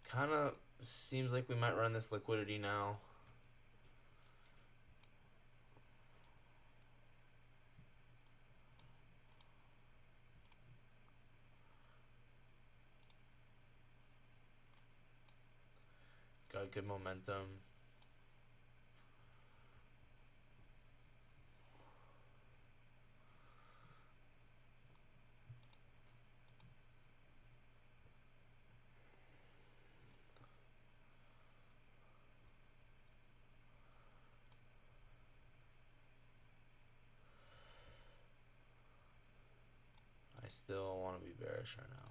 Kind of seems like we might run this liquidity now. Got good momentum. I still want to be bearish right now.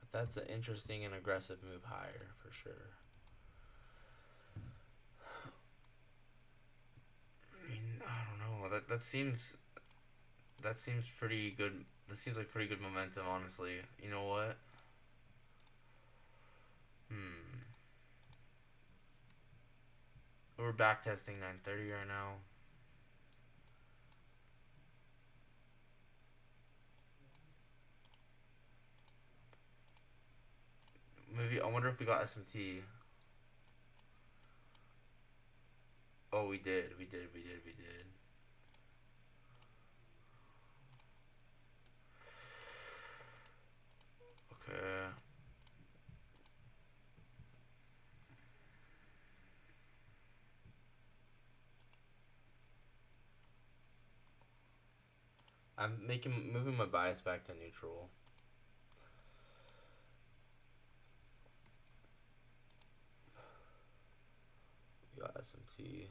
But that's an interesting and aggressive move higher for sure. I mean, I don't know. That seems pretty good. That seems like pretty good momentum, honestly. You know what? We're back testing 930 right now. Maybe I wonder if we got SMT. Oh, we did. Okay. I'm moving my bias back to neutral. We got SMT.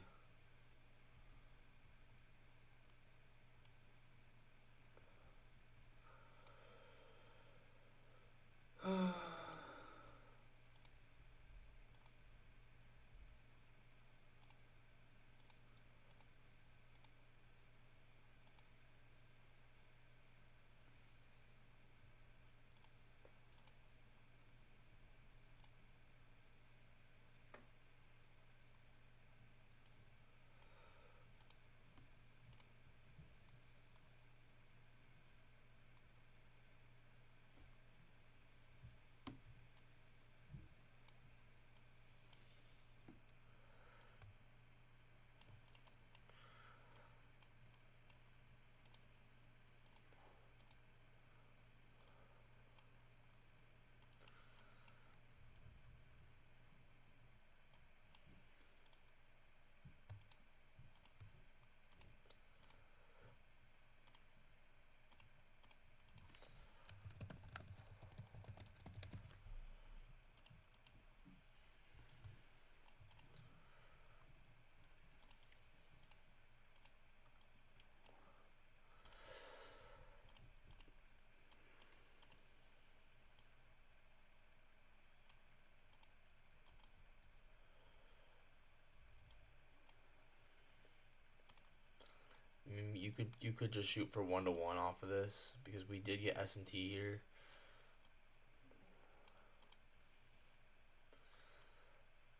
I mean, you could just shoot for 1-to-1 off of this because we did get SMT here.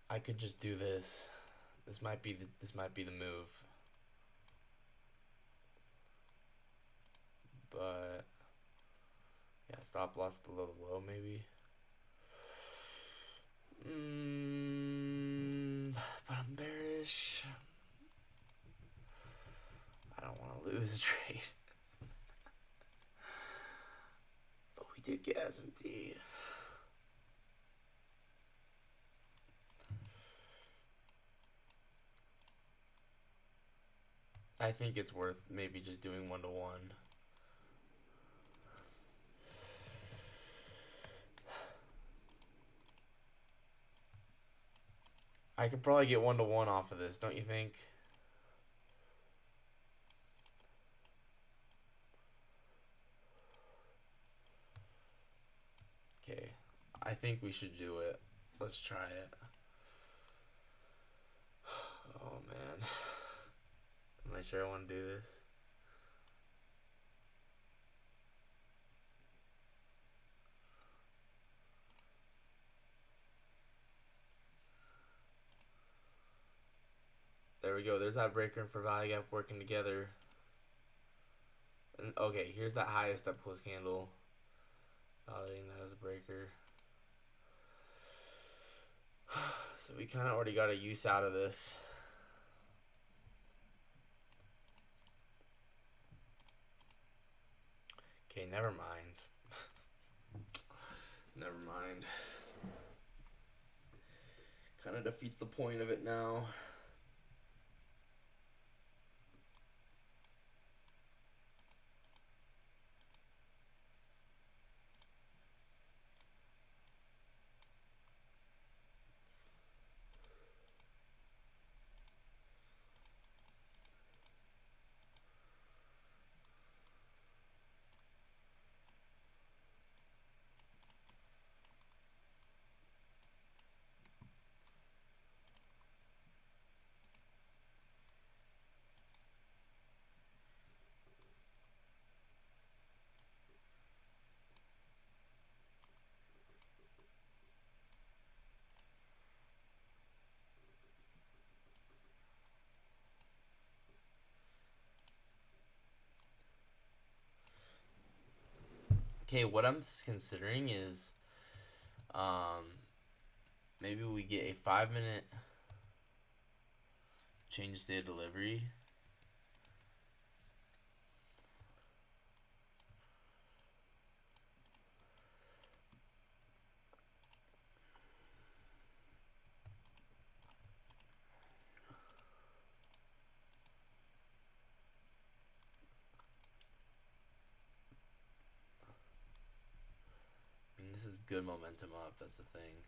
I could just do this. This might be the move. But yeah, stop loss below the low maybe. But I'm bearish. I don't want to lose a trade. But we did get SMT. I think it's worth maybe just doing 1-to-1. I could probably get 1-to-1 off of this, don't you think? Okay, I think we should do it. Let's try it. Oh man, am I sure I want to do this? There we go. There's that breaker and for value gap working together. And okay, here's that highest up close candle. Validating that as a breaker. So we kind of already got a use out of this. Okay, never mind. Never mind. Kind of defeats the point of it now. Okay, what I'm considering is, maybe we get a 5-minute change day of delivery. I mean, this is good momentum up. That's the thing.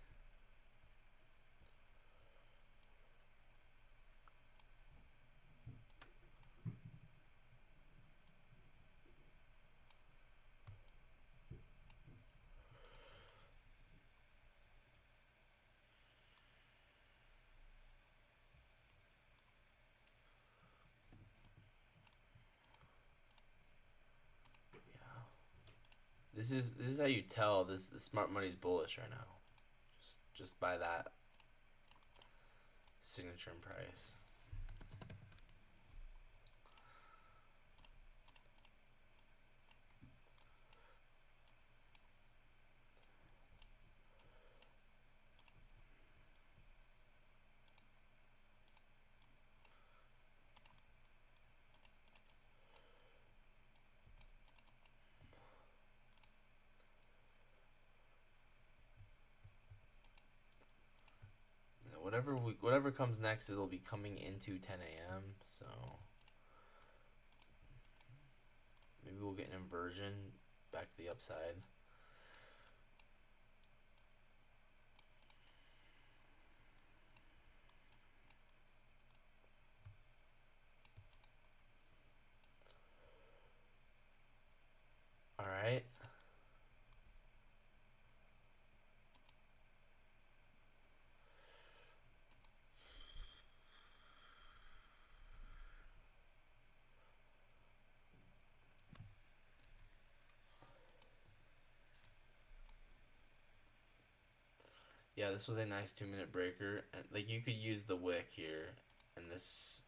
This is how you tell this the smart money's bullish right now. Just by that signature and price. Whatever comes next, it'll be coming into 10 a.m. So maybe we'll get an inversion back to the upside. All right. Yeah, this was a nice 2-minute breaker. And, like, you could use the wick here, and this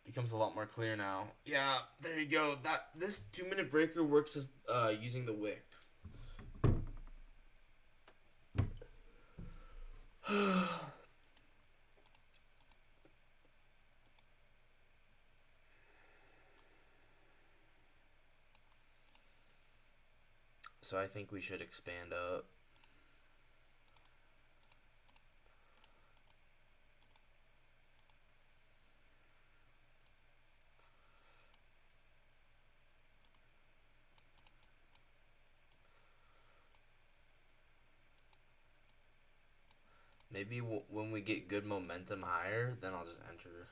becomes a lot more clear now. Yeah, there you go. This 2-minute breaker works as using the wick. So I think we should expand up. Maybe when we get good momentum higher, then I'll just enter.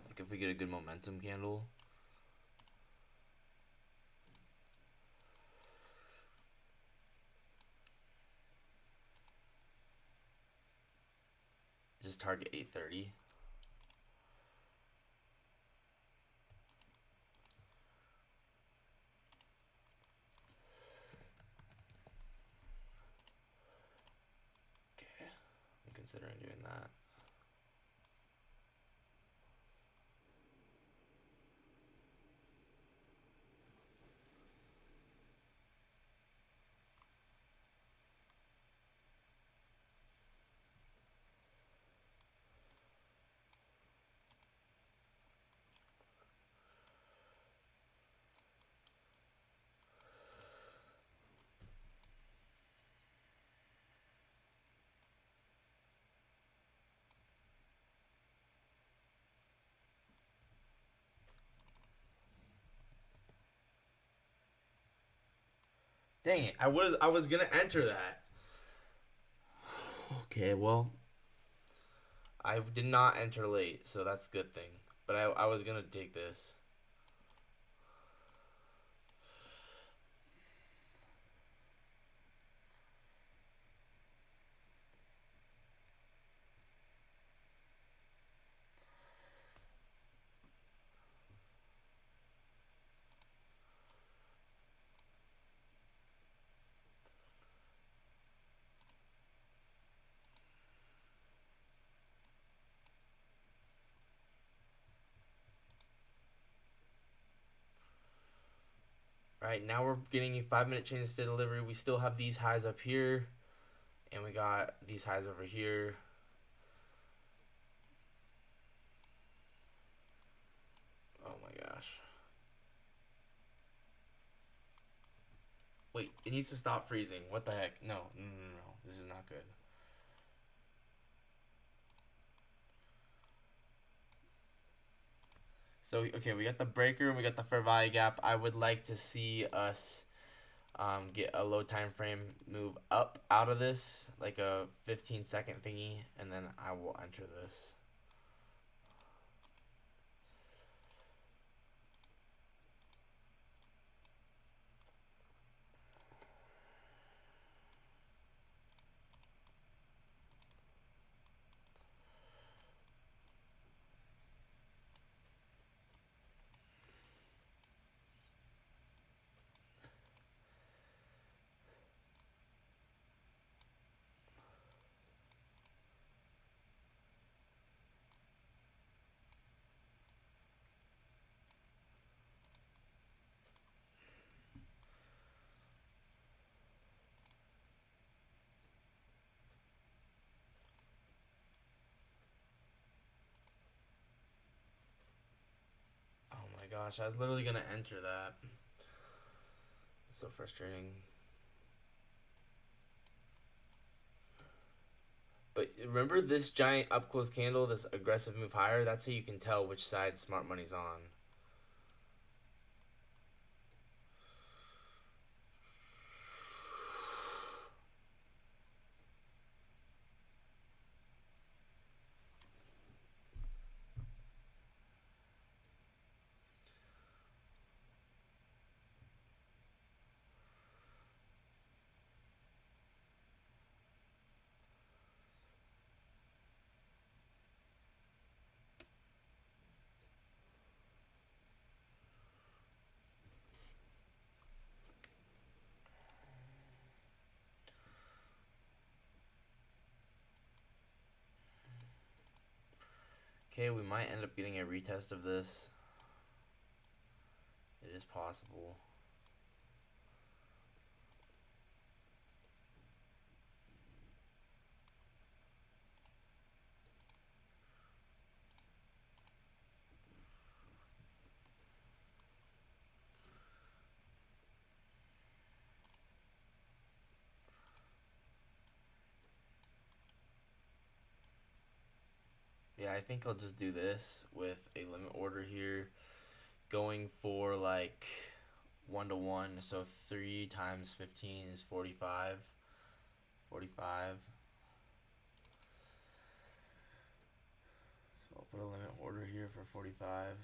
Like if we get a good momentum candle. Just target 830. Okay, I'm considering doing that. Dang it! I was gonna enter that. Okay, well, I did not enter late, so that's a good thing. But I was gonna take this. Alright, now we're getting a 5-minute change state delivery. We still have these highs up here. And we got these highs over here. Oh my gosh. Wait, it needs to stop freezing. What the heck? No. This is not good. So, okay, we got the breaker and we got the fair value gap. I would like to see us get a low time frame move up out of this, like a 15-second thingy, and then I will enter this. Gosh, I was literally gonna enter that. It's so frustrating. But remember this giant up close candle, this aggressive move higher? That's how you can tell which side smart money's on. Okay, we might end up getting a retest of this. It is possible. Yeah, I think I'll just do this with a limit order here, going for like 1-to-1. So 3 times 15 is 45. 45. So I'll put a limit order here for 45.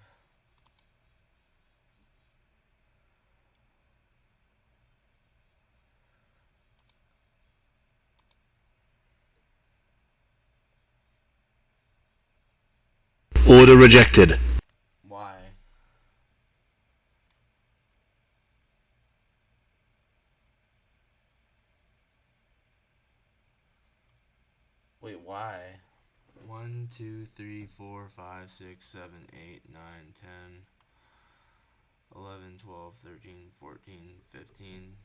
Order rejected. Why? Wait, why? 1, 2, 3, 4, 5, 6, 7, 8, 9, 10, 11, 12, 13, 14, 15.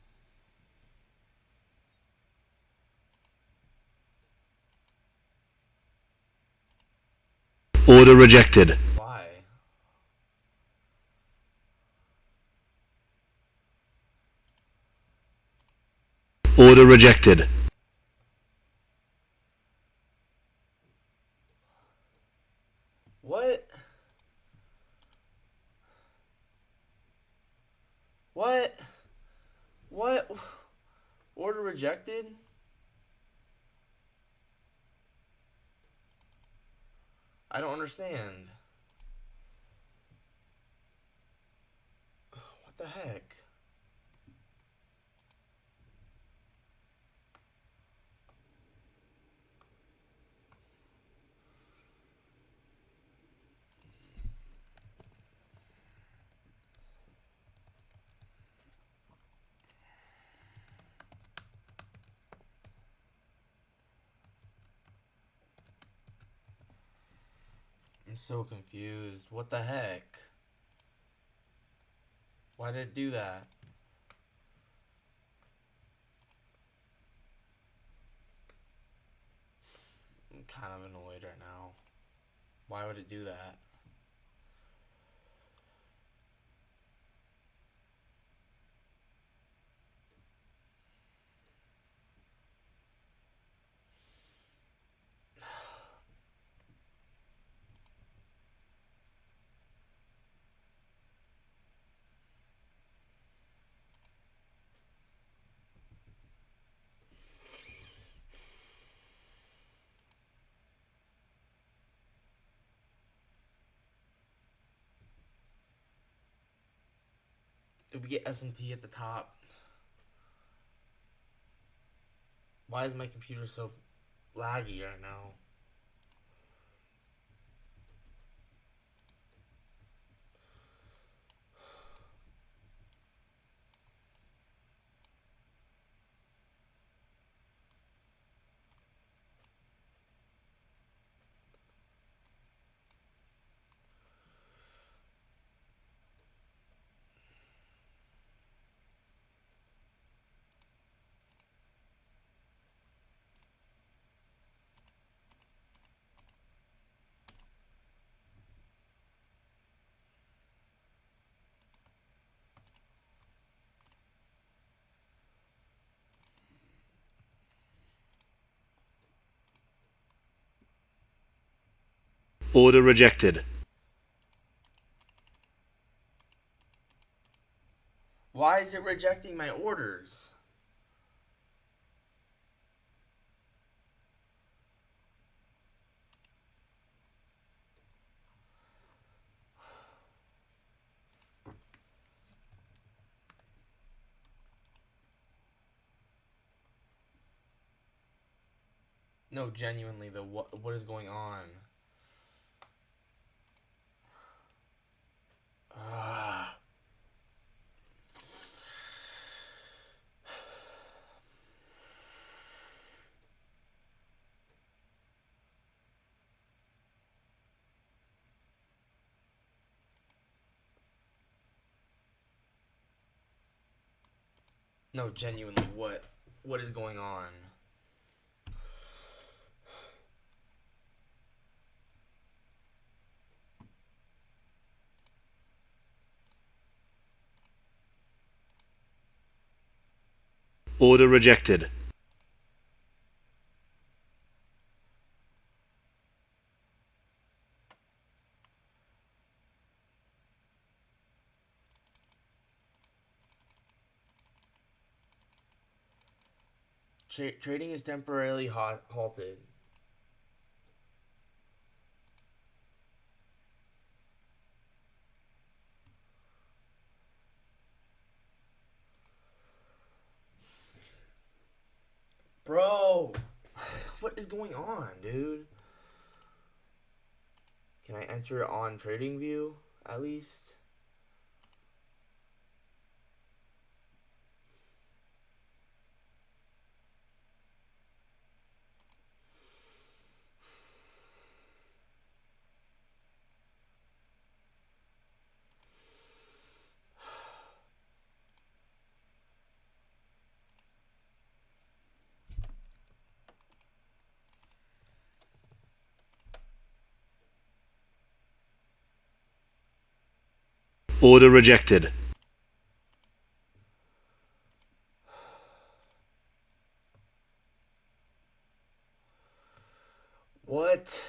Order rejected. Why? Order rejected. What? What? What? Order rejected? I don't understand. What the heck? I'm so confused. What the heck? Why did it do that? I'm kind of annoyed right now. Why would it do that? Did we get SMT at the top? Why is my computer so laggy right now? Order rejected. Why is it rejecting my orders? No, genuinely though, what is going on? Ah. No, genuinely, what is going on? Order rejected. Trading is temporarily halted. Bro, what is going on, dude? Can I enter it on TradingView at least? Order rejected. What?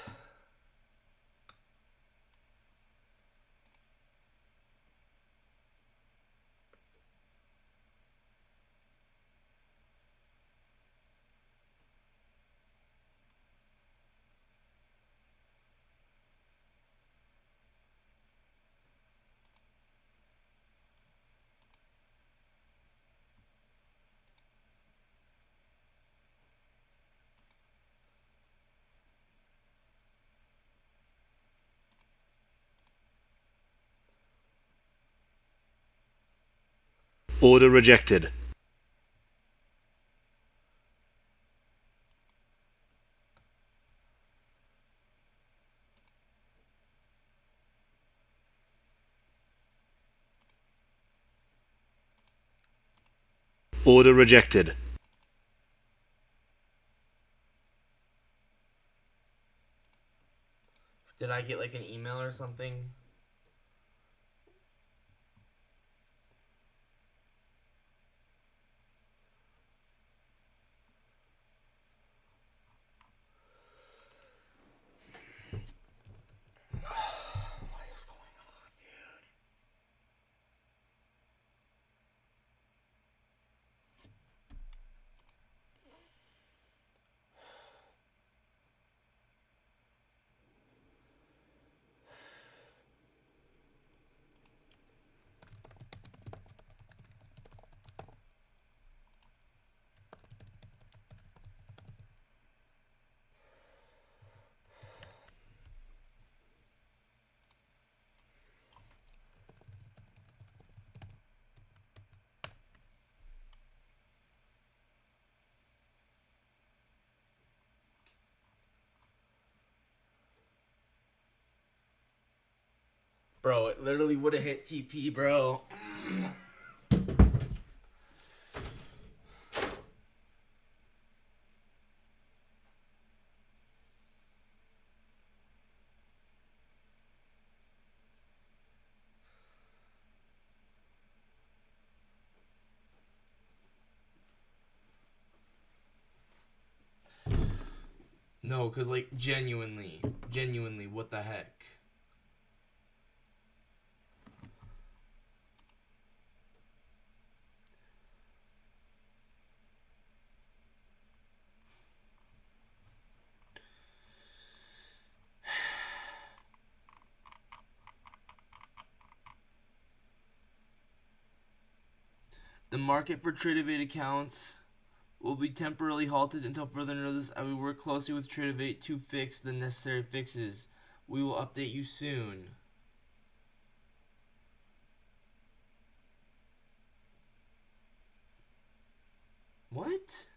Order rejected. Order rejected. I get like an email or something? What is going on, dude? Bro, it literally would have hit TP, bro. No, because, like, genuinely, what the heck? The market for Tradevate accounts will be temporarily halted until further notice as we work closely with Tradevate to fix the necessary fixes. We will update you soon. What?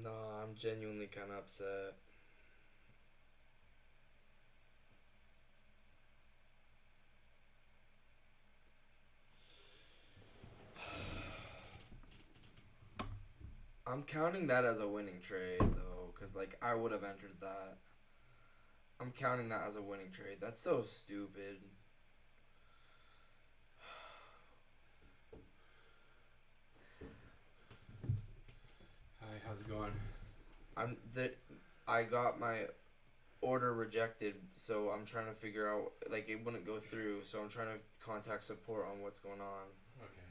No, I'm genuinely kind of upset. I'm counting that as a winning trade, though, because, like, I would have entered that. I'm counting that as a winning trade. That's so stupid. Hi, how's it going? I got my order rejected, so I'm trying to figure out, like, it wouldn't go through, so I'm trying to contact support on what's going on. Okay.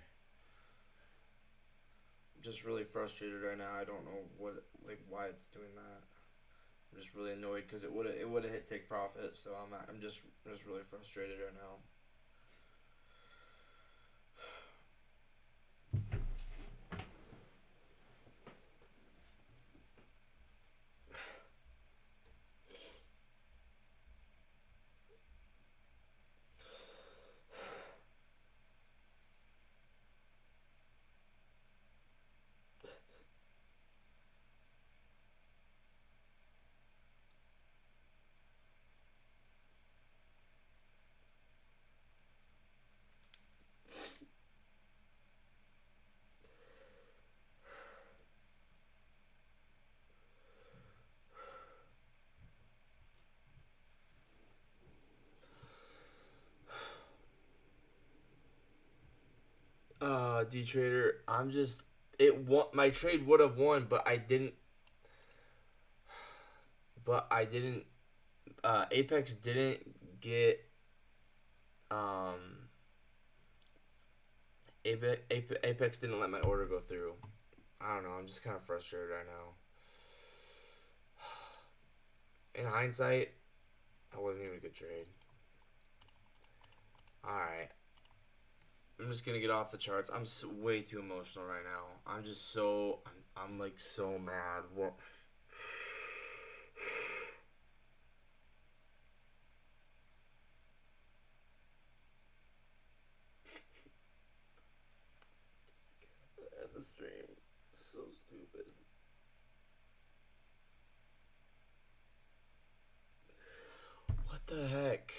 I'm just really frustrated right now. I don't know why it's doing that. I'm just really annoyed because it would have hit take profit, so I'm just really frustrated right now. D Trader, my trade would have won, but I didn't. Apex didn't get. Apex didn't let my order go through. I don't know. I'm just kind of frustrated right now. In hindsight, that wasn't even a good trade. Alright. I'm just gonna get off the charts. I'm way too emotional right now. I'm like so mad. What? End the stream. So stupid. What the heck?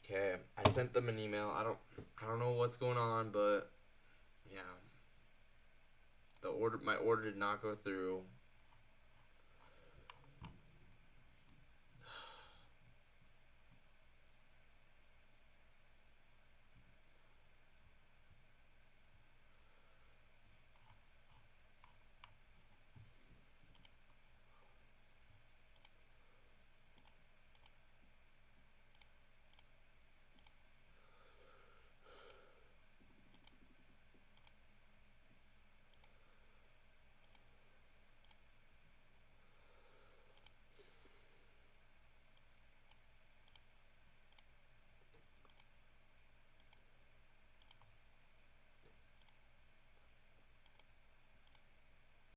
Okay, I sent them an email. I don't know what's going on, but yeah. My order did not go through.